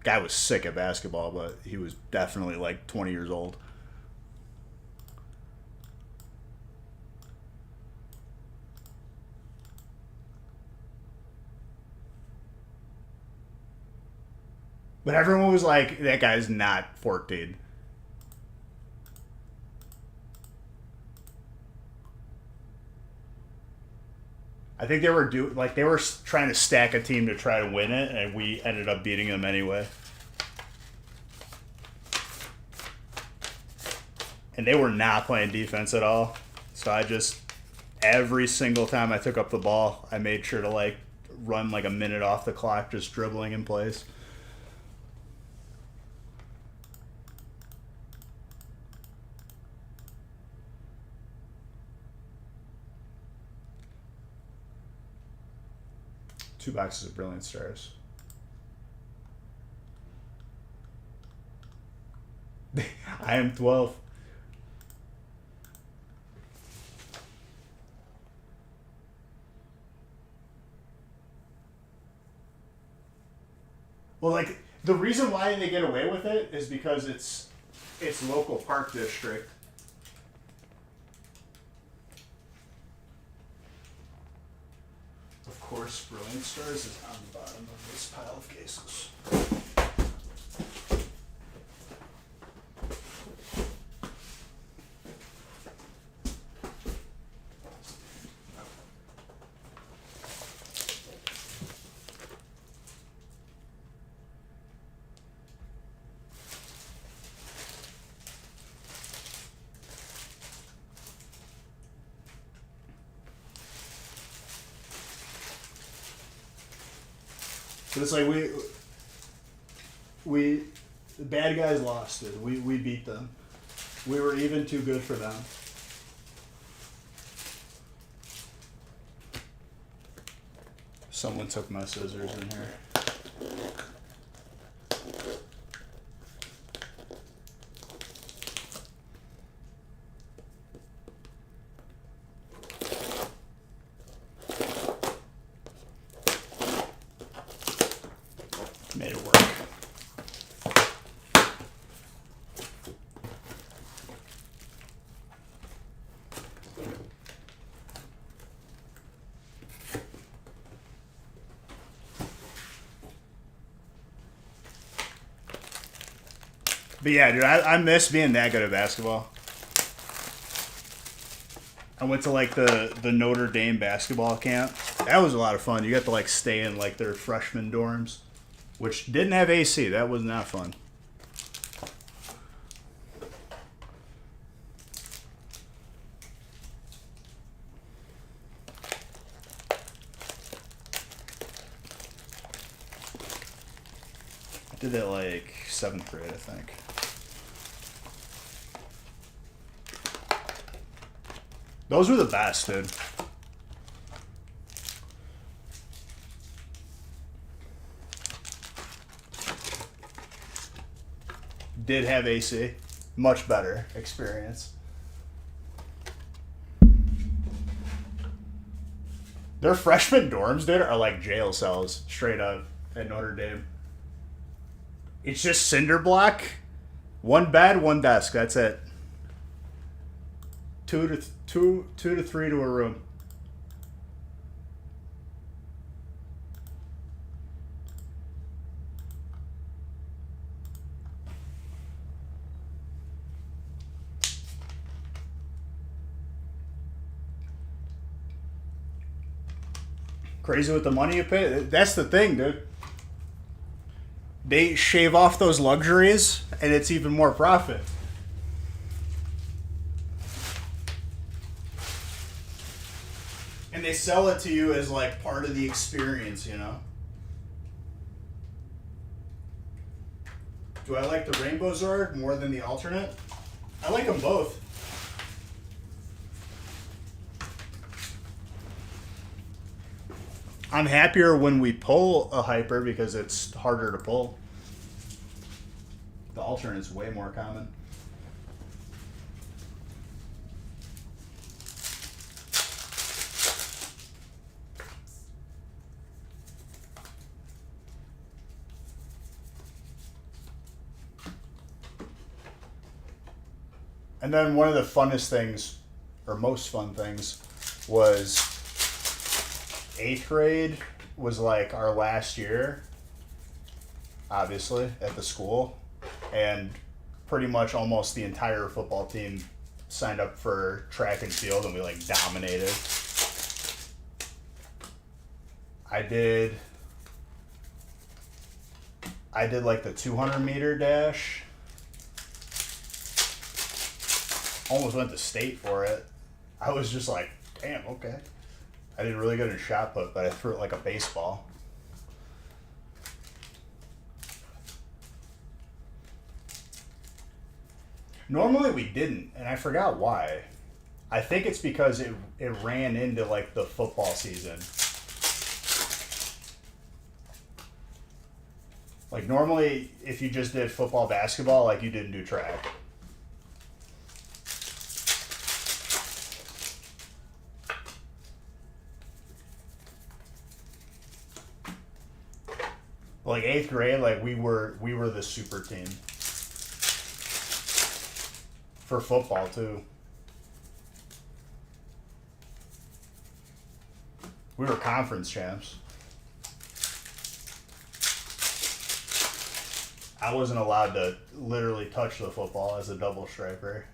Guy was sick at basketball, but he was definitely like 20 years old. But everyone was like, that guy's not 14. I think they were trying to stack a team to try to win it, and we ended up beating them anyway. And they were not playing defense at all. So every single time I took up the ball, I made sure to like run like a minute off the clock, just dribbling in place. Two boxes of Brilliant Stars. I am 12. Well, like, the reason why they get away with it is because it's local park district. Of course, Brilliant Stars is on the bottom of this pile of cases. So it's like we the bad guys lost it. We beat them. We were even too good for them. Someone took my scissors in here. Made it work. But yeah, dude, I miss being that good at basketball. I went to like the Notre Dame basketball camp. That was a lot of fun. You got to like stay in like their freshman dorms, which didn't have AC. That was not fun. I did that like 7th grade, I think. Those were the best, dude. Did have AC. Much better experience. Their freshman dorms, dude, are like jail cells, straight up, at Notre Dame. It's just cinder block, one bed, one desk. That's it. Two to three to a room. Crazy with the money you pay. That's the thing, dude. They shave off those luxuries, and it's even more profit. And they sell it to you as like part of the experience, you know? Do I like the Rainbow Zord more than the alternate? I like them both. I'm happier when we pull a hyper because it's harder to pull. The alternate is way more common. And then one of the funnest things, or most fun things, was 8th grade was like our last year, obviously, at the school. And pretty much almost the entire football team signed up for track and field, and we like dominated. I did like the 200-meter dash. Almost went to state for it. I was just like, damn, okay. I did really good in shot put, but I threw it like a baseball. Normally we didn't, and I forgot why. I think it's because it ran into like the football season. Like normally, if you just did football, basketball, like you didn't do track. Like 8th grade, like we were the super team. For football too. We were conference champs. I wasn't allowed to literally touch the football as a double striper.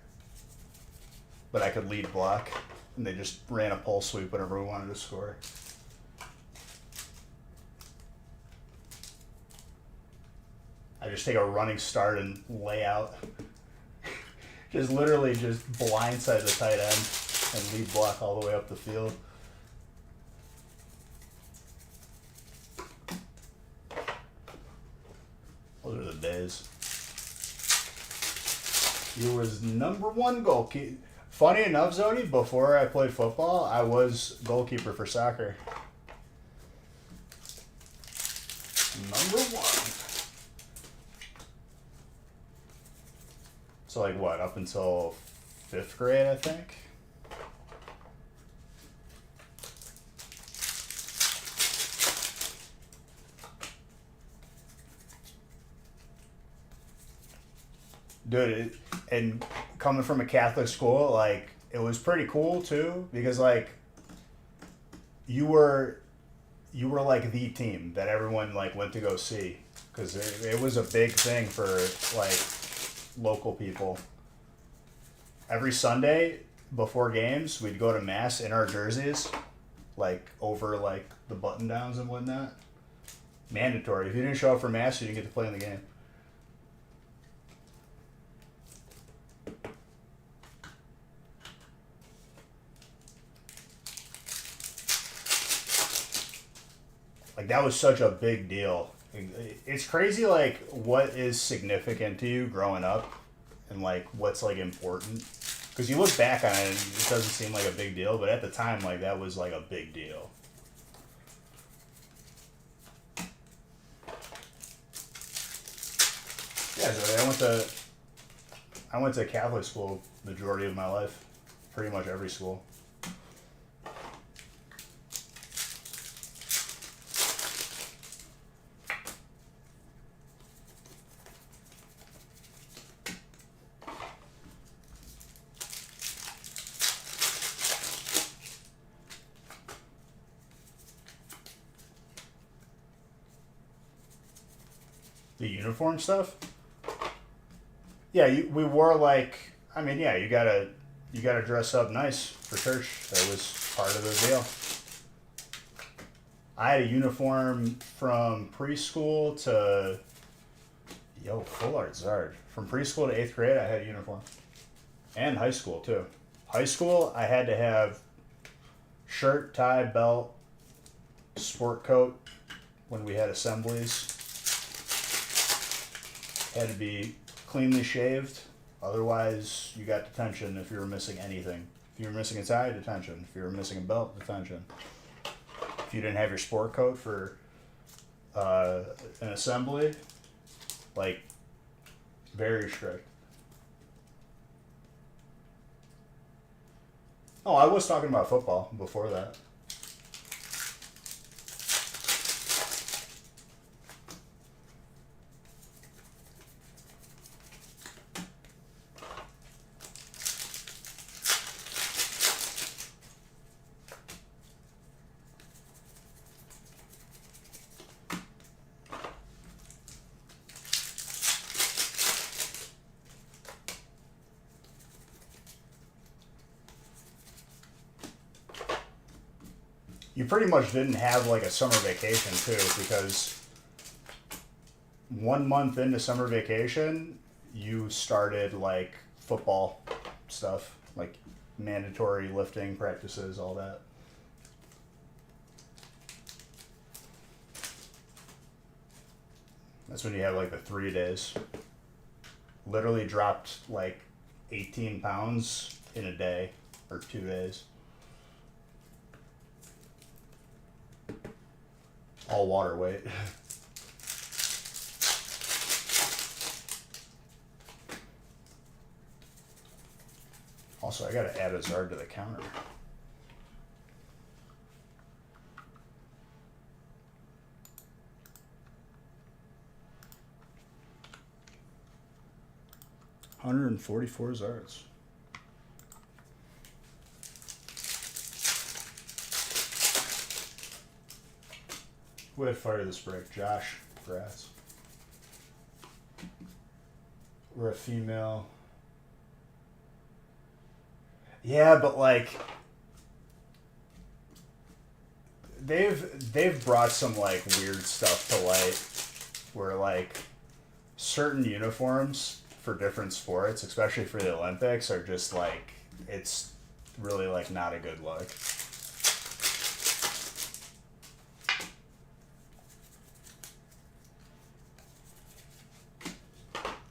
But I could lead block, and they just ran a pull sweep whenever we wanted to score. I just take a running start and lay out. Just literally just blindside the tight end and lead block all the way up the field. Those are the days. You was #1 goalkeeper. Funny enough, Zodi, before I played football, I was goalkeeper for soccer. #1. So like what, up until 5th grade, I think? Dude, and coming from a Catholic school, like, it was pretty cool too, because like, you were like the team that everyone like went to go see, because it was a big thing for like local people. Every Sunday before games, we'd go to mass in our jerseys, like over like the button downs and whatnot. Mandatory. If you didn't show up for mass, you didn't get to play in the game. Like, that was such a big deal. It's crazy, like, what is significant to you growing up and, like, what's, like, important. Because you look back on it and it doesn't seem like a big deal, but at the time, like, that was, like, a big deal. Yeah, so I went to Catholic school majority of my life. Pretty much every school. The uniform stuff? Yeah, we wore like, I mean, yeah, you gotta dress up nice for church. That was part of the deal. I had a uniform from preschool to, full art Zard. From preschool to 8th grade, I had a uniform. And high school, too. High school, I had to have shirt, tie, belt, sport coat when we had assemblies. Had to be cleanly shaved Otherwise, you got detention if you were missing anything. If you were missing a tie, detention. If you were missing a belt, detention. If you didn't have your sport coat for an assembly, like, very strict. Oh, I was talking about football before that. You pretty much didn't have like a summer vacation too, because 1 month into summer vacation, you started like football stuff, like mandatory lifting practices, all that. That's when you have like the 3 days. Literally dropped like 18 pounds in a day or 2 days. All water weight. Also, I gotta add a Zard to the counter. $144 Zards. Who had fire this break? Josh Grass. We're a female. Yeah, but like they've brought some like weird stuff to light where like certain uniforms for different sports, especially for the Olympics, are just like, it's really like not a good look.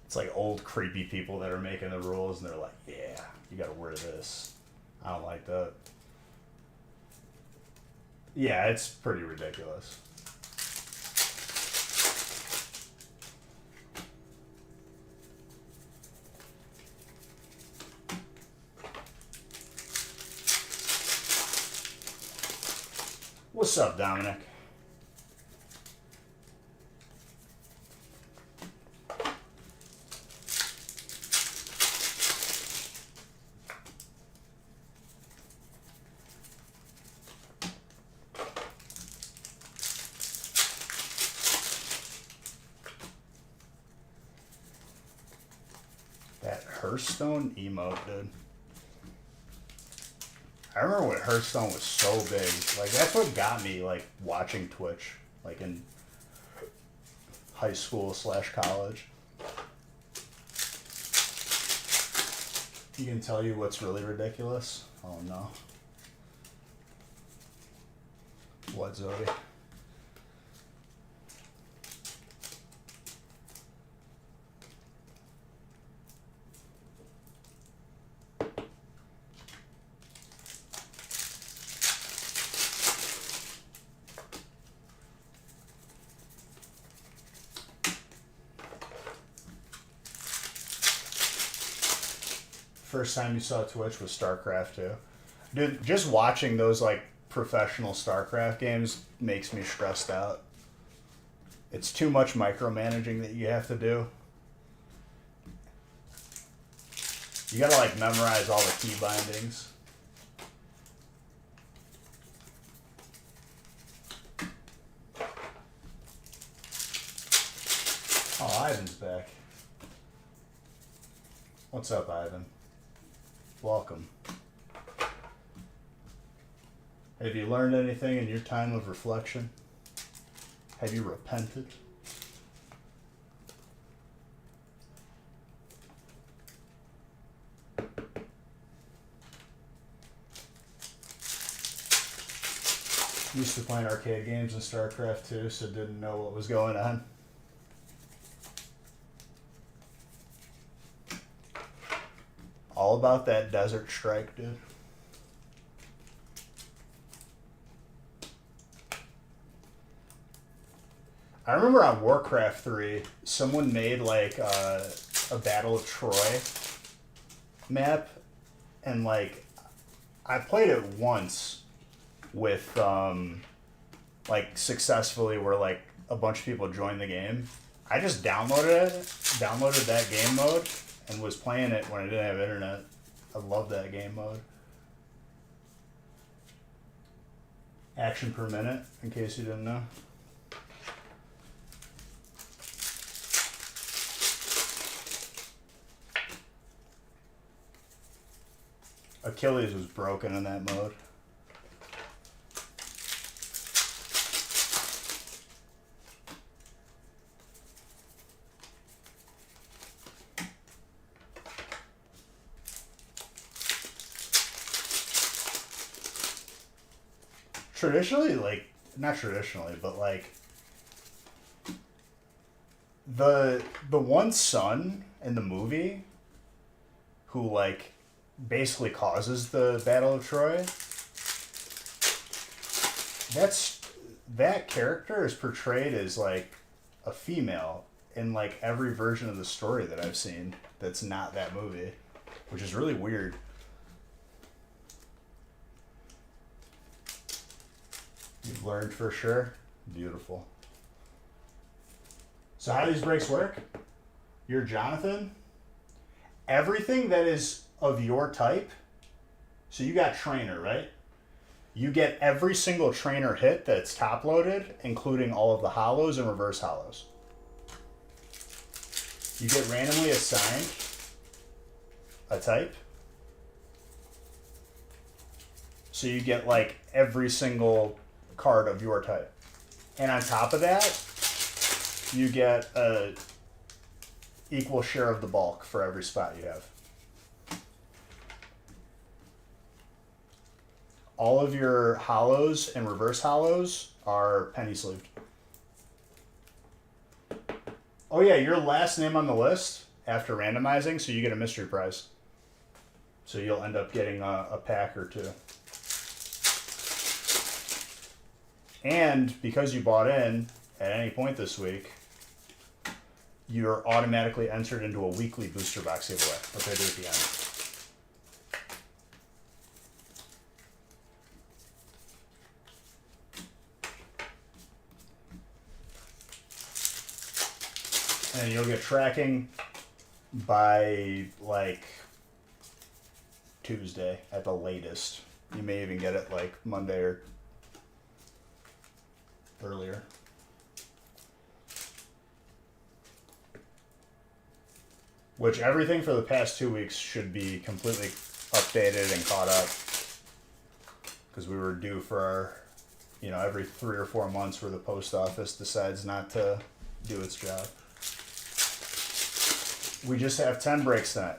It's like old creepy people that are making the rules, and they're like, yeah, you gotta wear this. I don't like that. Yeah, it's pretty ridiculous. What's up, Dominic? That Hearthstone emote, dude. I remember when Hearthstone was so big. Like, that's what got me, like, watching Twitch, like, in high school / college. You can tell you what's really ridiculous? Oh, no. What, Zodi? First time you saw Twitch was StarCraft 2. Dude, just watching those like professional StarCraft games makes me stressed out. It's too much micromanaging that you have to do. You gotta like memorize all the key bindings. Oh, Ivan's back. What's up, Ivan? Welcome. Have you learned anything in your time of reflection? Have you repented? Used to playing arcade games in StarCraft 2, so didn't know what was going on. all about that Desert Strike, dude. I remember on Warcraft 3, someone made like a Battle of Troy map, and like I played it once with like successfully, where like a bunch of people joined the game. I just downloaded that game mode, and was playing it when I didn't have internet. I love that game mode. Action per minute, in case you didn't know. Achilles was broken in that mode. Traditionally, like, not traditionally, but like the one son in the movie who like basically causes the Battle of Troy, that character is portrayed as like a female in like every version of the story that I've seen that's not that movie, which is really weird. You've learned for sure. Beautiful. So how do these breaks work? You're Jonathan. Everything that is of your type, so you got trainer, right? You get every single trainer hit that's top loaded, including all of the hollows and reverse hollows. You get randomly assigned a type. So you get like every single card of your type. And on top of that, you get a equal share of the bulk for every spot you have. All of your hollows and reverse hollows are penny sleeved. Oh yeah, your last name on the list after randomizing, so you get a mystery prize. So you'll end up getting a pack or two. And because you bought in at any point this week, you're automatically entered into a weekly booster box giveaway, which I do at the end. And you'll get tracking by like Tuesday at the latest. You may even get it like Monday or earlier. Which everything for the past 2 weeks should be completely updated and caught up. Because we were due for our, every 3 or 4 months where the post office decides not to do its job. We just have 10 breaks tonight.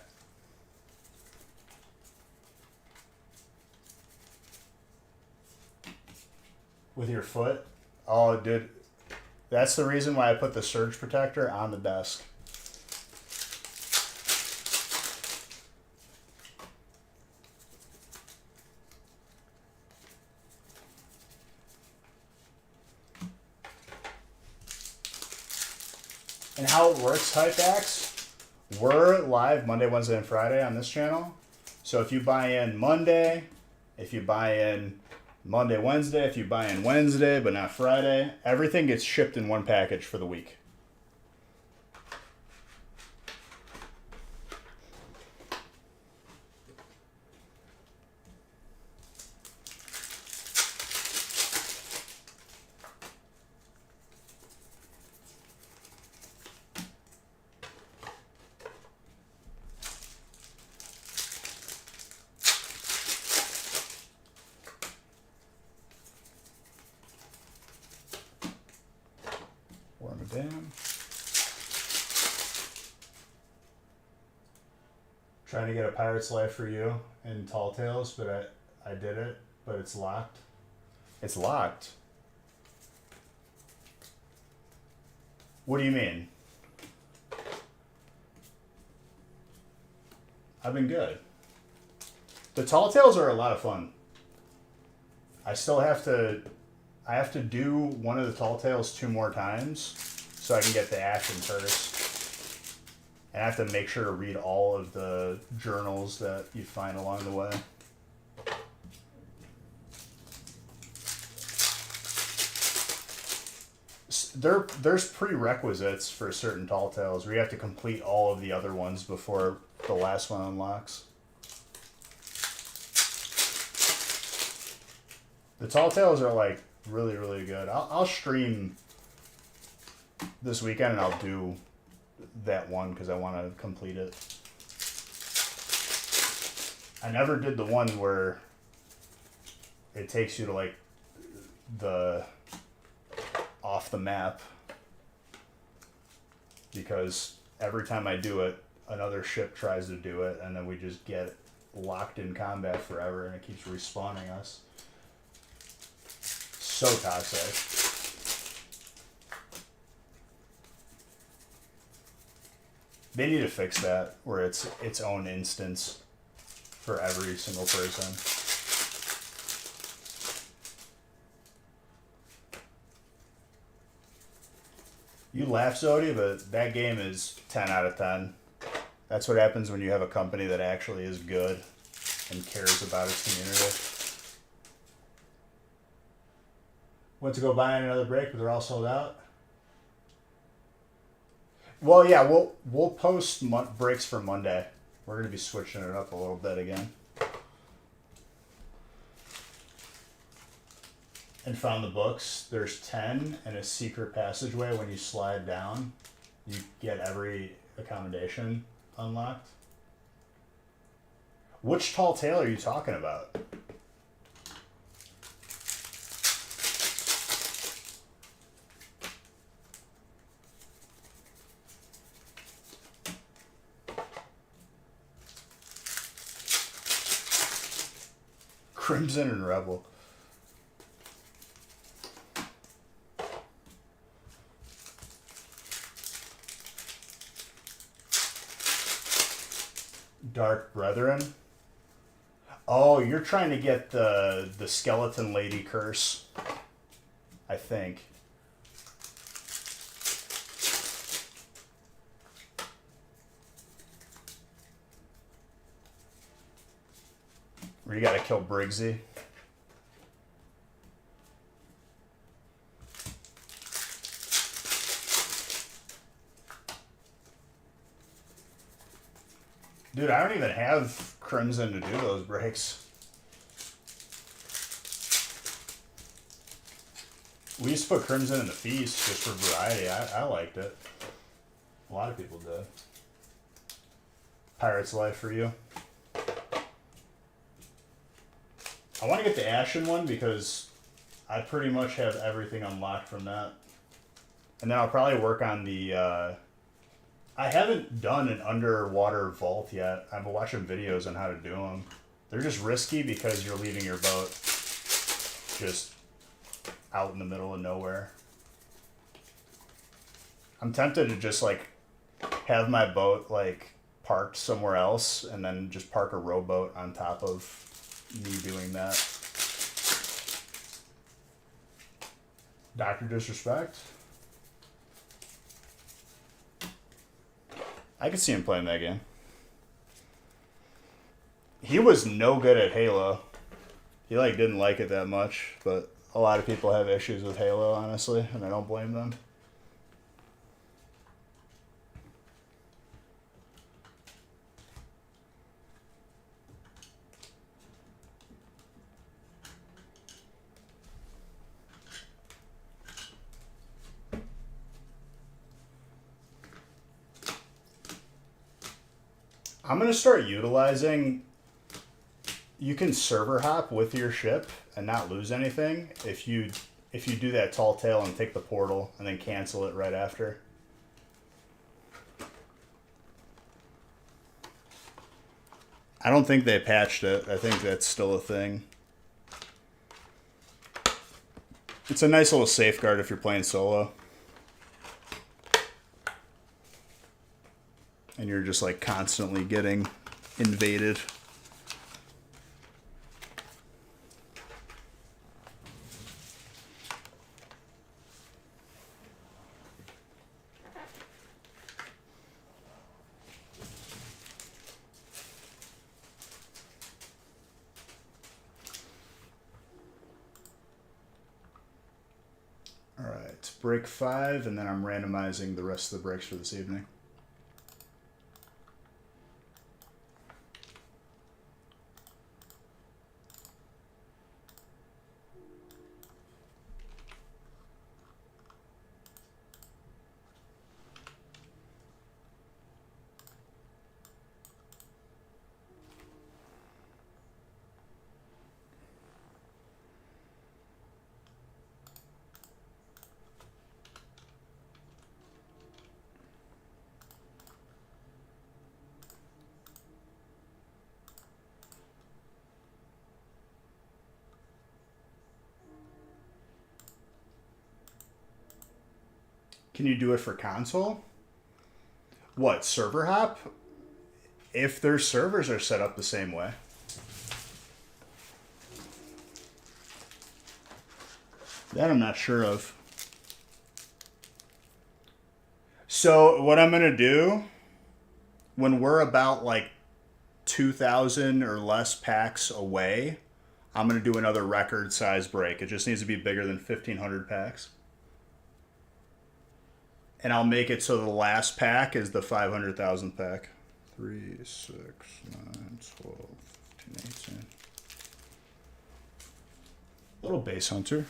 With your foot? Oh, dude. That's the reason why I put the surge protector on the desk. And how it works, Hypeax, we're live Monday, Wednesday, and Friday on this channel. So if you buy in Monday, if you buy in Monday, Wednesday, if you buy in Wednesday but not Friday, everything gets shipped in one package for the week. Warm it down. Trying to get a Pirate's Life for you in Tall Tales, but I did it, but it's locked. It's locked? What do you mean? I've been good. The tall tales are a lot of fun. I still have to. I have to do one of the tall tales 2 more times so I can get the Ashen Curse. And I have to make sure to read all of the journals that you find along the way. There's prerequisites for certain tall tales where you have to complete all of the other ones before the last one unlocks. The tall tales are like really, really good. I'll stream this weekend and I'll do that one because I want to complete it. I never did the one where it takes you to like the off the map, because every time I do it, another ship tries to do it, and then we just get locked in combat forever, and it keeps respawning us. So toxic. They need to fix that, where it's its own instance for every single person. You laugh, Zodi, but that game is 10 out of 10. That's what happens when you have a company that actually is good and cares about its community. Went to go buy another break, but they're all sold out. Well, yeah, we'll post breaks for Monday. We're gonna be switching it up a little bit again. And found the books. There's 10 and a secret passageway. When you slide down, you get every accommodation unlocked. Which tall tale are you talking about? Crimson and Rebel. Dark Brethren. Oh, you're trying to get the Skeleton Lady curse, I think. Where you gotta kill Briggsy. Dude, I don't even have Crimson to do those breaks. We used to put Crimson in the Feast just for variety. I liked it. A lot of people did. Pirate's Life for you. I want to get the Ashen one because I pretty much have everything unlocked from that. And then I'll probably work on the... I haven't done an underwater vault yet. I've been watching videos on how to do them. They're just risky because you're leaving your boat just out in the middle of nowhere. I'm tempted to just like have my boat like parked somewhere else and then just park a rowboat on top of me doing that. Dr. Disrespect. I could see him playing that game. He was no good at Halo. He like didn't like it that much, but a lot of people have issues with Halo, honestly, and I don't blame them. I'm going to start utilizing... You can server hop with your ship and not lose anything if you do that tall tale and take the portal and then cancel it right after. I don't think they patched it. I think that's still a thing. It's a nice little safeguard if you're playing solo. And you're just like constantly getting invaded. Alright, break 5, and then I'm randomizing the rest of the breaks for this evening. Can you do it for console? What, server hop? If their servers are set up the same way. That I'm not sure of. So what I'm going to do, when we're about like 2,000 or less packs away, I'm going to do another record size break. It just needs to be bigger than 1,500 packs. And I'll make it so the last pack is the 500,000 pack. 3, 6, 9, 12, 15, 18. Little base hunter.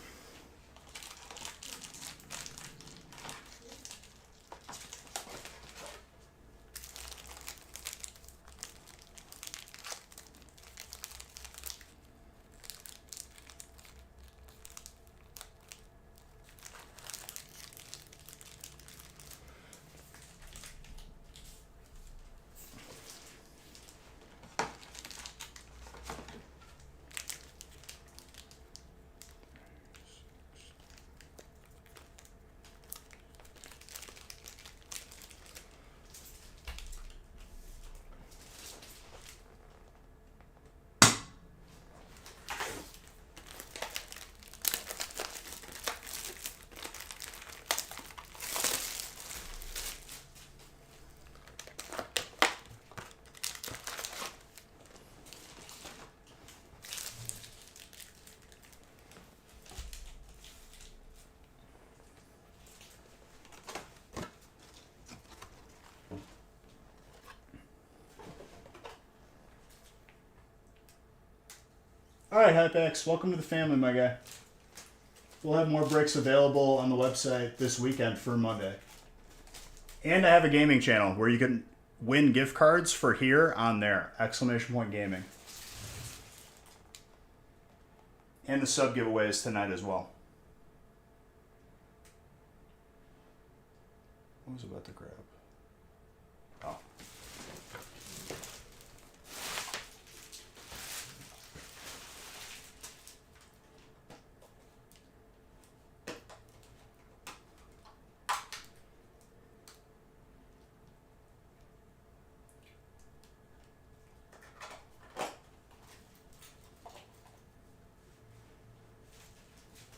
Alright, Hypex, welcome to the family, my guy. We'll have more breaks available on the website this weekend for Monday. And I have a gaming channel where you can win gift cards for here on there. Exclamation point gaming. And the sub giveaways tonight as well. What was I about to grab? Oh.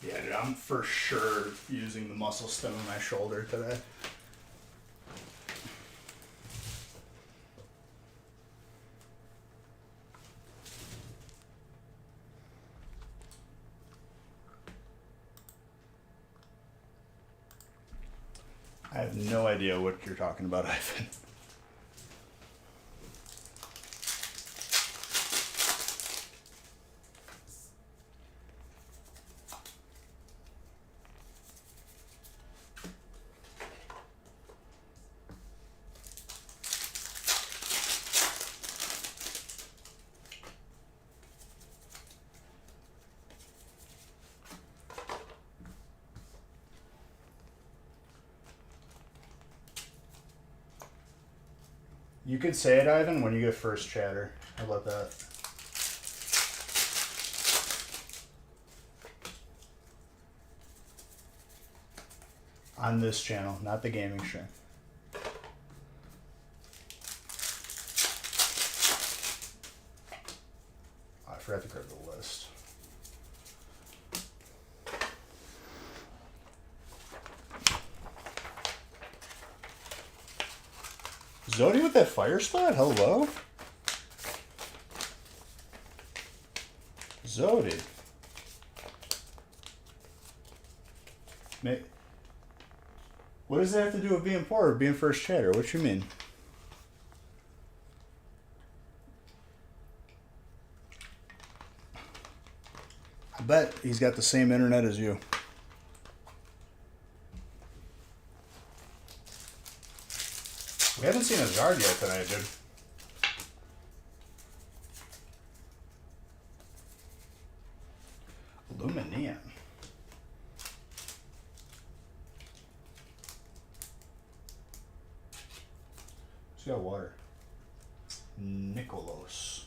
Yeah, dude, I'm for sure using the muscle stem of my shoulder today. I have no idea what you're talking about, Ivan. You could say it, Ivan, when you get first chatter. How about that? On this channel, not the gaming stream. Oh, I forgot to grab the list. Zodi with that fire spot? Hello? Zodi. What does that have to do with being poor or being first chatter? What you mean? I bet he's got the same internet as you. We haven't seen his yard yet tonight, dude. Luminium. Who's got water? Nicholas.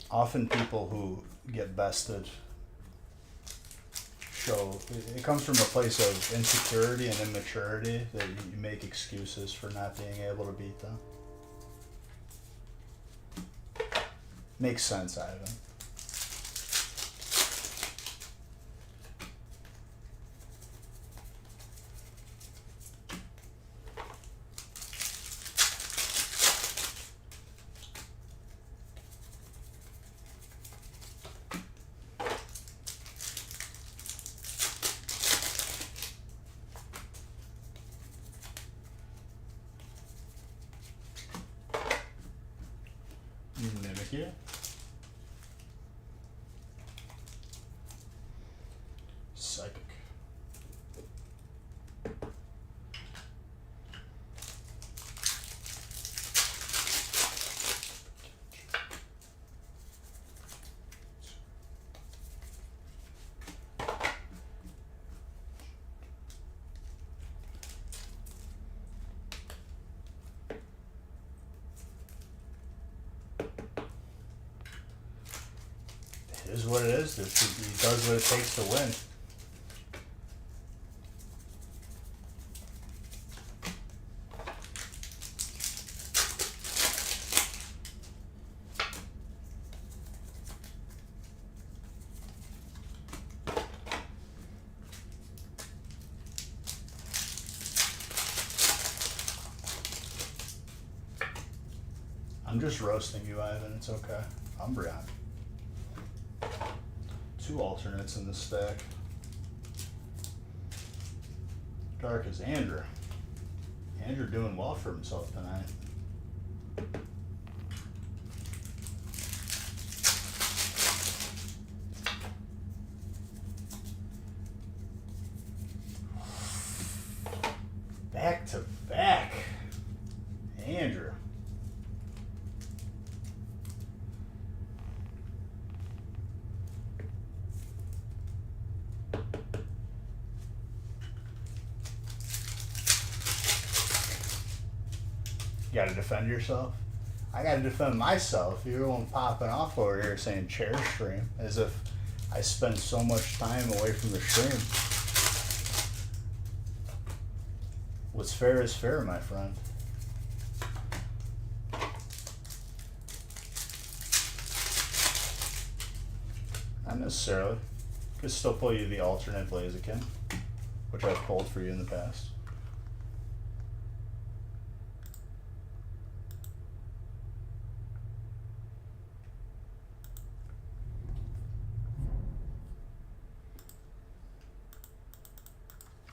Often people who get bested show it comes from a place of insecurity and immaturity that you make excuses for not being able to beat them. Makes sense, Ivan. Mimic it. Psychic. It is what it is. He does what it takes to win. I'm just roasting you, Ivan. It's okay. I'm Brian. 2 alternates in the stack. Dark is Andrew. Andrew doing well for himself tonight. Back to back. Andrew. You gotta defend yourself. I gotta defend myself. You're the one popping off over here saying chair stream, as if I spend so much time away from the stream. What's fair is fair, my friend. Not necessarily. Could still pull you the alternate Blaziken, which I've pulled for you in the past.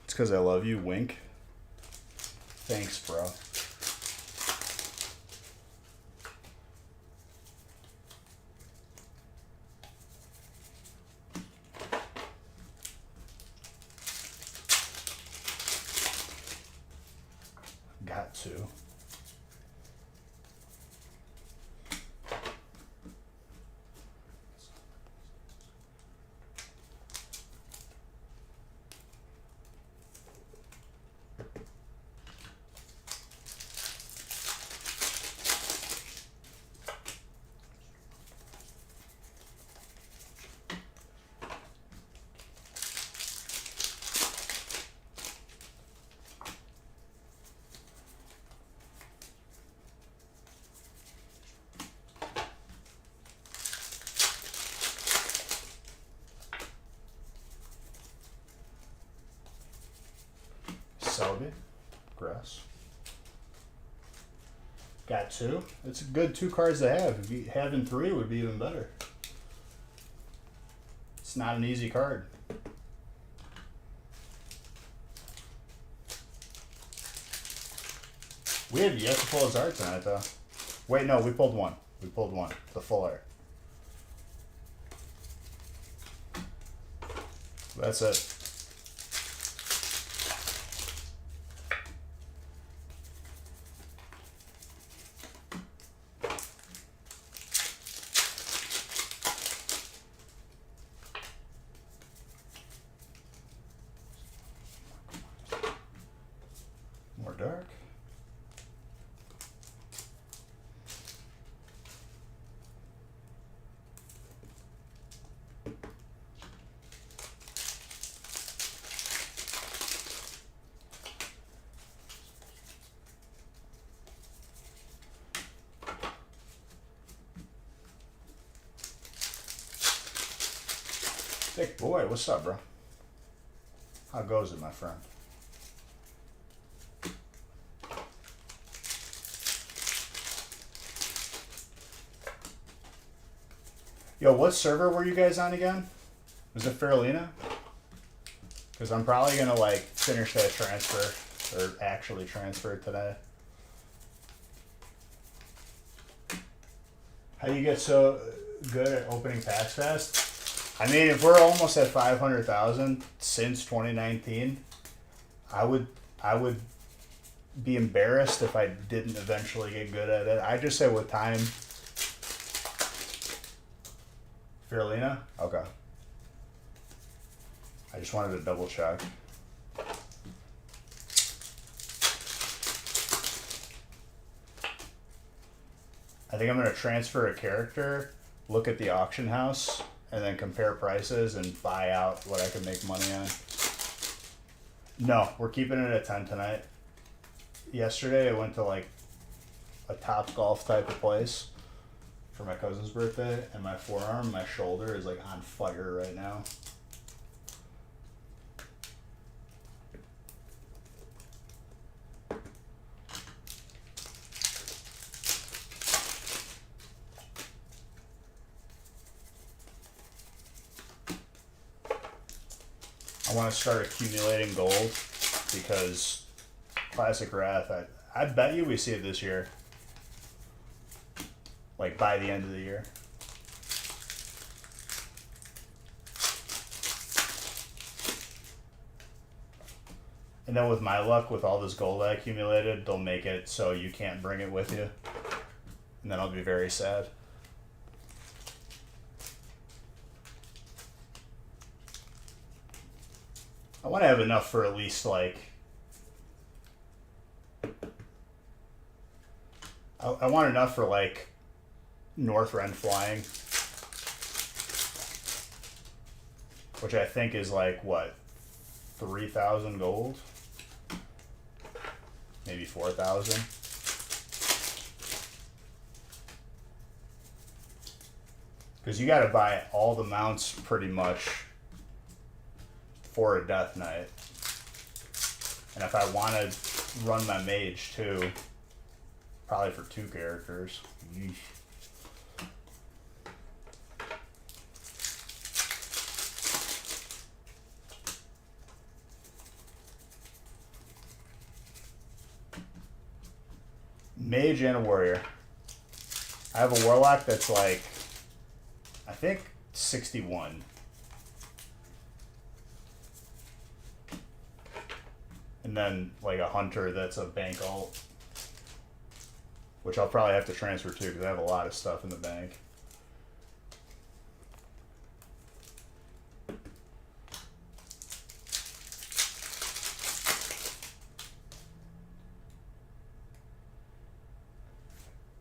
It's because I love you, wink. Thanks, bro. Got to. Selby, grass. Got 2. It's a good 2 cards to have. If you having 3 would be even better. It's not an easy card. We have yet to pull his art tonight, though. Wait, no, we pulled 1. We pulled 1. The full art. That's it. More dark. Thick boy, what's up, bro? How goes it, my friend? Yo, what server were you guys on again? Was it Farolina? Because I'm probably gonna like finish that transfer, or actually transfer today. How do you get so good at opening packs fast? I mean, if we're almost at 500,000 since 2019, I would be embarrassed if I didn't eventually get good at it. I just say with time. Farolina? Okay. I just wanted to double check. I think I'm going to transfer a character, look at the auction house, and then compare prices and buy out what I can make money on. No, we're keeping it at 10 tonight. Yesterday I went to like a Top Golf type of place for my cousin's birthday, and my forearm, my shoulder is like on fire right now. I want to start accumulating gold because Classic Wrath, I bet you we see it this year. Like by the end of the year. And then with my luck, with all this gold I accumulated, they'll make it so you can't bring it with you. And then I'll be very sad. I want to have enough for at least like... I want enough for like North Rend flying. Which I think is like, what, 3,000 gold? Maybe 4,000. Because you got to buy all the mounts pretty much for a Death Knight. And if I want to run my mage too, probably for 2 characters. Yeesh. Mage and a warrior. I have a warlock that's like, I think 61. And then like a hunter that's a bank alt, which I'll probably have to transfer to because I have a lot of stuff in the bank.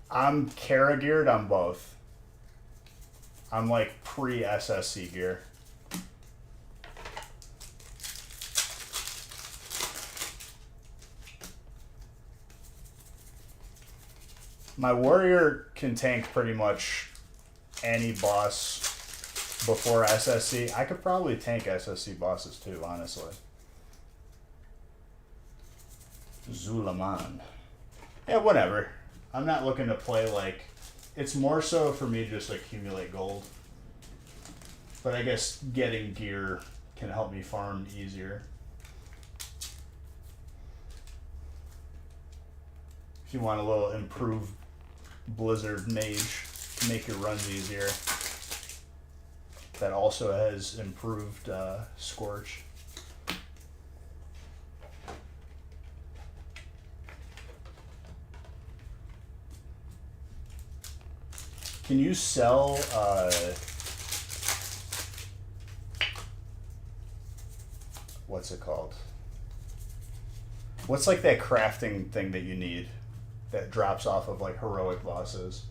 I'm Kara geared on both. I'm like pre-SSC gear. My warrior can tank pretty much any boss before SSC. I could probably tank SSC bosses too, honestly. Zulaman. Yeah, whatever. I'm not looking to play like. It's more so for me just accumulate gold. But I guess getting gear can help me farm easier. If you want a little improved Blizzard Mage to make your runs easier. That also has improved Scorch. Can you sell what's it called? What's like that crafting thing that you need that drops off of like heroic bosses?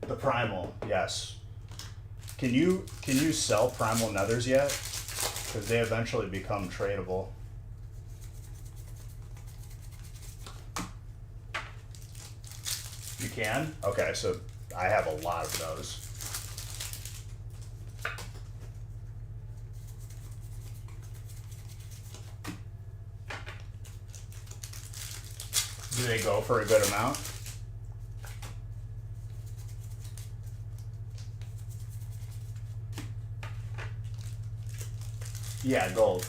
The primal, yes. Can you sell primal nethers yet? Because they eventually become tradable. You can? Okay, so I have a lot of those. Do they go for a good amount? Yeah, gold.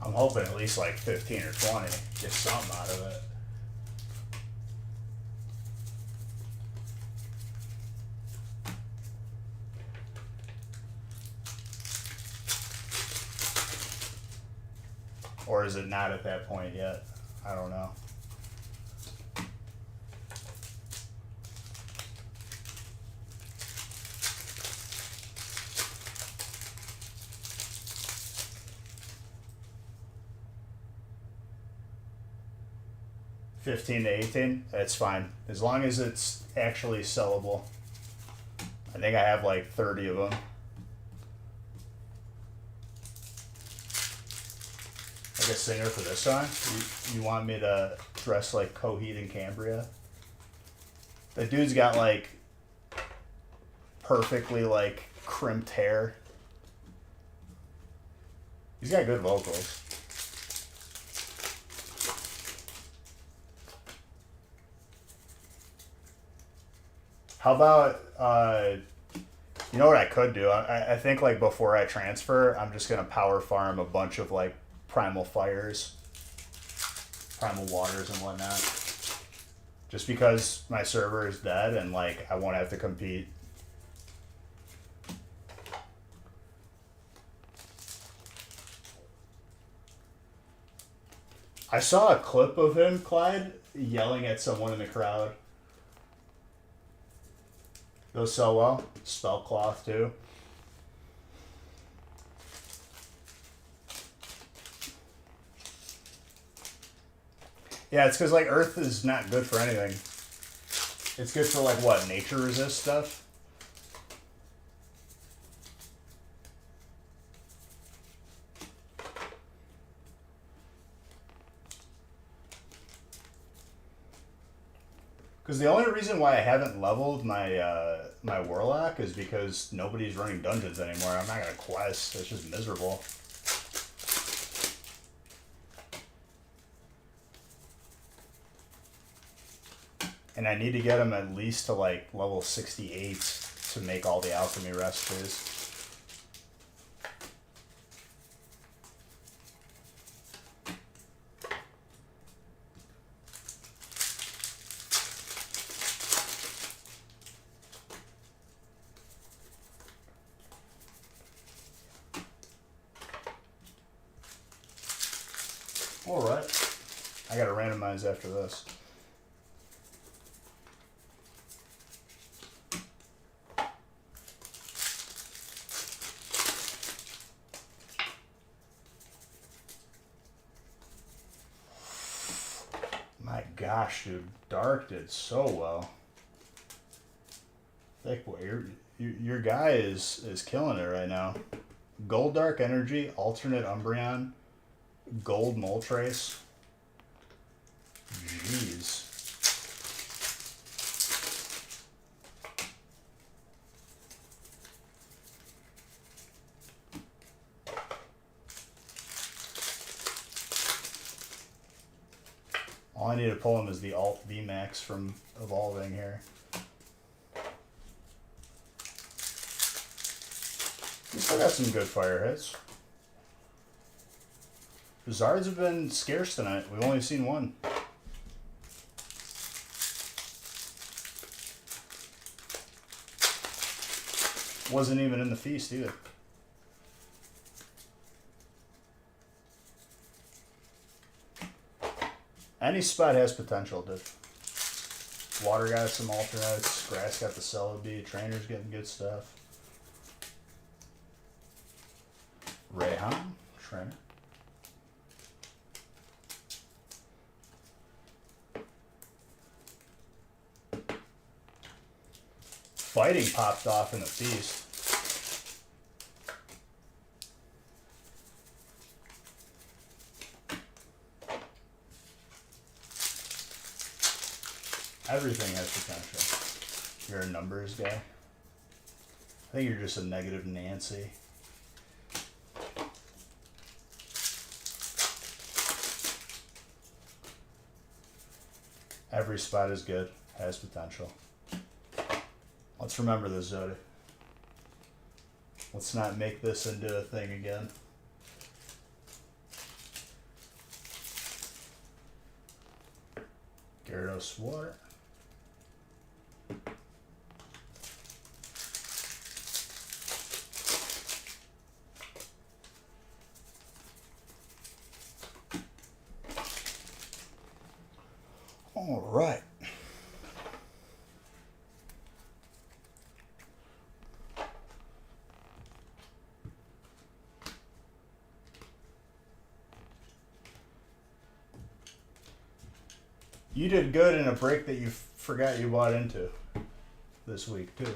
I'm hoping at least like 15 or 20. Get something out of it. Or is it not at that point yet? I don't know. $15 to $18, that's fine. As long as it's actually sellable. I think I have like 30 of them. Like a singer for this song? You want me to dress like Coheed and Cambria? The dude's got like perfectly like crimped hair. He's got good vocals. How about, you know what I could do? I think like before I transfer, I'm just going to power farm a bunch of like primal fires, primal waters and whatnot. Just because my server is dead and like I won't have to compete. I saw a clip of him, Clyde, yelling at someone in the crowd. Those sell well. Spellcloth too. Yeah, it's because like Earth is not good for anything. It's good for like what, nature resist stuff? Because the only reason why I haven't leveled my my Warlock is because nobody's running dungeons anymore. I'm not gonna quest. It's just miserable. And I need to get him at least to like level 68 to make all the alchemy recipes. Alright. I gotta randomize after this. My gosh, dude. Dark did so well. Thick boy, your guy is killing it right now. Gold Dark Energy, Alternate Umbreon, Gold Moltrace. All I need to pull him is the Alt VMAX from Evolving here. We still got some good fire hits. The Zards have been scarce tonight. We've only seen one. Wasn't even in the feast either. Any spot has potential, dude. Water got some alternates. Grass got the Celebi. Trainer's getting good stuff. Rayhan, Trainer. Fighting popped off in the feast. Everything has potential. You're a numbers guy. I think you're just a negative Nancy. Every spot is good, has potential. Let's remember this, Zodi. Let's not make this into a thing again. Gyarados water. All right. You did good in a break that you forgot you bought into this week, too.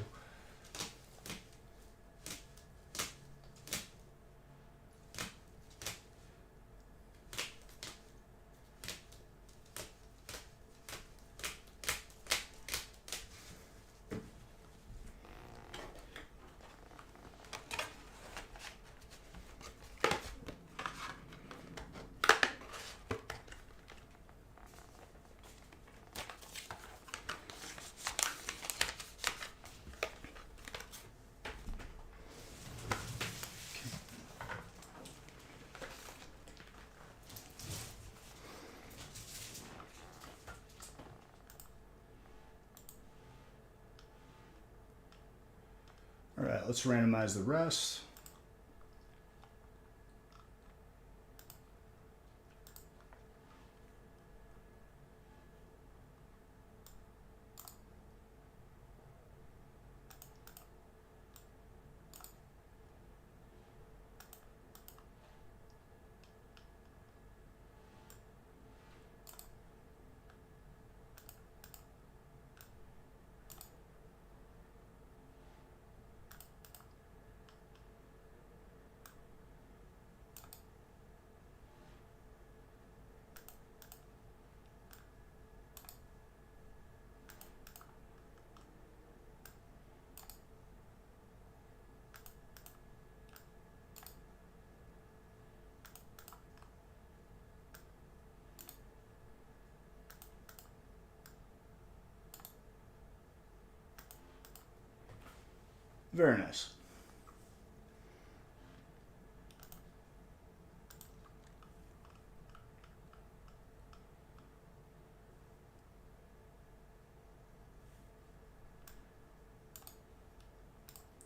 All right, let's randomize the rest. Very nice.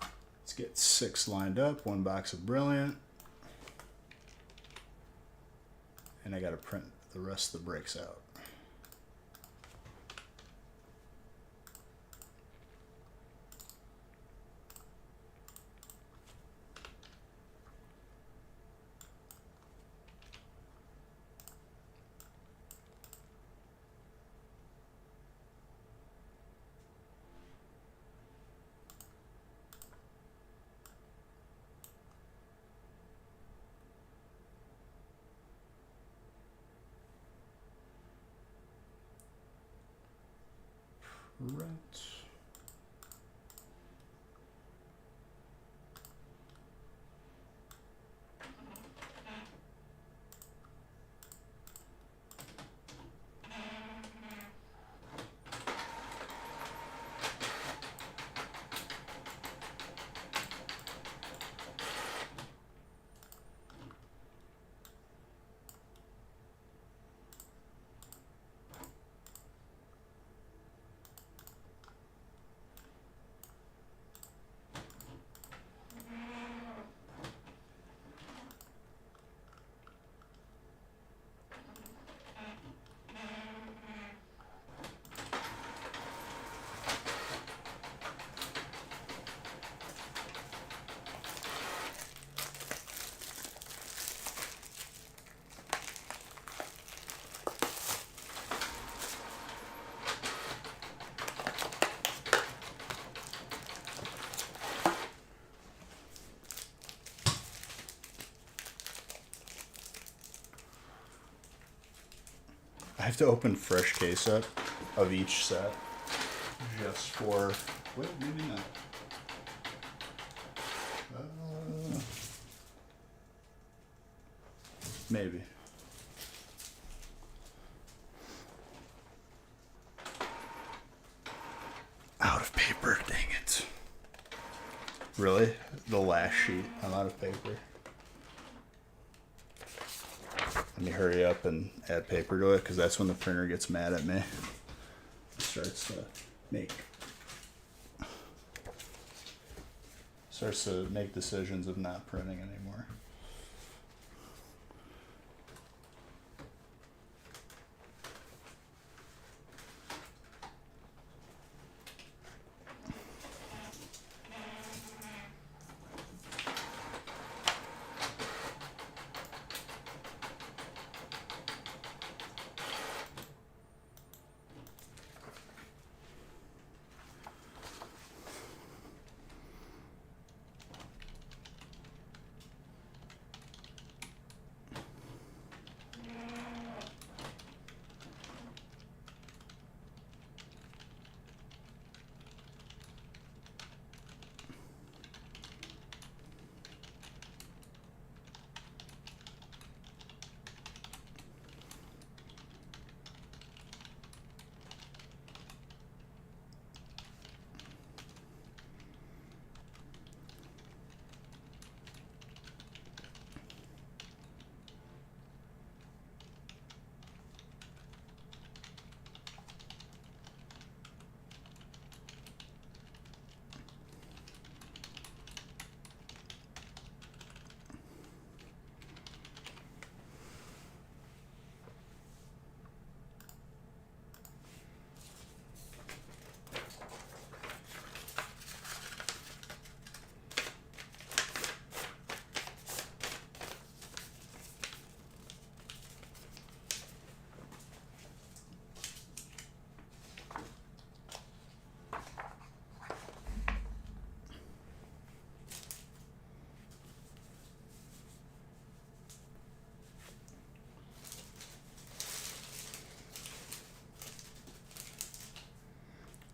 Let's get 6 lined up. 1 box of Brilliant. And I got to print the rest of the breaks out. Right. have to open fresh case up of each set just for. Wait, maybe not. Maybe. Out of paper, dang it. Really? The last sheet. I'm out of paper. Let me hurry up and add paper to it, because that's when the printer gets mad at me. It starts to make decisions of not printing anymore.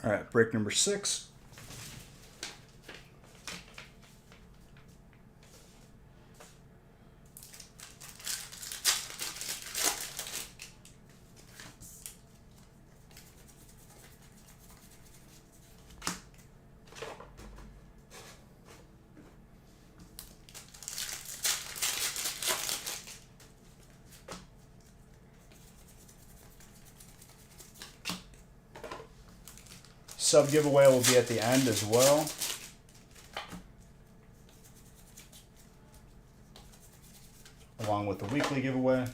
All right, break number 6. Sub giveaway will be at the end as well. Along with the weekly giveaway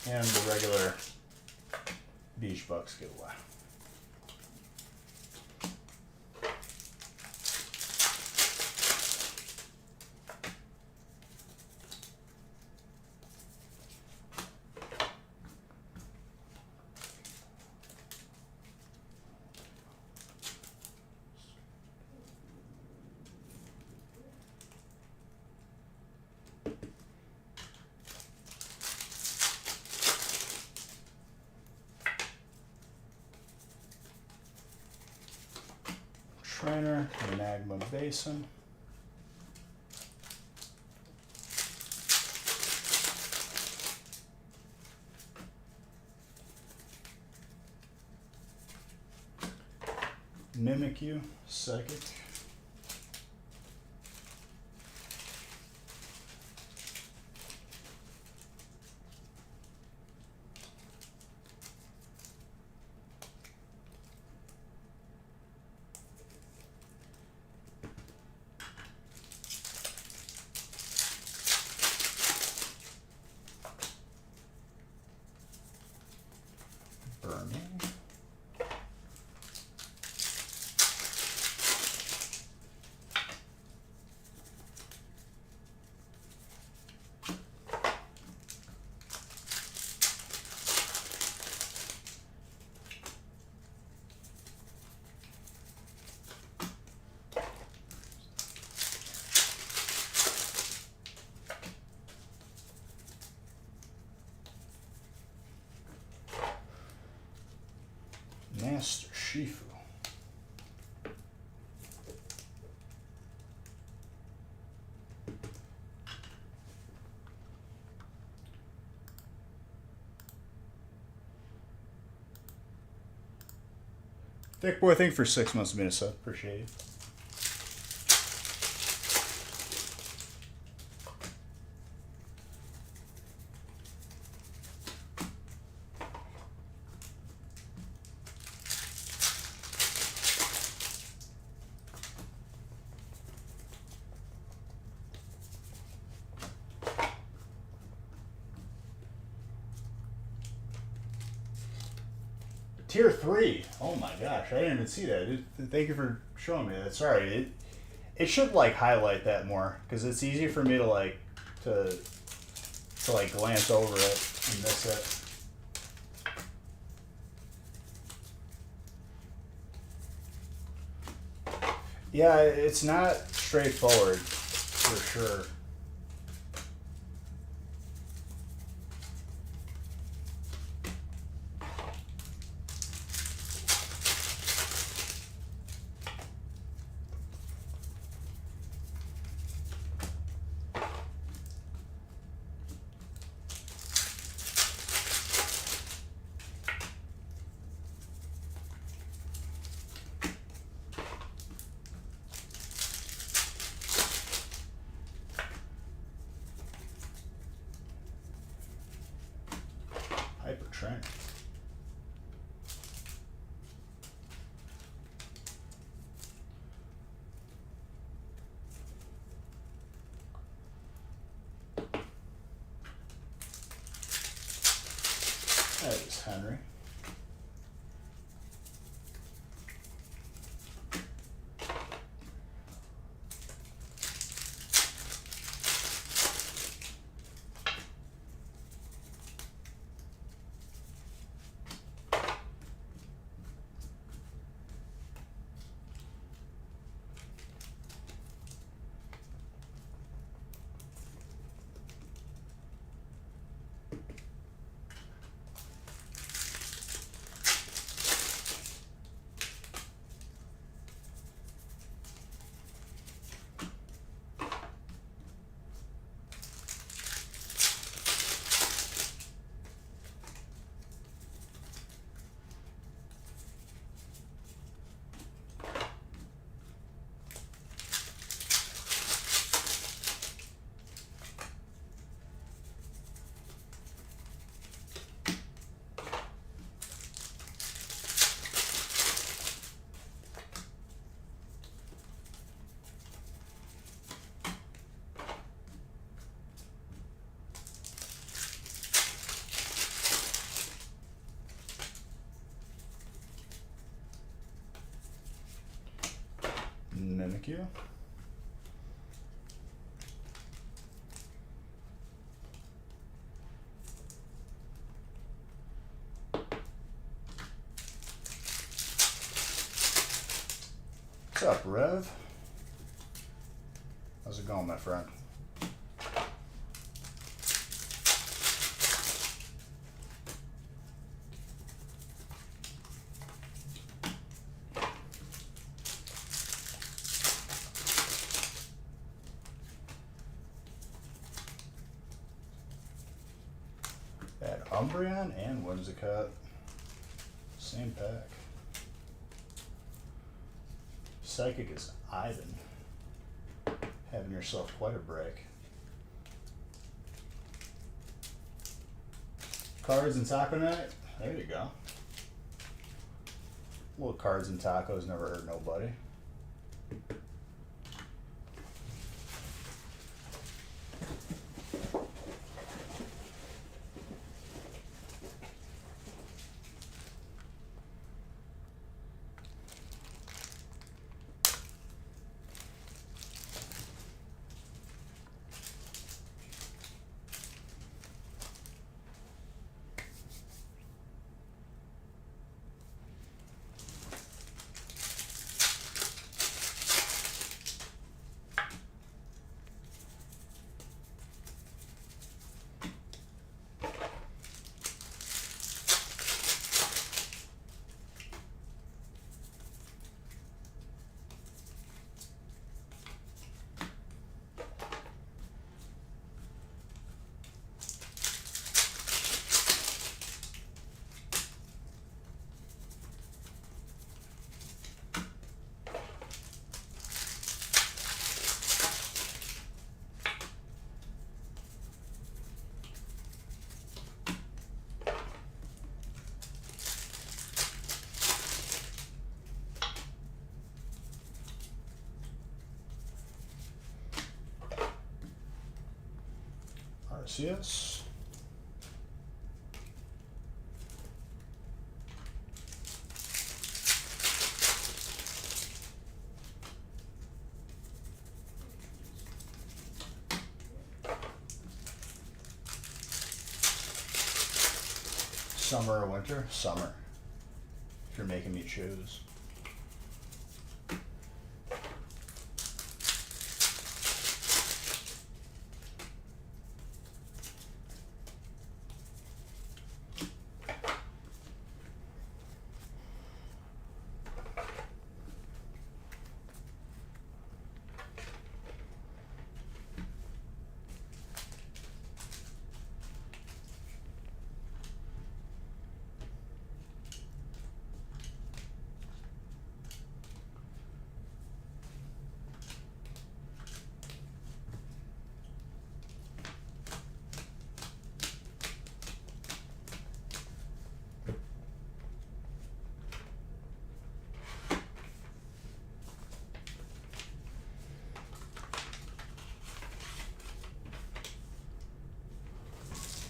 and the regular Beach Bucks giveaway. Trainer, Magma Basin. Mimic You, Psychic. Burning. Master Shifu. Thick Boy, thank you for 6 months of being a sub. Appreciate it. Tier 3. Oh my gosh, I didn't even see that. Thank you for showing me that. Sorry, it should like highlight that more because it's easy for me to like to like glance over it and miss it. Yeah, it's not straightforward for sure. Hypertrain. That is Henry. Mimikyu. What's up, Rev? How's it going, my friend? Umbreon and Whimsicott. Same pack. Psychic is Ivan. Having yourself quite a break. Cards and Taco Night. There you go. Little cards and tacos never hurt nobody. Gracias. Summer or winter? Summer. If you're making me choose.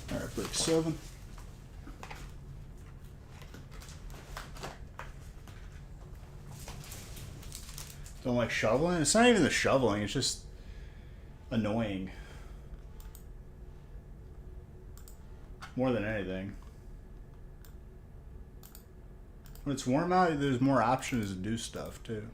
Alright, break 7. Don't like shoveling? It's not even the shoveling, it's just annoying. More than anything. When it's warm out, there's more options to do stuff too.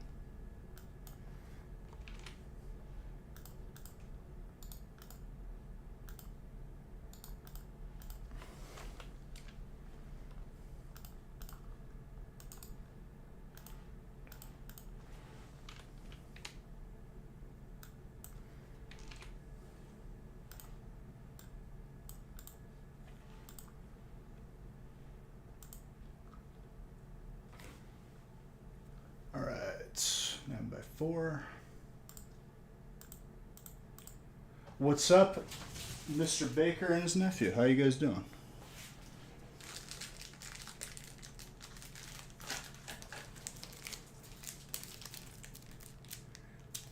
Alright, 9 by 4. What's up, Mr. Baker and his nephew? How you guys doing?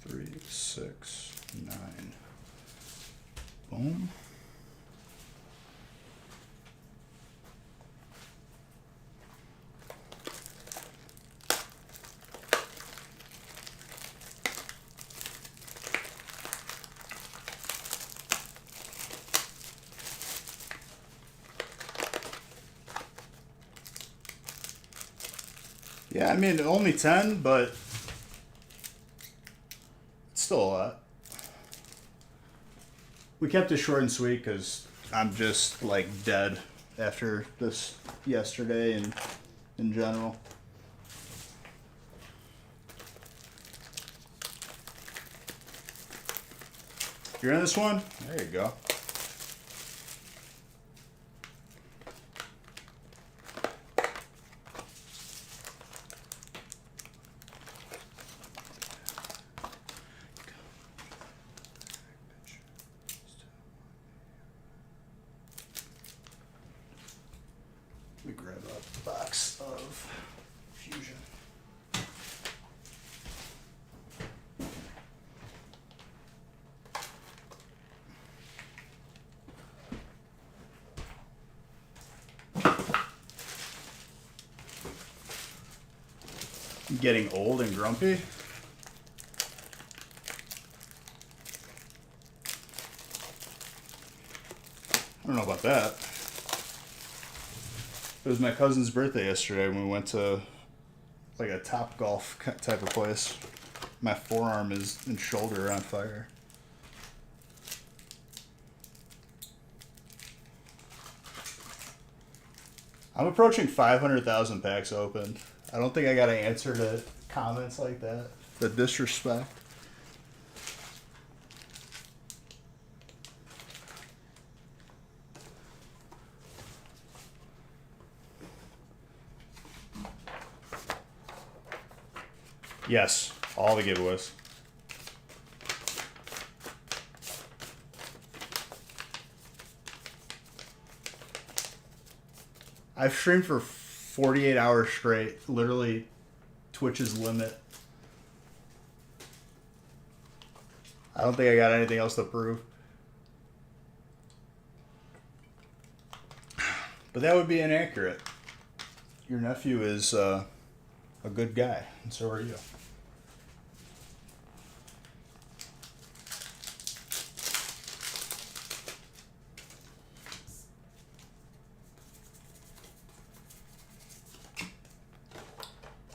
Three, 6, 9. Boom. Yeah, I mean, only 10, but it's still a lot. We kept it short and sweet because I'm just, like, dead after this yesterday and in general. You're in this one? There you go. Let me grab a box of Fusion. Getting old and grumpy? I don't know about that. It was my cousin's birthday yesterday when we went to like a Top Golf type of place. My forearm and shoulder are on fire. I'm approaching 500,000 packs opened. I don't think I got to answer to comments like that. The disrespect. Yes, all the giveaways. I've streamed for 48 hours straight, literally Twitch's limit. I don't think I got anything else to prove. But that would be inaccurate. Your nephew is a good guy, and so are you.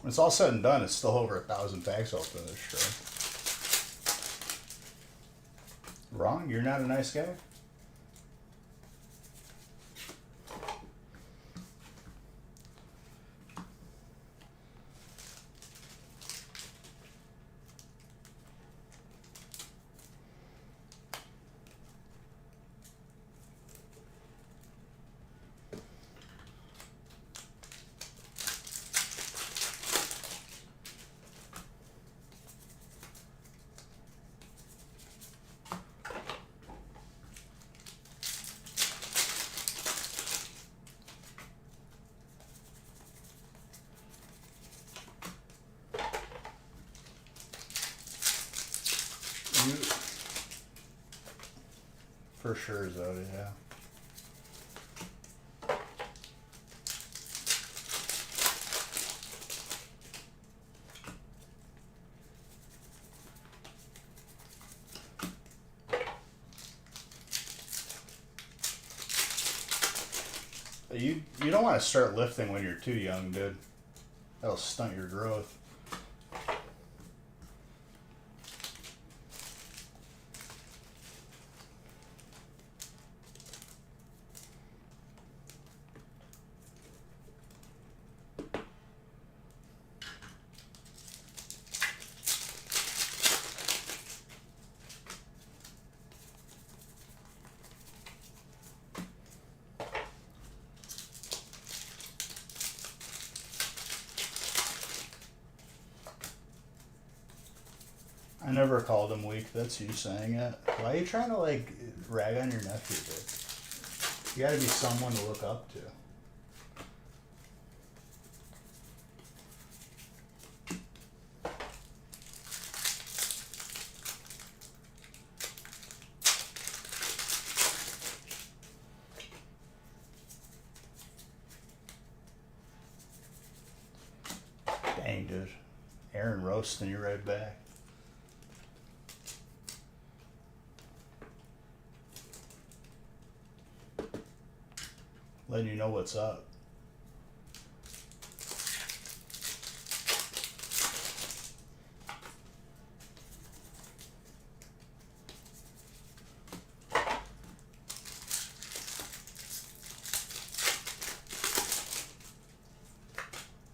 When it's all said and done, it's still over 1,000 packs open this show. Wrong? You're not a nice guy? You, for sure, Zodi, yeah. You don't want to start lifting when you're too young, dude. That'll stunt your growth. I never called him weak. That's you saying it. Why are you trying to like rag on your nephew, dude? You gotta be someone to look up to. Dang, dude. Aaron roasting you right back. Letting you know what's up.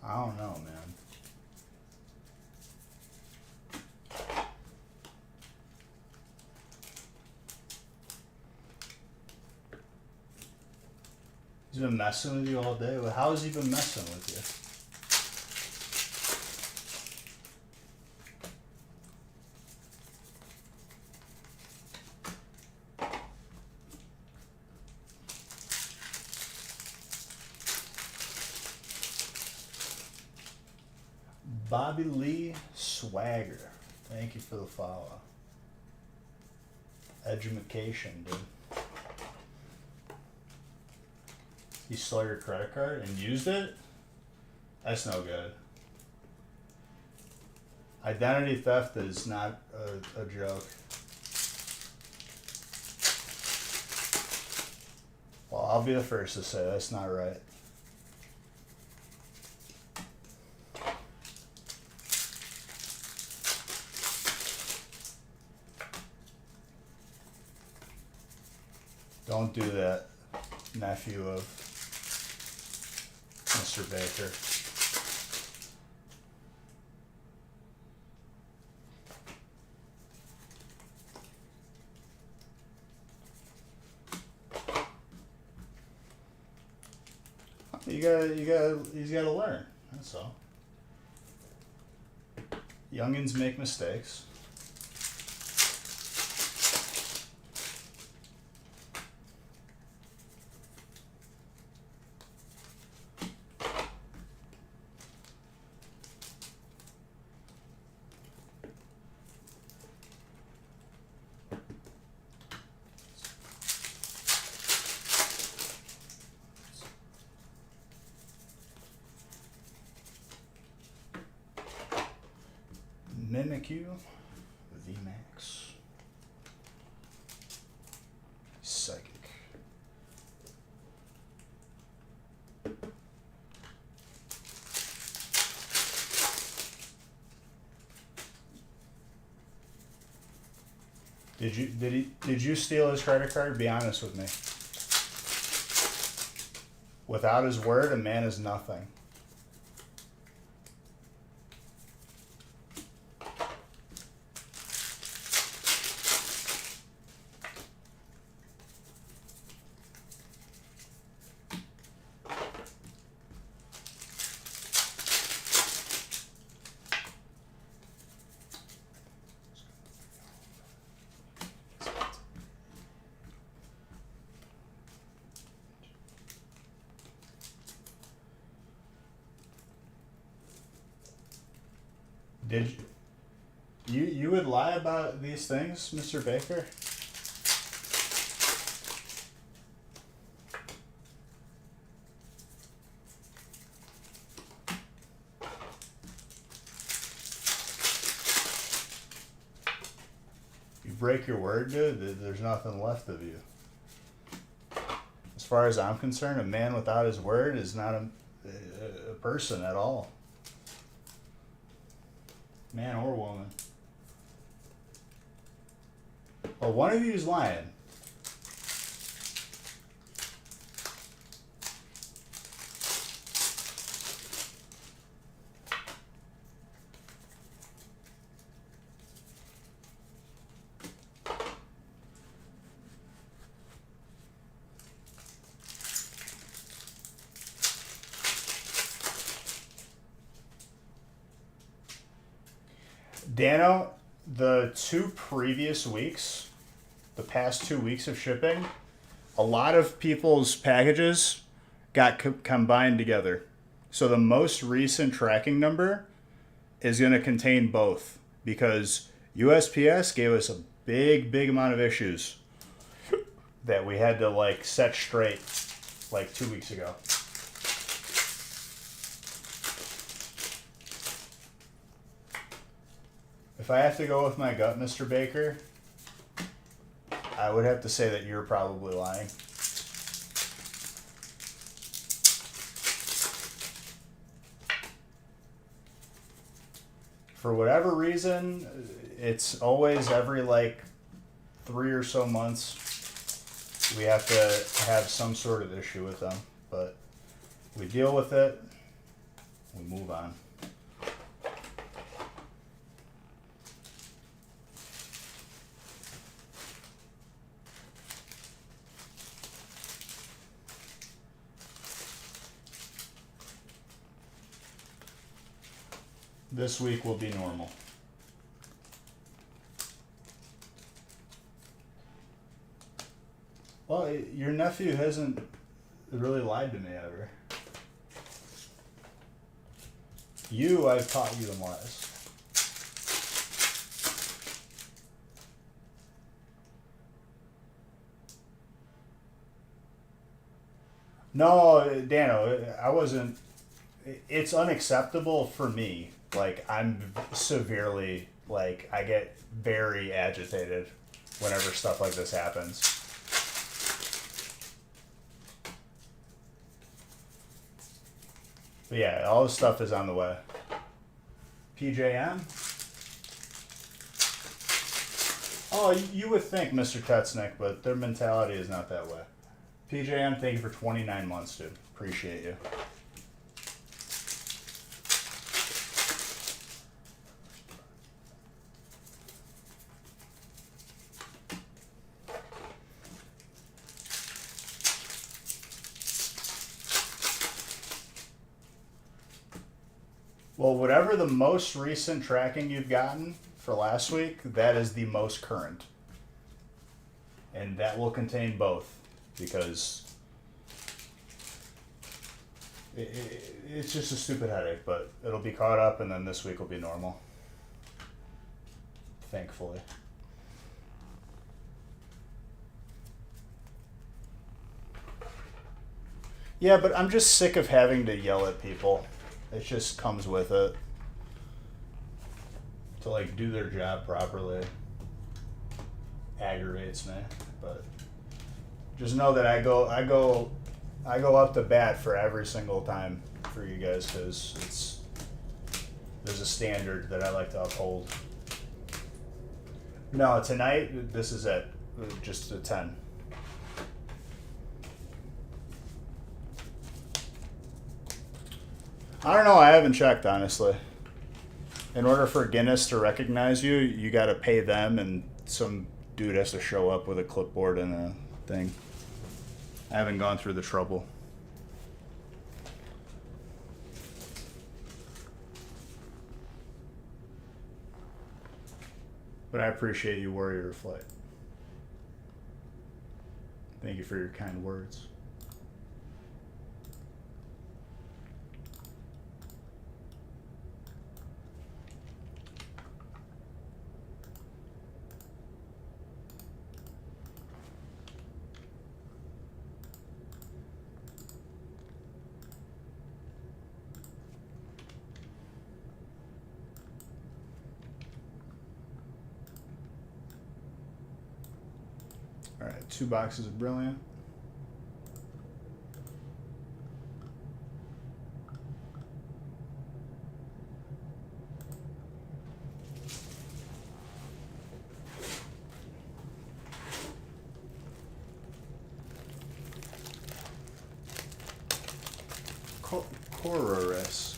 I don't know, man. He's been messing with you all day. Well, how has he been messing with you? Bobby Lee Swagger. Thank you for the follow. Education, dude. You stole your credit card and used it? That's no good. Identity theft is not a joke. Well, I'll be the first to say that's not right. Don't do that, nephew of Mr. Baker. He's gotta learn. That's all. Youngins make mistakes. in the queue. VMAX. Psychic. Did you steal his credit card? Be honest with me. Without his word, a man is nothing. Did you would lie about these things, Mr. Baker? You break your word, dude, there's nothing left of you. As far as I'm concerned, a man without his word is not a person at all. Man or woman. Well, one of you is lying. Dano, the 2 previous weeks, the past 2 weeks of shipping, a lot of people's packages got combined together. So the most recent tracking number is going to contain both because USPS gave us a big amount of issues that we had to set straight 2 weeks ago. If I have to go with my gut, Mr. Baker, I would have to say that you're probably lying. For whatever reason, it's always every 3 or so months we have to have some sort of issue with them. But we deal with it, we move on. This week will be normal. Well, your nephew hasn't really lied to me ever. I've taught you them lies. No, Dano, I wasn't. It's unacceptable for me. I'm severely, I get very agitated whenever stuff like this happens. But yeah, all this stuff is on the way. PJM? Oh, you would think, Mr. Tetznick, but their mentality is not that way. PJM, thank you for 29 months, dude. Appreciate you. Well, whatever the most recent tracking you've gotten for last week, that is the most current. And that will contain both because it's just a stupid headache, but it'll be caught up and then this week will be normal. Thankfully. Yeah, but I'm just sick of having to yell at people. It just comes with it. to like do their job properly aggravates me. But just know that I go up to bat for every single time for you guys because there's a standard that I like to uphold. No, tonight this is it, just a 10. I don't know. I haven't checked, honestly. In order for Guinness to recognize you, you got to pay them, and some dude has to show up with a clipboard and a thing. I haven't gone through the trouble. But I appreciate you, Warrior of Flight. Thank you for your kind words. All right, 2 boxes of Brilliant. Cororis.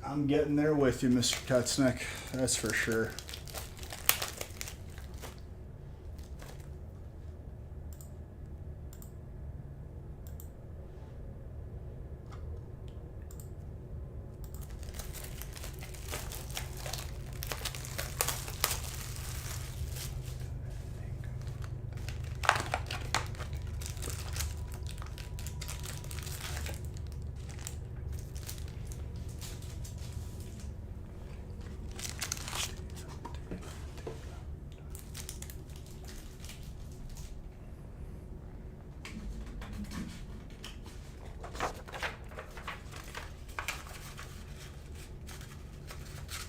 I'm getting there with you, Mr. Kutznick. That's for sure.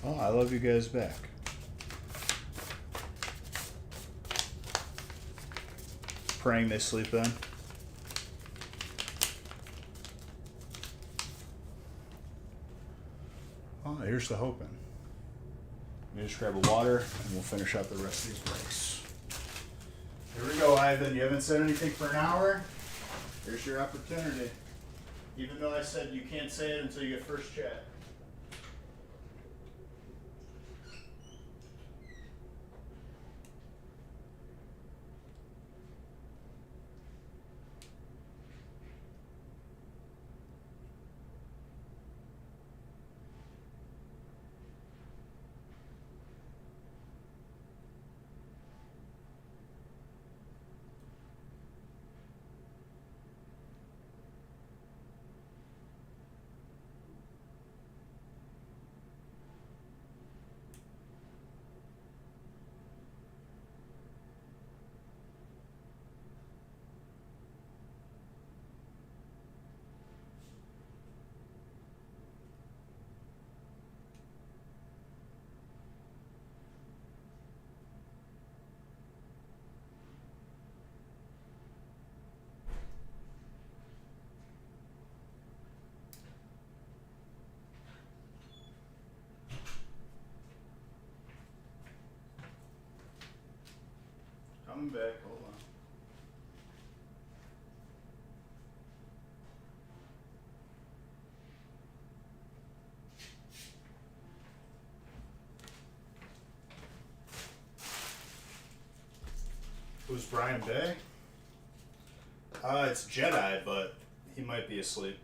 Oh, I love you guys back. Praying they sleep in. Oh, here's the hoping. Let me just grab a water and we'll finish up the rest of these breaks. Here we go, Ivan. You haven't said anything for an hour? Here's your opportunity. Even though I said you can't say it until you get first chat. Coming back, hold on. Who's Brian Day? It's Jedi, but he might be asleep.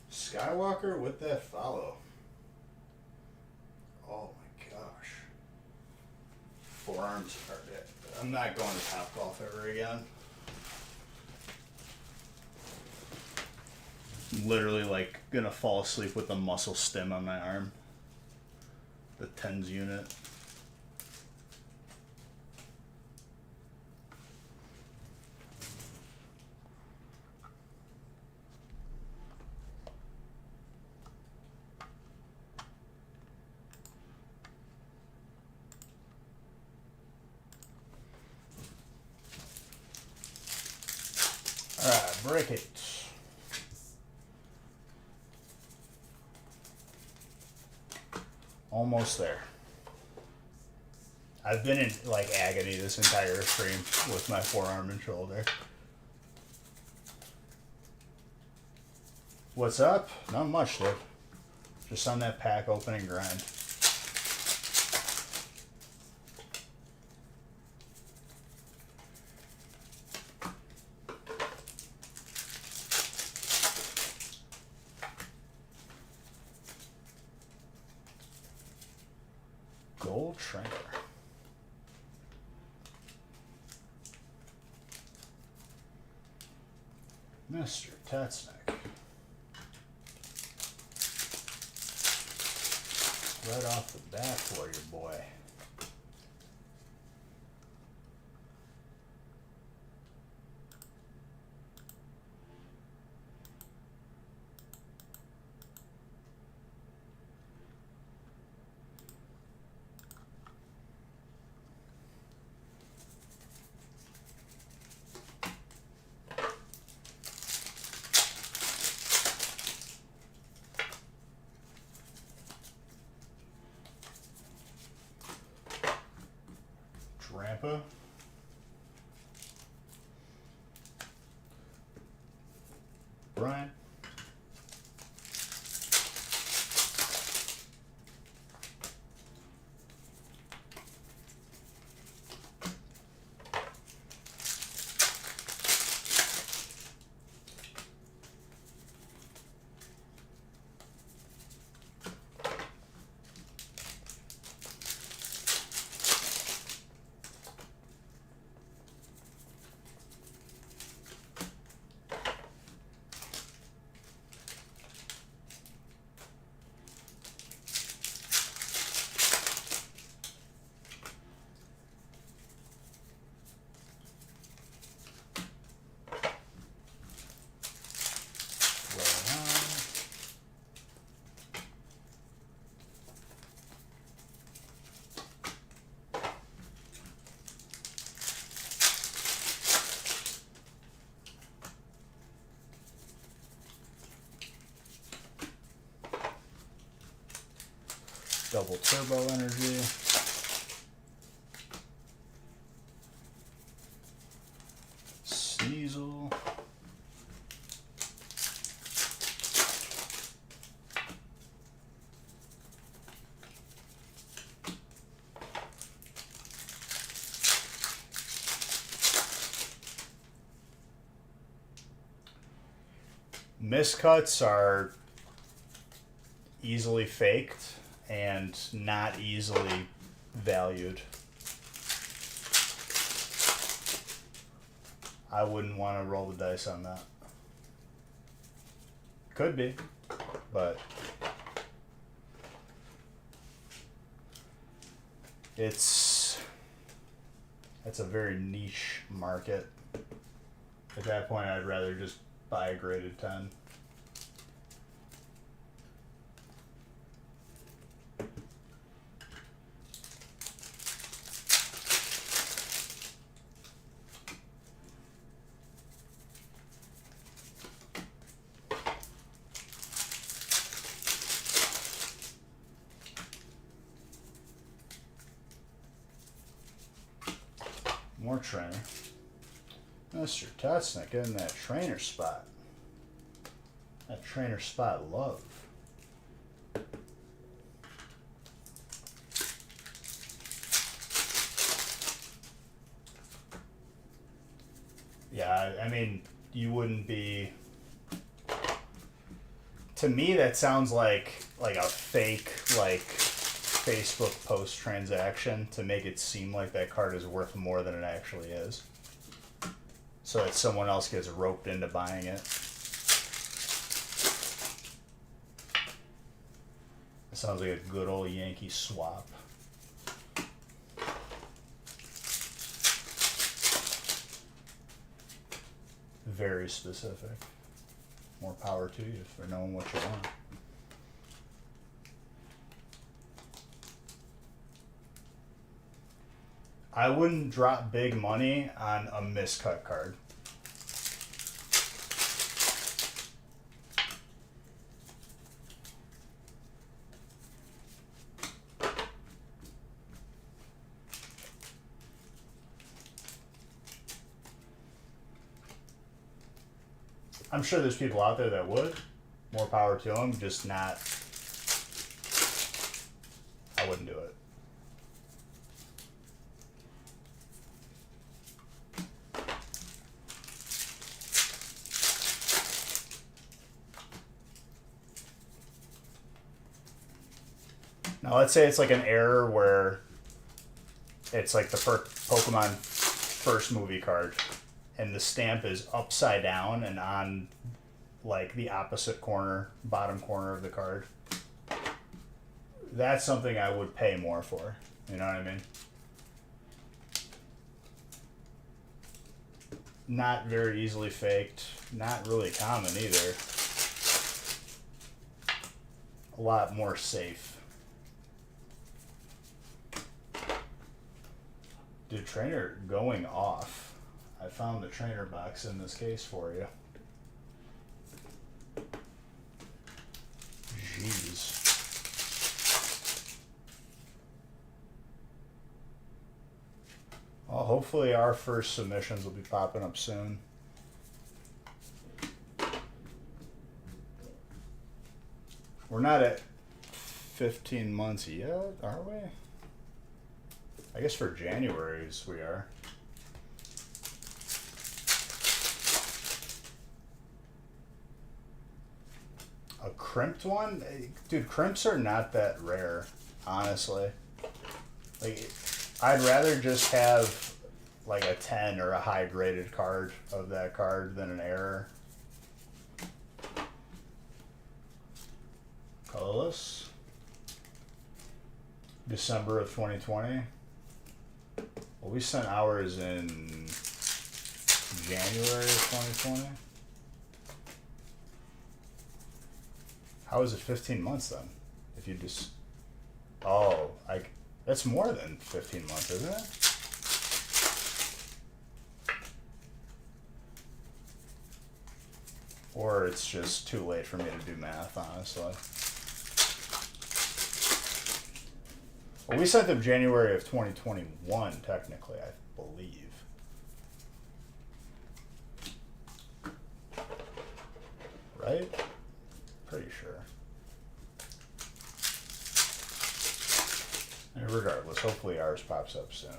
Skywalker with that follow. Oh my gosh. Forearms are dead. I'm not going to Top Golf ever again. I'm literally like gonna fall asleep with the muscle stim on my arm. The TENS unit. Alright, break it. Almost there. I've been in like agony this entire stream with my forearm and shoulder. What's up? Not much, dude. Just on that pack opening grind. Gold trainer. Mr. Tatsnick. Right off the bat for you, boy. Drampa. Brian. Double turbo energy. Sneasel. Miscuts are easily faked and not easily valued. I wouldn't want to roll the dice on that. Could be, but it's a very niche market. At that point, I'd rather just buy a graded 10. More trainer. Mr. Tatsnick getting that trainer spot. That trainer spot love. Yeah, I mean, you wouldn't be... To me, that sounds like a fake, like, Facebook post transaction to make it seem like that card is worth more than it actually is, so that someone else gets roped into buying it. Sounds like a good old Yankee swap. Very specific. More power to you for knowing what you want. I wouldn't drop big money on a miscut card. I'm sure there's people out there that would. More power to them, just not. I wouldn't do it. Now let's say it's like an error where it's like the Pokemon first movie card and the stamp is upside down and on like the opposite corner, bottom corner of the card. That's something I would pay more for. You know what I mean? Not very easily faked. Not really common either. A lot more safe. Dude, trainer going off. I found the trainer box in this case for you. Jeez. Well, hopefully our first submissions will be popping up soon. We're not at 15 months yet, are we? I guess for January's we are. A crimped one? Dude, crimps are not that rare, honestly. Like, I'd rather just have like a 10 or a high graded card of that card than an error. Colorless. December of 2020. Well, we sent ours in January of 2020. How is it 15 months then? If you just... Oh, that's more than 15 months, isn't it? Or it's just too late for me to do math, honestly. Well, we sent them January of 2021, technically, I believe. Right? Pretty sure. And regardless, hopefully ours pops up soon.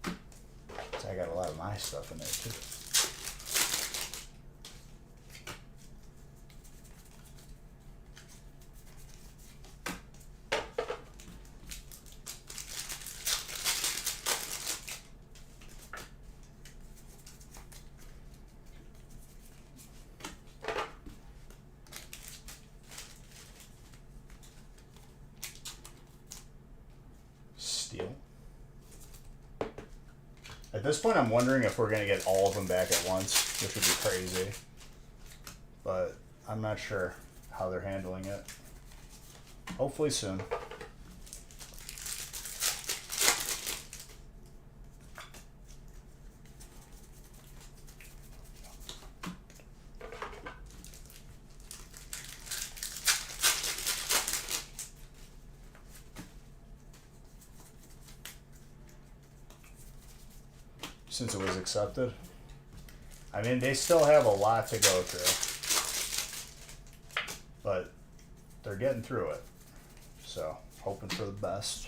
So I got a lot of my stuff in there, too. At this point, I'm wondering if we're going to get all of them back at once, which would be crazy. But I'm not sure how they're handling it. Hopefully soon. Since it was accepted. I mean, they still have a lot to go through, but they're getting through it. So, hoping for the best.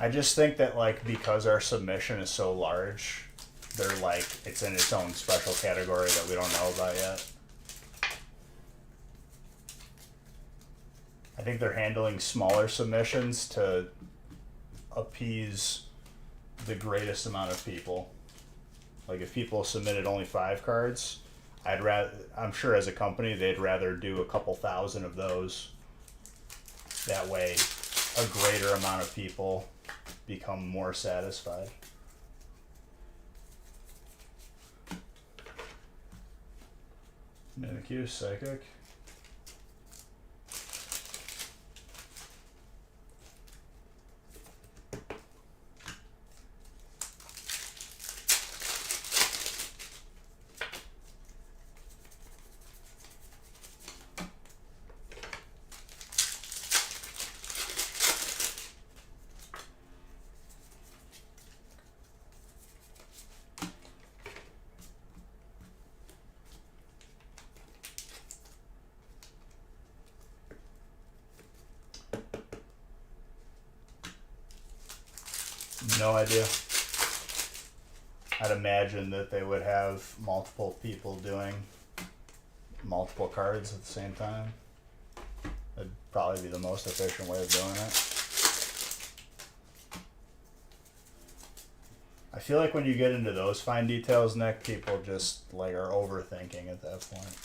I just think that, like, because our submission is so large, they're like, it's in its own special category that we don't know about yet. I think they're handling smaller submissions to appease the greatest amount of people. Like if people submitted only 5 cards, I'm sure as a company they'd rather do a couple thousand of those. That way a greater amount of people become more satisfied. Mimikyu, Psychic. No idea. I'd imagine that they would have multiple people doing multiple cards at the same time. That'd probably be the most efficient way of doing it. I feel like when you get into those fine details, Nick, people just like are overthinking at that point.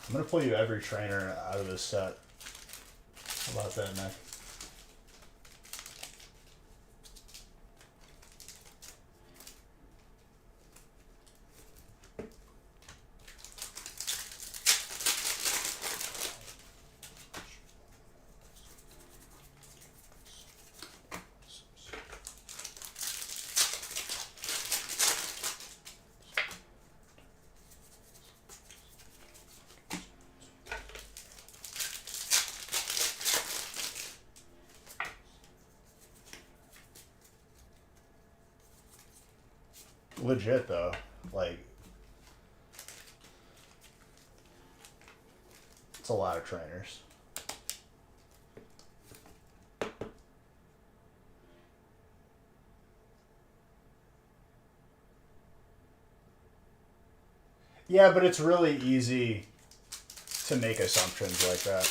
I'm gonna pull you every trainer out of this set. How about that, Nick? Legit though, like it's a lot of trainers. Yeah, but it's really easy to make assumptions like that.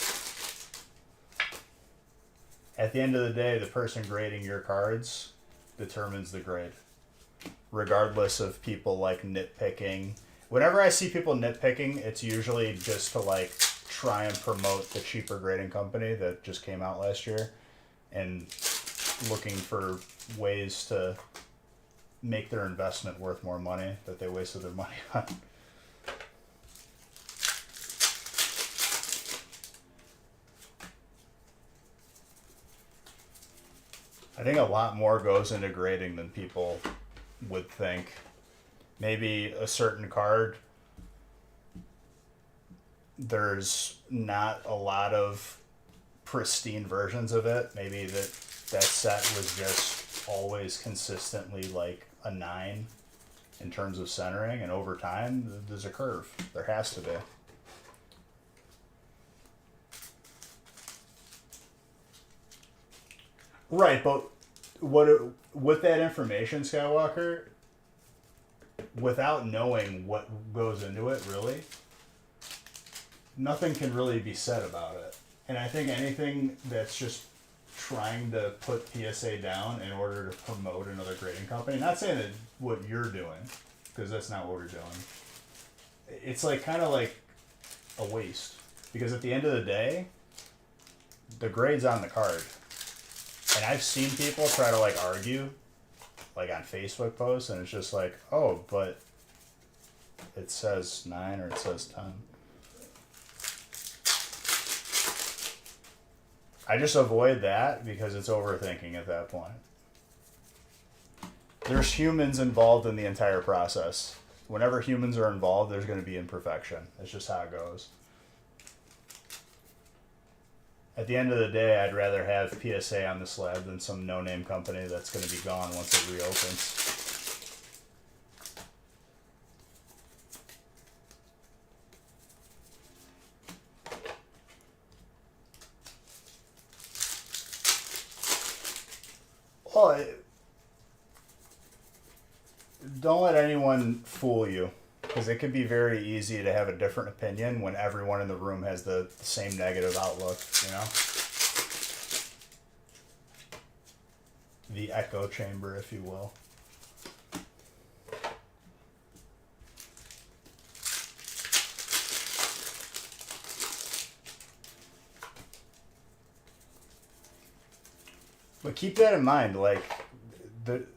At the end of the day, the person grading your cards determines the grade. Regardless of people like nitpicking. Whenever I see people nitpicking, it's usually just to like try and promote the cheaper grading company that just came out last year and looking for ways to make their investment worth more money that they wasted their money on. I think a lot more goes into grading than people would think. Maybe a certain card, there's not a lot of pristine versions of it. Maybe that set was just always consistently like a 9 in terms of centering, and over time there's a curve. There has to be. Right, but with that information, Skywalker, without knowing what goes into it, really, nothing can really be said about it. And I think anything that's just trying to put PSA down in order to promote another grading company, not saying that what you're doing, because that's not what we're doing, it's like kind of like a waste. Because at the end of the day, the grade's on the card. And I've seen people try to like argue, like on Facebook posts, and it's just like, oh, but it says 9 or it says 10. I just avoid that because it's overthinking at that point. There's humans involved in the entire process. Whenever humans are involved, there's going to be imperfection. That's just how it goes. At the end of the day, I'd rather have PSA on the slab than some no-name company that's going to be gone once it reopens. Well, don't let anyone fool you, because it can be very easy to have a different opinion when everyone in the room has the same negative outlook, you know? The echo chamber, if you will. But keep that in mind, like,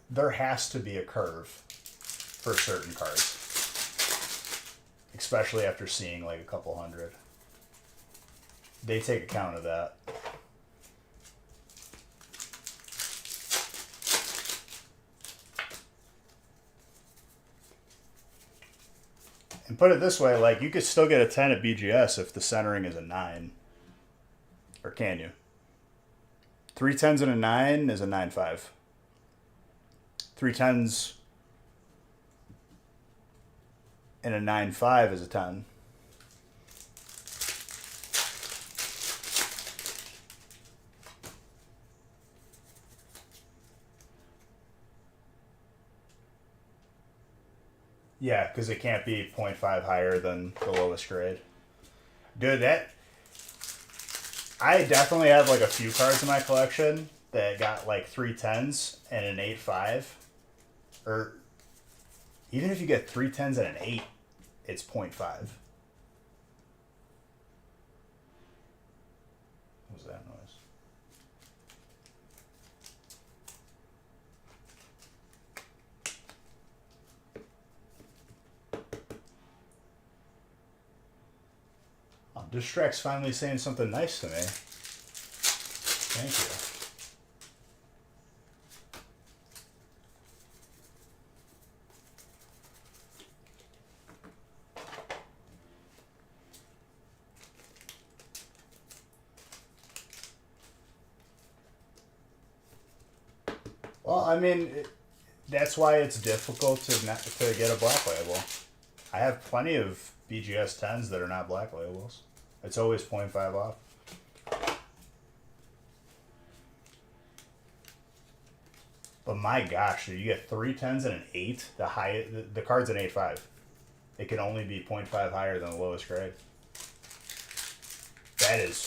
there has to be a curve for certain cards. Especially after seeing like a couple hundred. They take account of that. And put it this way, like, you could still get a 10 at BGS if the centering is a 9. Or can you? 3 10s and a 9 is a 9.5. 3 10s and a 9.5 is a 10. Yeah, because it can't be 0.5 higher than the lowest grade. Dude, I definitely have like a few cards in my collection that got like 3 10s and an 8.5. Or even if you get 3 10s and an 8, it's 0.5. What was that noise? Oh, Distract's finally saying something nice to me. Thank you. Well, I mean, that's why it's difficult to get a black label. I have plenty of BGS 10s that are not black labels. It's always 0.5 off. But my gosh, dude, you get 3 10s and an 8. The card's an 8.5. It can only be 0.5 higher than the lowest grade. That is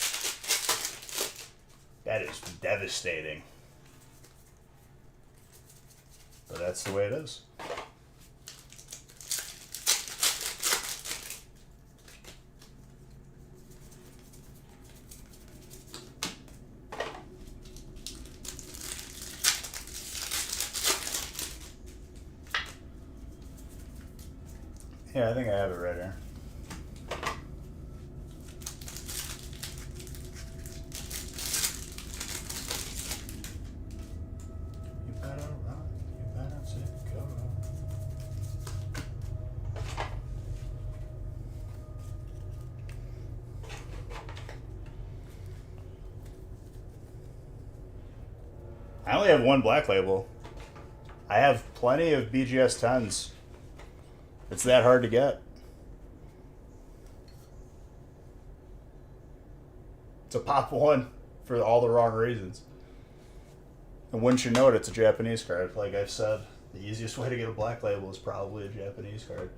devastating. But that's the way it is. Yeah, I think I have it right here. You better run, you better take go. I only have one black label. I have plenty of BGS 10s. It's that hard to get. It's a pop one for all the wrong reasons. And wouldn't you know it, it's a Japanese card. Like I've said, the easiest way to get a black label is probably a Japanese card.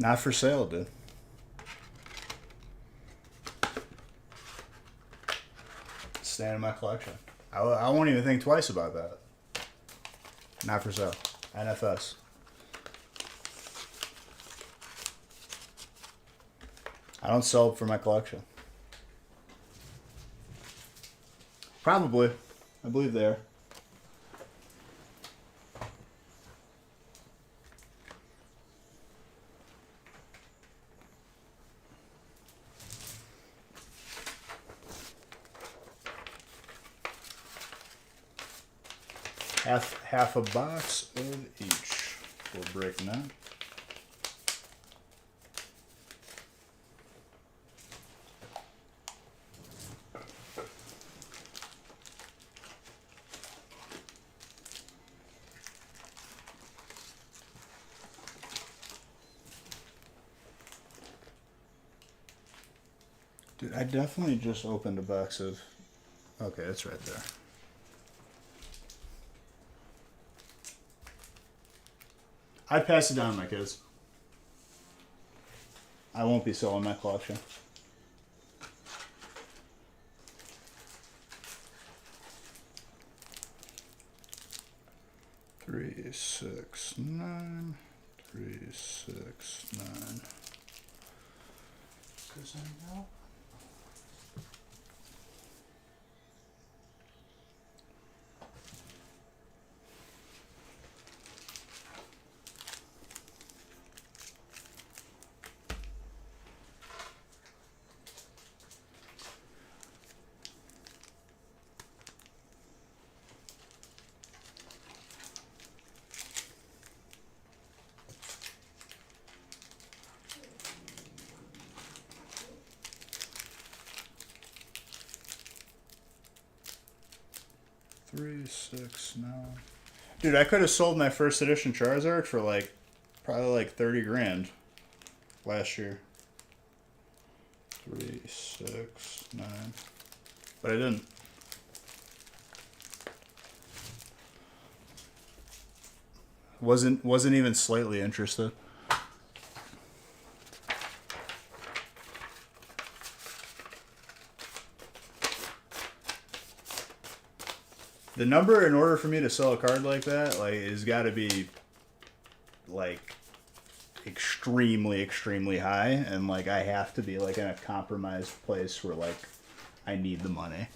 Not for sale, dude. Staying in my collection. I won't even think twice about that. Not for sale. NFS. I don't sell it for my collection. Probably. I believe they are. half a box of each. We're breaking that. Dude, I definitely just opened a box of... Okay, it's right there. I'd pass it down to my kids. I won't be selling my collection. Three, 6, 9. 3, 6, 9. Because I know... 3, 6, 9. Dude, I could have sold my first edition Charizard for like probably like 30 grand last year. 3, 6, 9. But I didn't. Wasn't even slightly interested. The number in order for me to sell a card like that, like, has got to be like extremely, extremely high, and like I have to be like in a compromised place where like I need the money.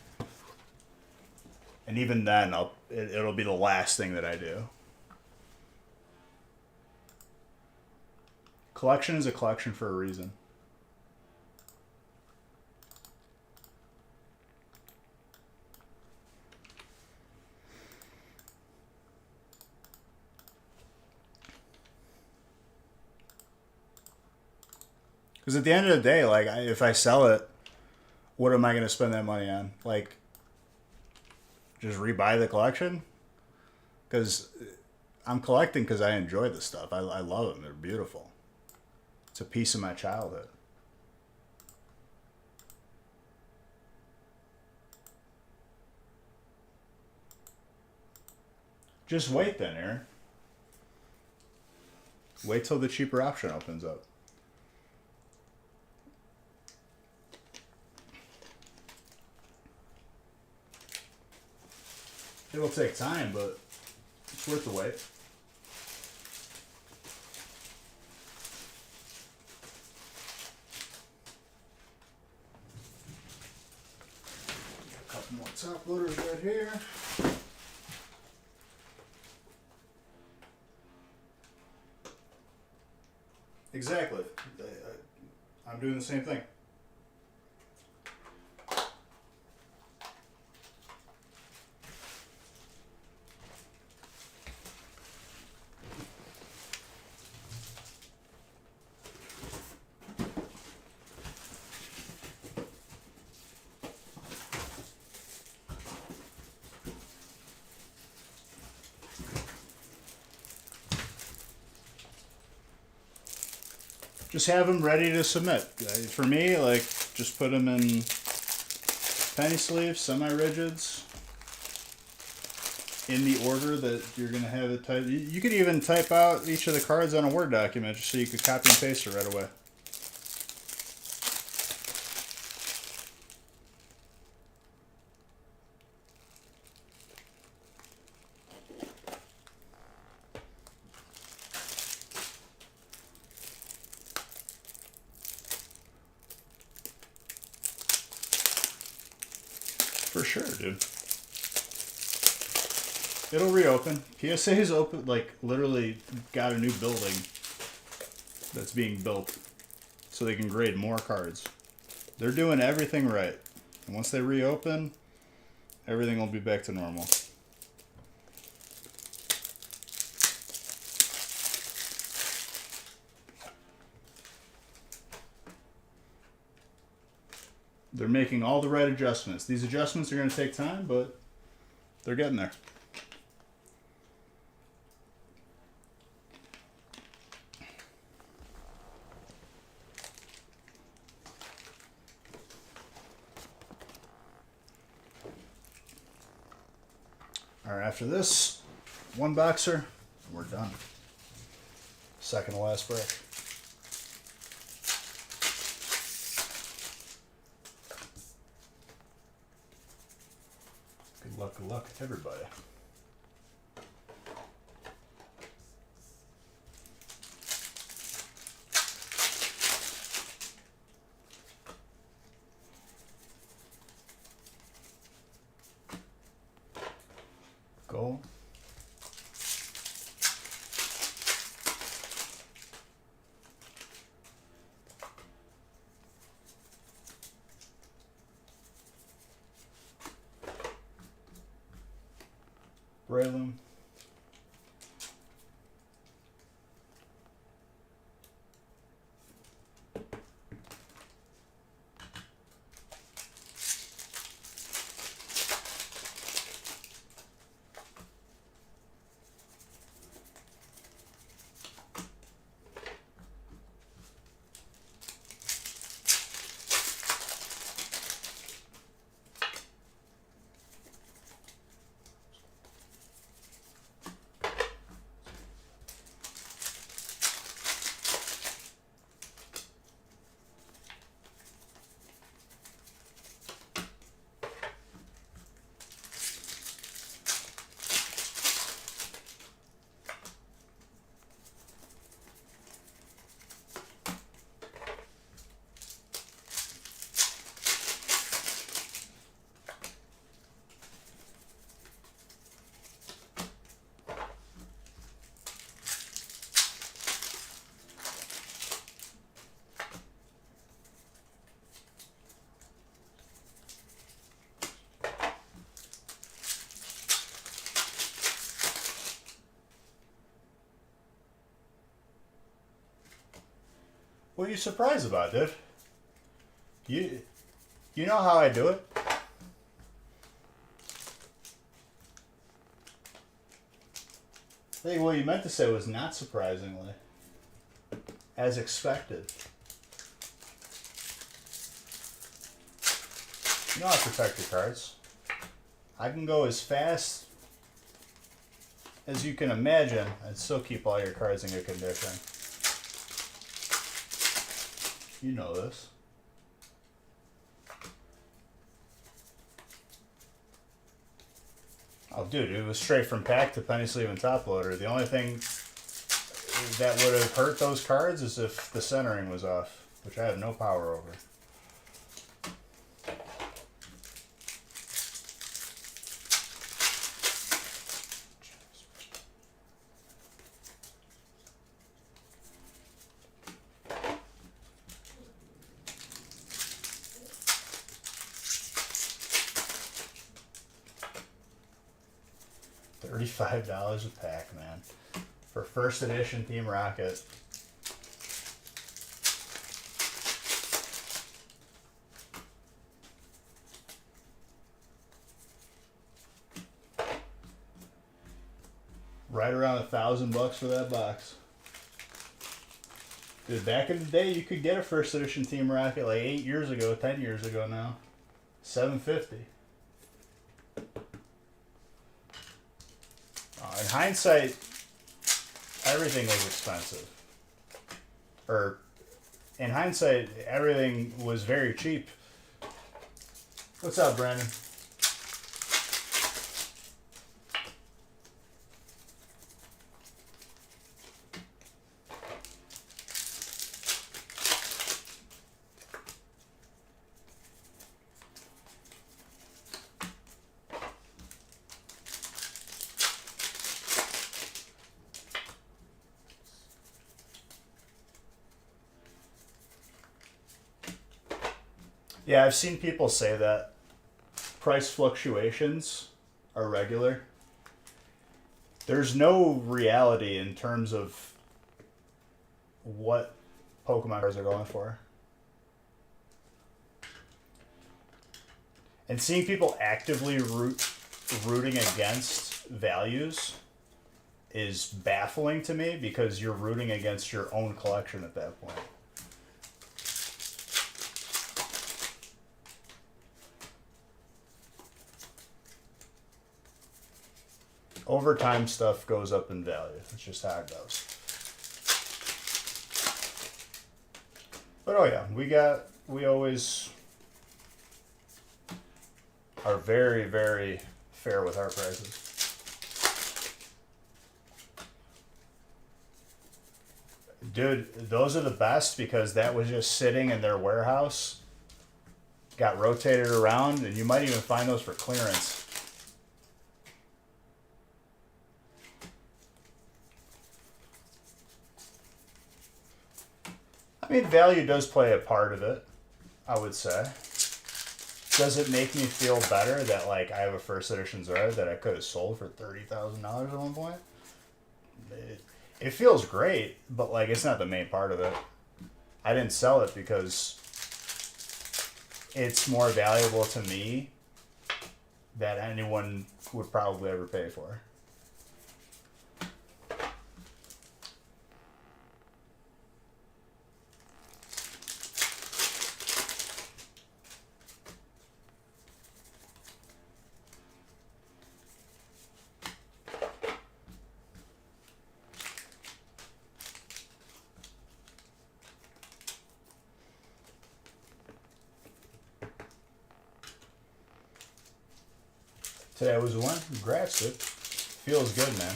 And even then, it'll be the last thing that I do. Collection is a collection for a reason. Because at the end of the day, like, if I sell it, what am I going to spend that money on? Like, just rebuy the collection? Because I'm collecting because I enjoy the stuff. I love them. They're beautiful. It's a piece of my childhood. Just wait then, Aaron. Wait till the cheaper option opens up. It'll take time, but it's worth the wait. A couple more top loaders right here. Exactly. I'm doing the same thing. Just have them ready to submit. For me, like, just put them in penny sleeves, semi-rigids, in the order that you're going to have it typed. You could even type out each of the cards on a Word document just so you could copy and paste it right away. For sure, dude. It'll reopen. PSA's open, like, literally got a new building that's being built so they can grade more cards. They're doing everything right. And once they reopen, everything will be back to normal. They're making all the right adjustments. These adjustments are going to take time, but they're getting there. All right, after this, one boxer, and we're done. Second to last break. Good luck, everybody. Go. Braylon. What are you surprised about, dude? You know how I do it? I think what you meant to say was not surprisingly. As expected. You know how to protect your cards. I can go as fast as you can imagine and still keep all your cards in good condition. You know this. Oh, dude, it was straight from pack to penny sleeve and top loader. The only thing that would have hurt those cards is if the centering was off, which I have no power over. $35 a pack, man. For first edition Team Rocket. Right around $1,000 for that box. Dude, back in the day, you could get a first edition Team Rocket like 8 years ago, 10 years ago now. $750. In hindsight, everything was expensive. Or, in hindsight, everything was very cheap. What's up, Brandon? Yeah, I've seen people say that price fluctuations are regular. There's no reality in terms of what Pokemon cards are going for. And seeing people actively rooting against values is baffling to me because you're rooting against your own collection at that point. Over time, stuff goes up in value. That's just how it goes. But oh yeah, we always are very, very fair with our prices. Dude, those are the best because that was just sitting in their warehouse, got rotated around, and you might even find those for clearance. I mean, value does play a part of it, I would say. Does it make me feel better that, like, I have a first edition Zora that I could have sold for $30,000 at one point? It feels great, but, like, it's not the main part of it. I didn't sell it because it's more valuable to me than anyone would probably ever pay for. Today was one. Congrats, dude. Feels good, man.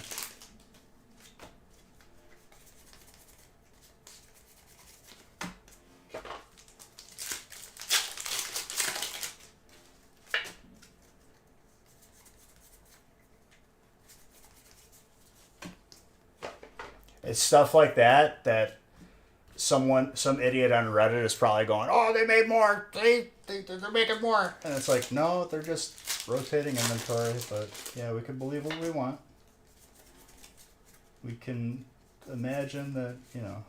It's stuff like that some idiot on Reddit is probably going, oh, they made more. They're making more. And it's like, no, they're just rotating inventory. But yeah, we can believe what we want. We can imagine that, you know,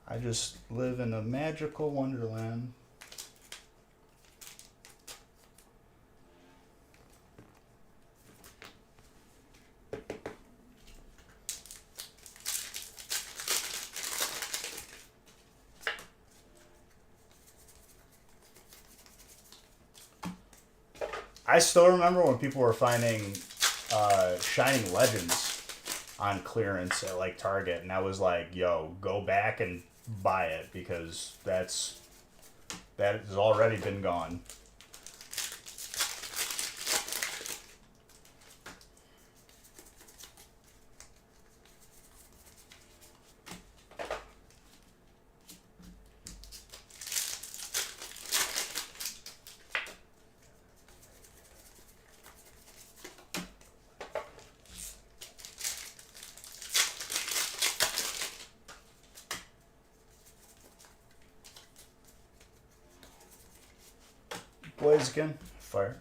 I just live in a magical wonderland. I still remember when people were finding Shining Legends on clearance at like Target, and I was like, "Yo, go back and buy it because that has already been gone." Blaze again. Fire.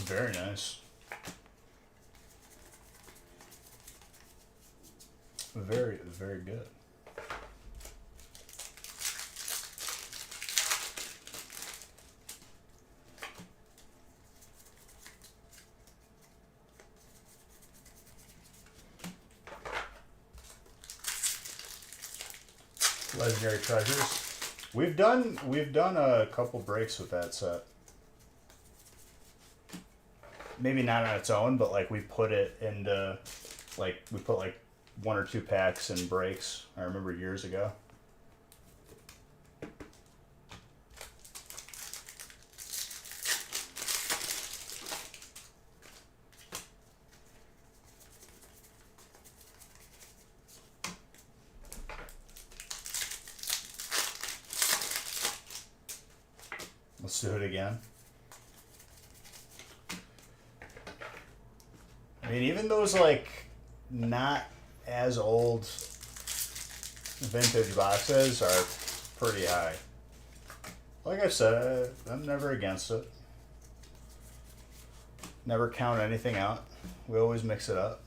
Very nice. Very, very good. Legendary Treasures. We've done a couple breaks with that set. Maybe not on its own, but like we put it into, like we put like 1 or 2 packs in breaks. I remember years ago. Let's do it again. I mean, even those like not as old vintage boxes are pretty high. Like I said, I'm never against it. Never count anything out. We always mix it up.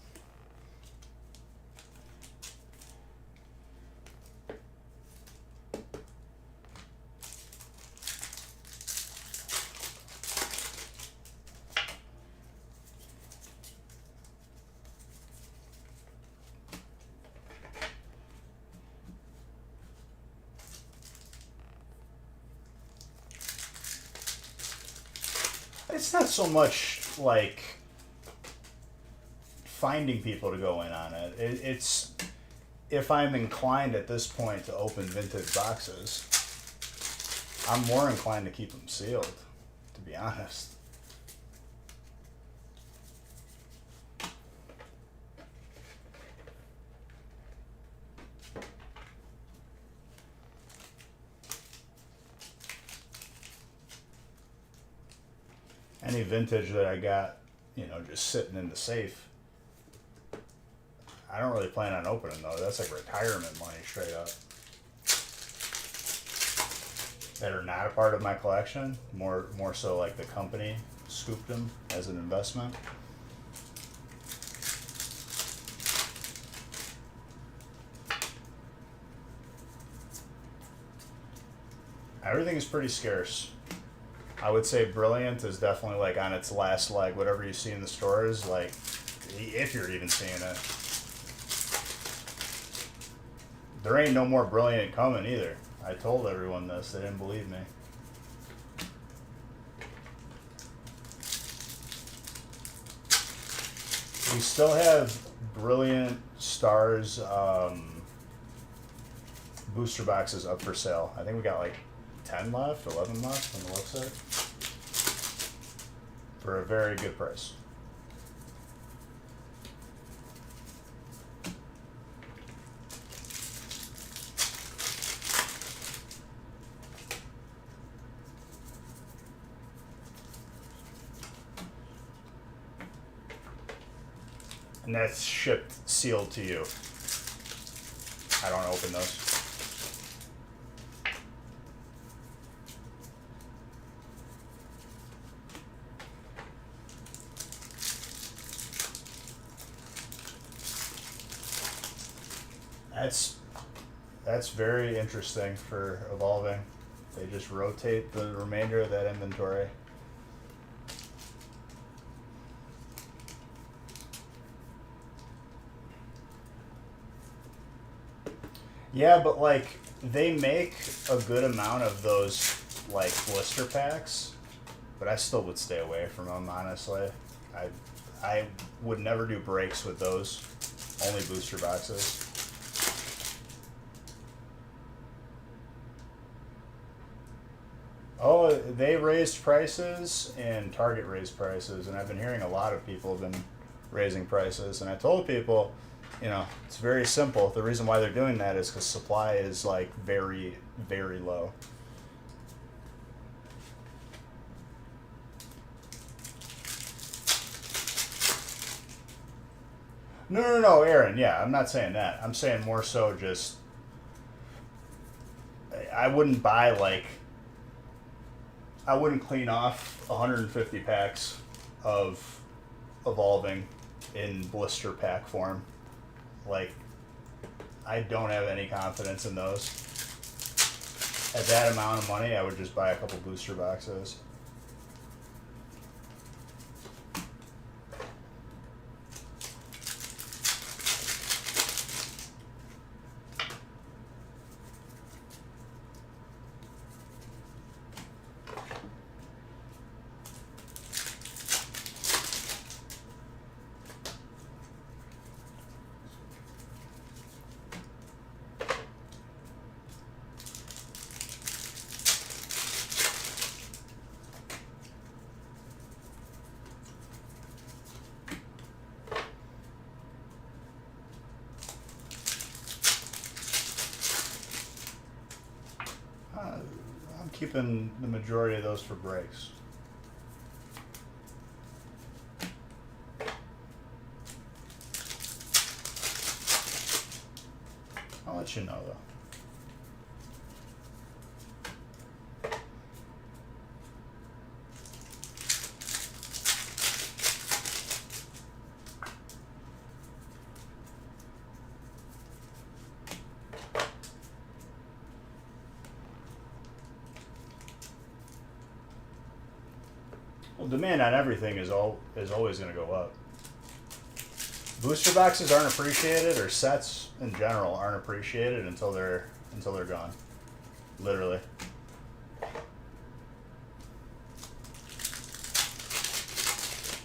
It's not so much like finding people to go in on it. It's if I'm inclined at this point to open vintage boxes, I'm more inclined to keep them sealed, to be honest. Any vintage that I got, just sitting in the safe, I don't really plan on opening though. That's like retirement money straight up. That are not a part of my collection. More so like the company scooped them as an investment. Everything is pretty scarce. I would say Brilliant is definitely like on its last leg. Whatever you see in the stores, like, if you're even seeing it. There ain't no more Brilliant coming either. I told everyone this. They didn't believe me. We still have Brilliant Stars booster boxes up for sale. I think we got like 10 left, 11 left on the website for a very good price. And that's shipped sealed to you. I don't open those. That's very interesting for evolving. They just rotate the remainder of that inventory. Yeah, but like they make a good amount of those like blister packs, but I still would stay away from them honestly. I would never do breaks with those. Only booster boxes. Oh, they raised prices and Target raised prices, and I've been hearing a lot of people have been raising prices, and I told people, it's very simple. The reason why they're doing that is because supply is like very, very low. No, Aaron. Yeah, I'm not saying that. I'm saying more so just I wouldn't buy like I wouldn't clean off 150 packs of evolving in blister pack form. Like, I don't have any confidence in those. At that amount of money, I would just buy a couple booster boxes. I'm keeping the majority of those for breaks. I'll let you know though. demand on everything is always going to go up. Booster boxes aren't appreciated, or sets in general aren't appreciated until they're gone. Literally.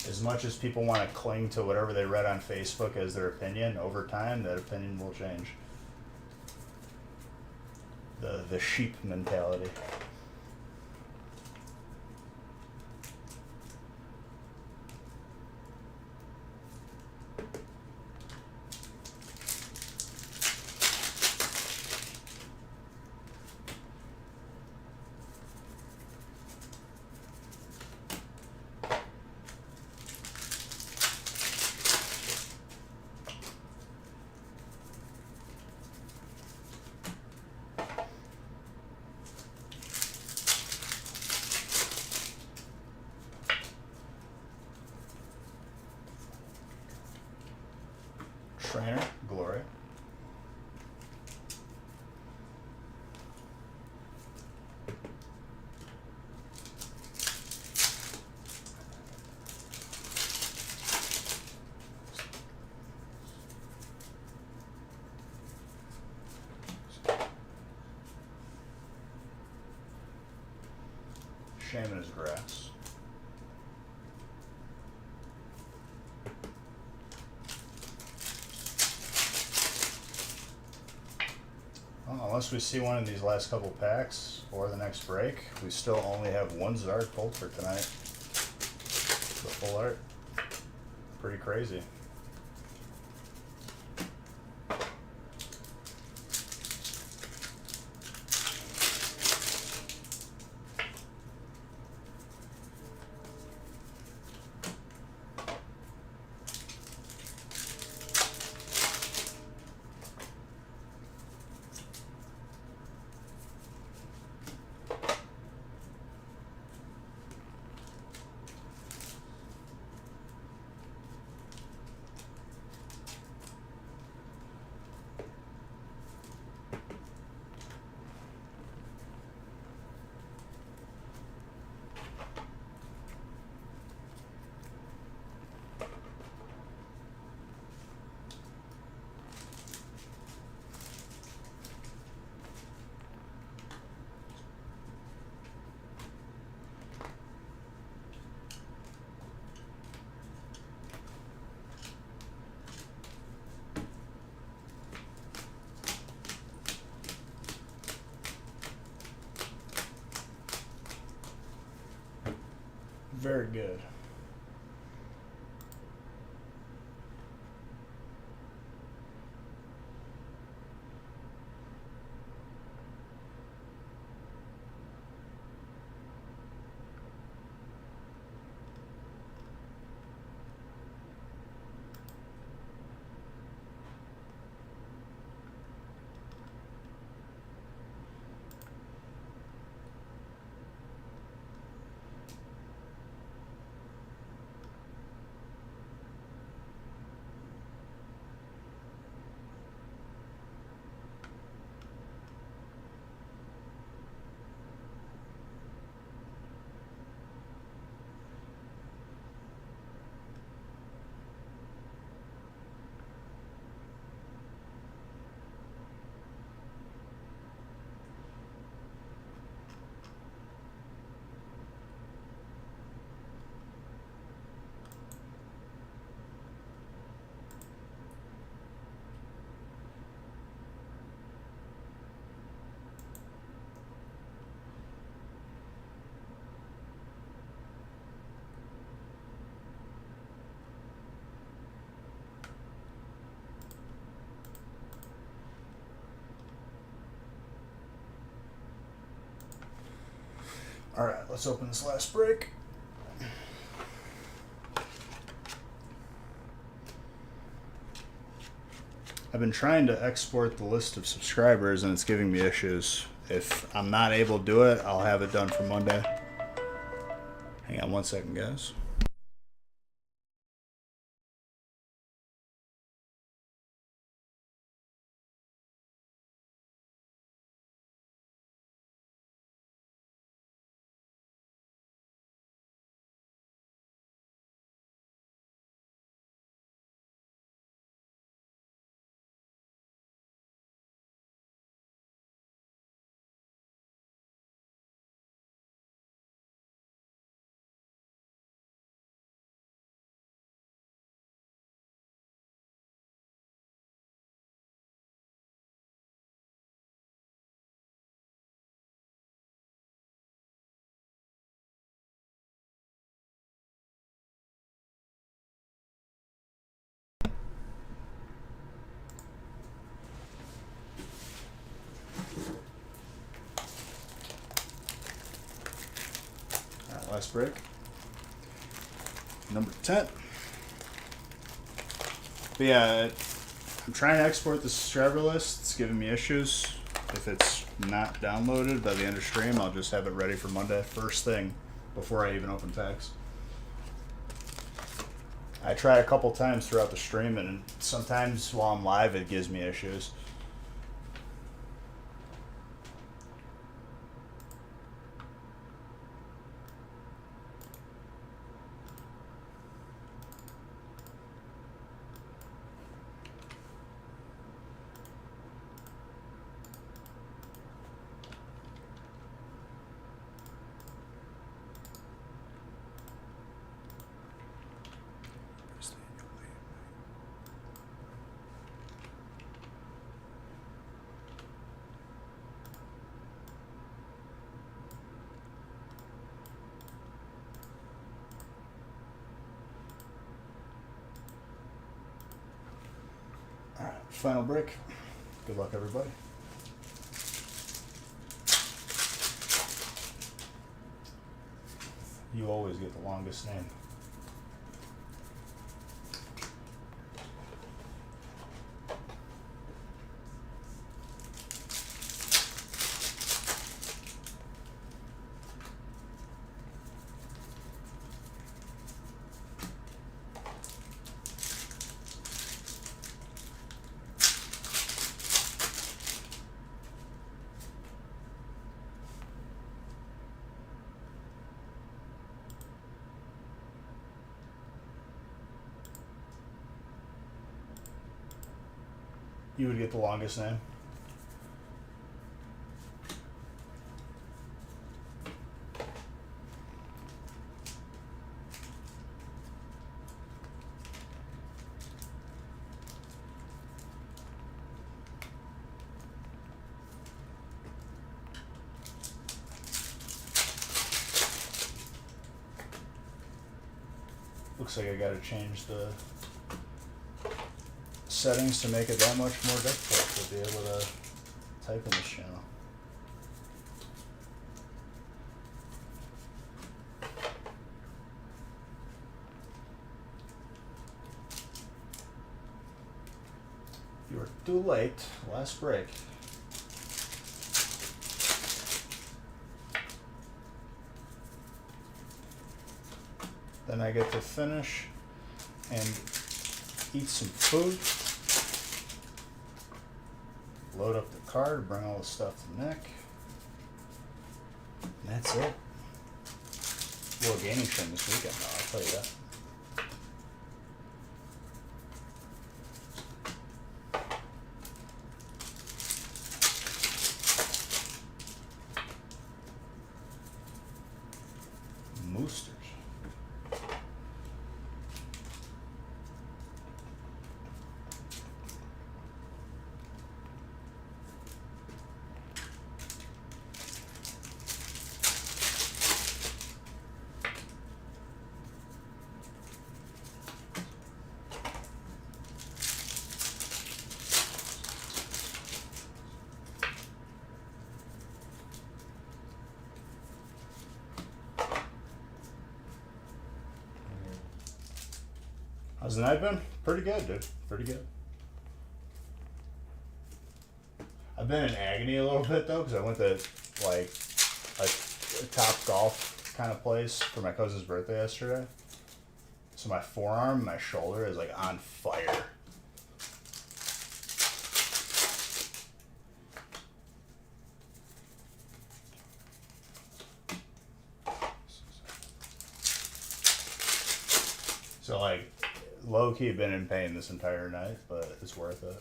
As much as people want to cling to whatever they read on Facebook as their opinion, over time that opinion will change. The sheep mentality. Trainer, Gloria. Shaman is grass. Well, unless we see one in these last couple packs or the next break, we still only have one Zard pulled for tonight. The full art. Pretty crazy. Very good. All right, let's open this last break. I've been trying to export the list of subscribers and it's giving me issues. If I'm not able to do it, I'll have it done for Monday. Hang on one second, guys. Last break. Number 10. But yeah, I'm trying to export the subscriber list. It's giving me issues. If it's not downloaded by the end of stream, I'll just have it ready for Monday, first thing, before I even open text. I try a couple times throughout the stream, and sometimes while I'm live, it gives me issues. Final break. Good luck, everybody. You always get the longest name. You would get the longest name. Looks like I gotta change the settings to make it that much more difficult to be able to type in this channel. You are too late. Last break. Then I get to finish and eat some food. Load up the card, bring all the stuff to Nick. And that's it. A little gaming stream this weekend, though, I'll tell you that. Moosters. How's the night been? Pretty good, dude. Pretty good. I've been in agony a little bit, though, because I went to, like, a top golf kind of place for my cousin's birthday yesterday. So my forearm and my shoulder is, like, on fire. So, like, low-key been in pain this entire night, but it's worth it.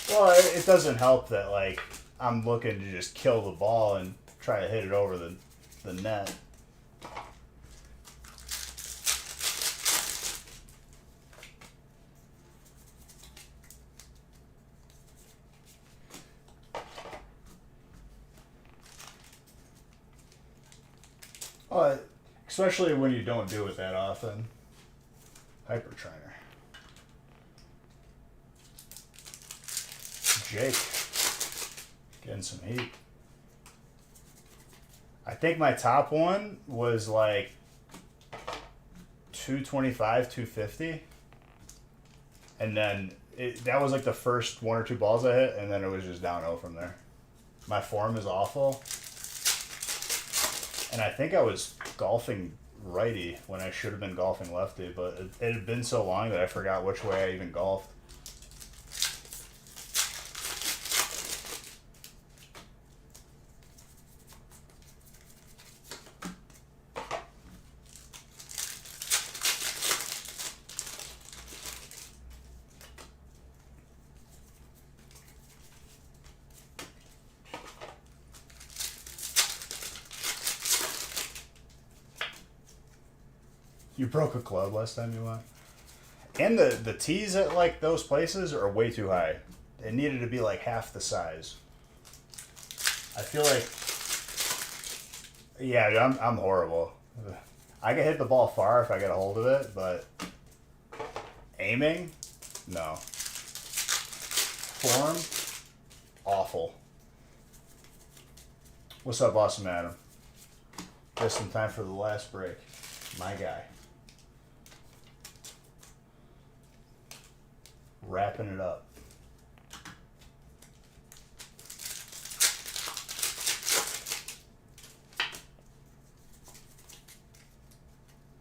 Well, it doesn't help that, like, I'm looking to just kill the ball and try to hit it over the net. Oh, especially when you don't do it that often. Hyper trainer. Jake. Getting some heat. I think my top one was like 225, 250. And then that was like the first one or two balls I hit, and then it was just downhill from there. My form is awful. And I think I was golfing righty when I should have been golfing lefty, but it had been so long that I forgot which way I even golfed. You broke a club last time you went. And the tees at like those places are way too high. It needed to be like half the size. I feel like, yeah, I'm horrible. I can hit the ball far if I get a hold of it, but aiming, no. Form, awful. What's up, Awesome Adam? Just in time for the last break. My guy. Wrapping it up.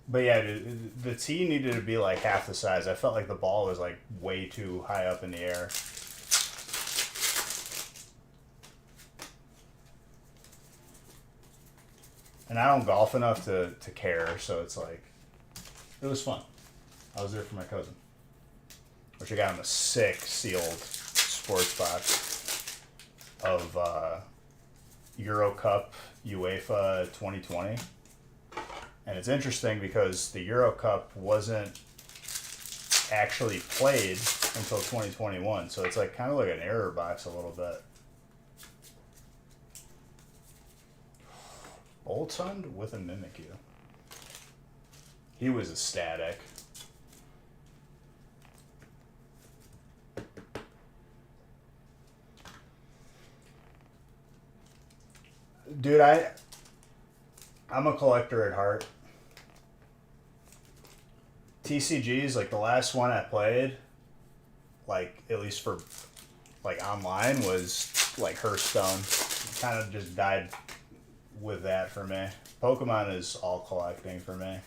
But yeah, the tee needed to be like half the size. I felt like the ball was like way too high up in the air. And I don't golf enough to care, so it's like, it was fun. I was there for my cousin. Which I got him a sick sealed sports box of Euro Cup UEFA 2020. And it's interesting because the Euro Cup wasn't actually played until 2021. So it's like kind of like an error box a little bit. Boltund with a Mimikyu. He was ecstatic. Dude, I'm a collector at heart. TCGs, like the last one I played, like at least for like online, was like Hearthstone. Kind of just died with that for me. Pokemon is all collecting for me.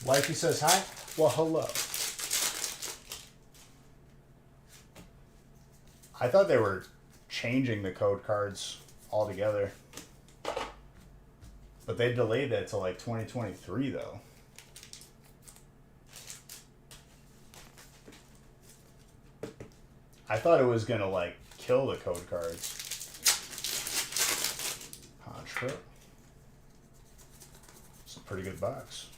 Wifey says hi. Well, hello. I thought they were changing the code cards altogether. But they delayed that to like 2023 though. I thought it was gonna like kill the code cards. Honchfoot. It's a pretty good box.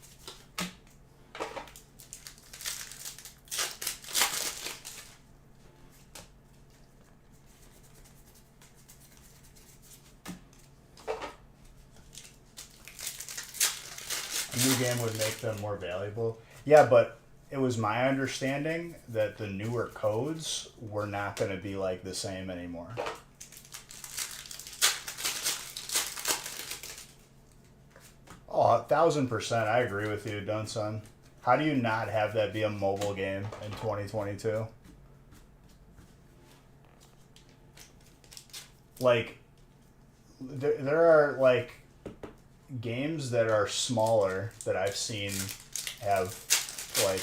New game would make them more valuable. Yeah, but it was my understanding that the newer codes were not going to be like the same anymore. Oh, 1,000%. I agree with you, Dunson. How do you not have that be a mobile game in 2022? Like, there are like games that are smaller that I've seen have like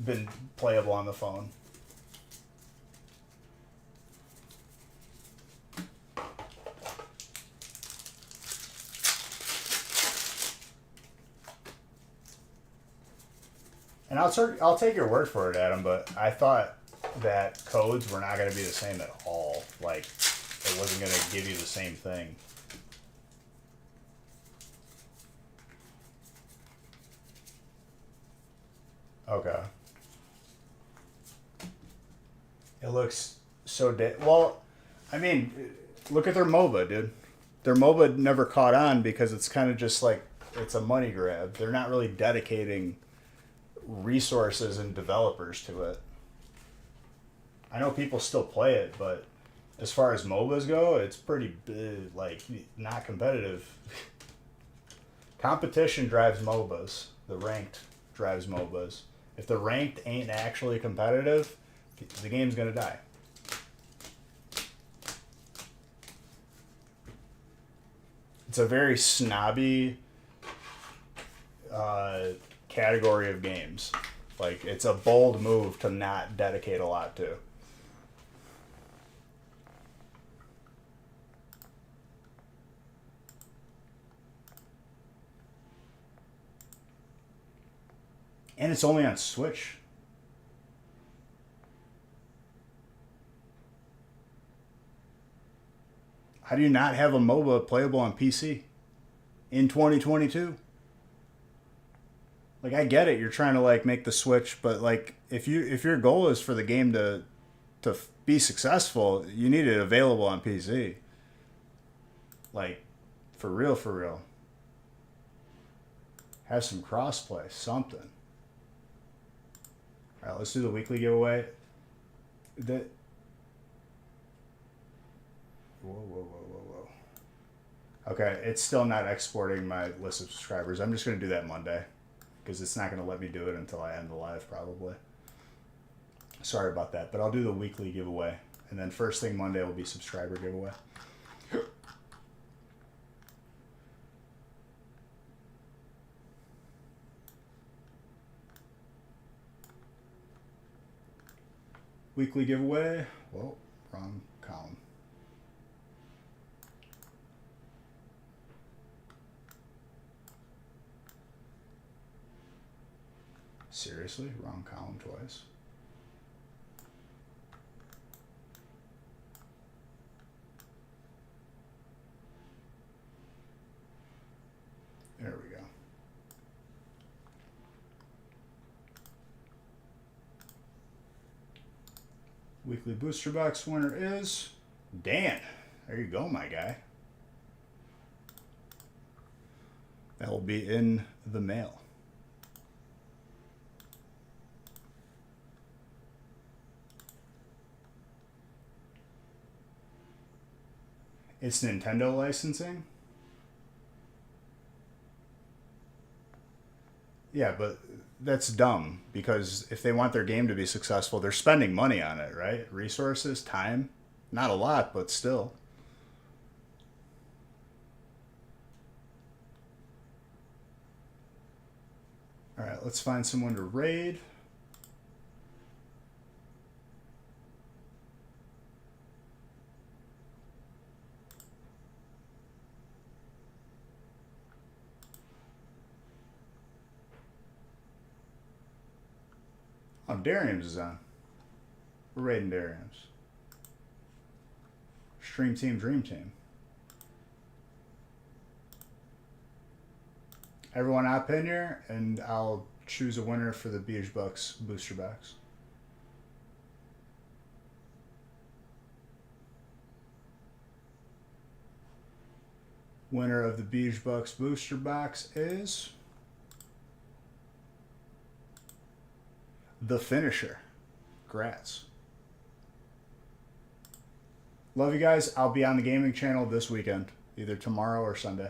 been playable on the phone. And I'll take your word for it, Adam, but I thought that codes were not going to be the same at all. Like, it wasn't going to give you the same thing. Okay. It looks so well, I mean, look at their MOBA, dude. their MOBA never caught on because it's kind of just like it's a money grab. They're not really dedicating resources and developers to it. I know people still play it, but as far as MOBAs go, it's pretty like not competitive. Competition drives MOBAs. The ranked drives MOBAs. If the ranked ain't actually competitive, the game's gonna die. It's a very snobby category of games. Like, it's a bold move to not dedicate a lot to. And it's only on Switch. How do you not have a MOBA playable on PC in 2022? Like, I get it, you're trying to like make the switch, but like if your goal is for the game to be successful, you need it available on PC. Like, for real, for real. Have some crossplay, something. All right, let's do the weekly giveaway. That. Whoa. Okay, it's still not exporting my list of subscribers. I'm just going to do that Monday because it's not going to let me do it until I end the live probably. Sorry about that, but I'll do the weekly giveaway. And then first thing Monday will be subscriber giveaway. Weekly giveaway. Whoa, wrong column. Seriously? Wrong column twice. There we go. Weekly booster box winner is Dan. There you go, my guy. That will be in the mail. It's Nintendo licensing? Yeah, but that's dumb because if they want their game to be successful, they're spending money on it, right? Resources, time. Not a lot, but still. All right, let's find someone to raid. Oh, Darium's is on. We're raiding Darium's. Stream Team, Dream Team. Everyone up in here, and I'll choose a winner for the Beige Bucks booster box. Winner of the Beige Bucks booster box is The Finisher. Congrats. Love you guys. I'll be on the gaming channel this weekend, either tomorrow or Sunday.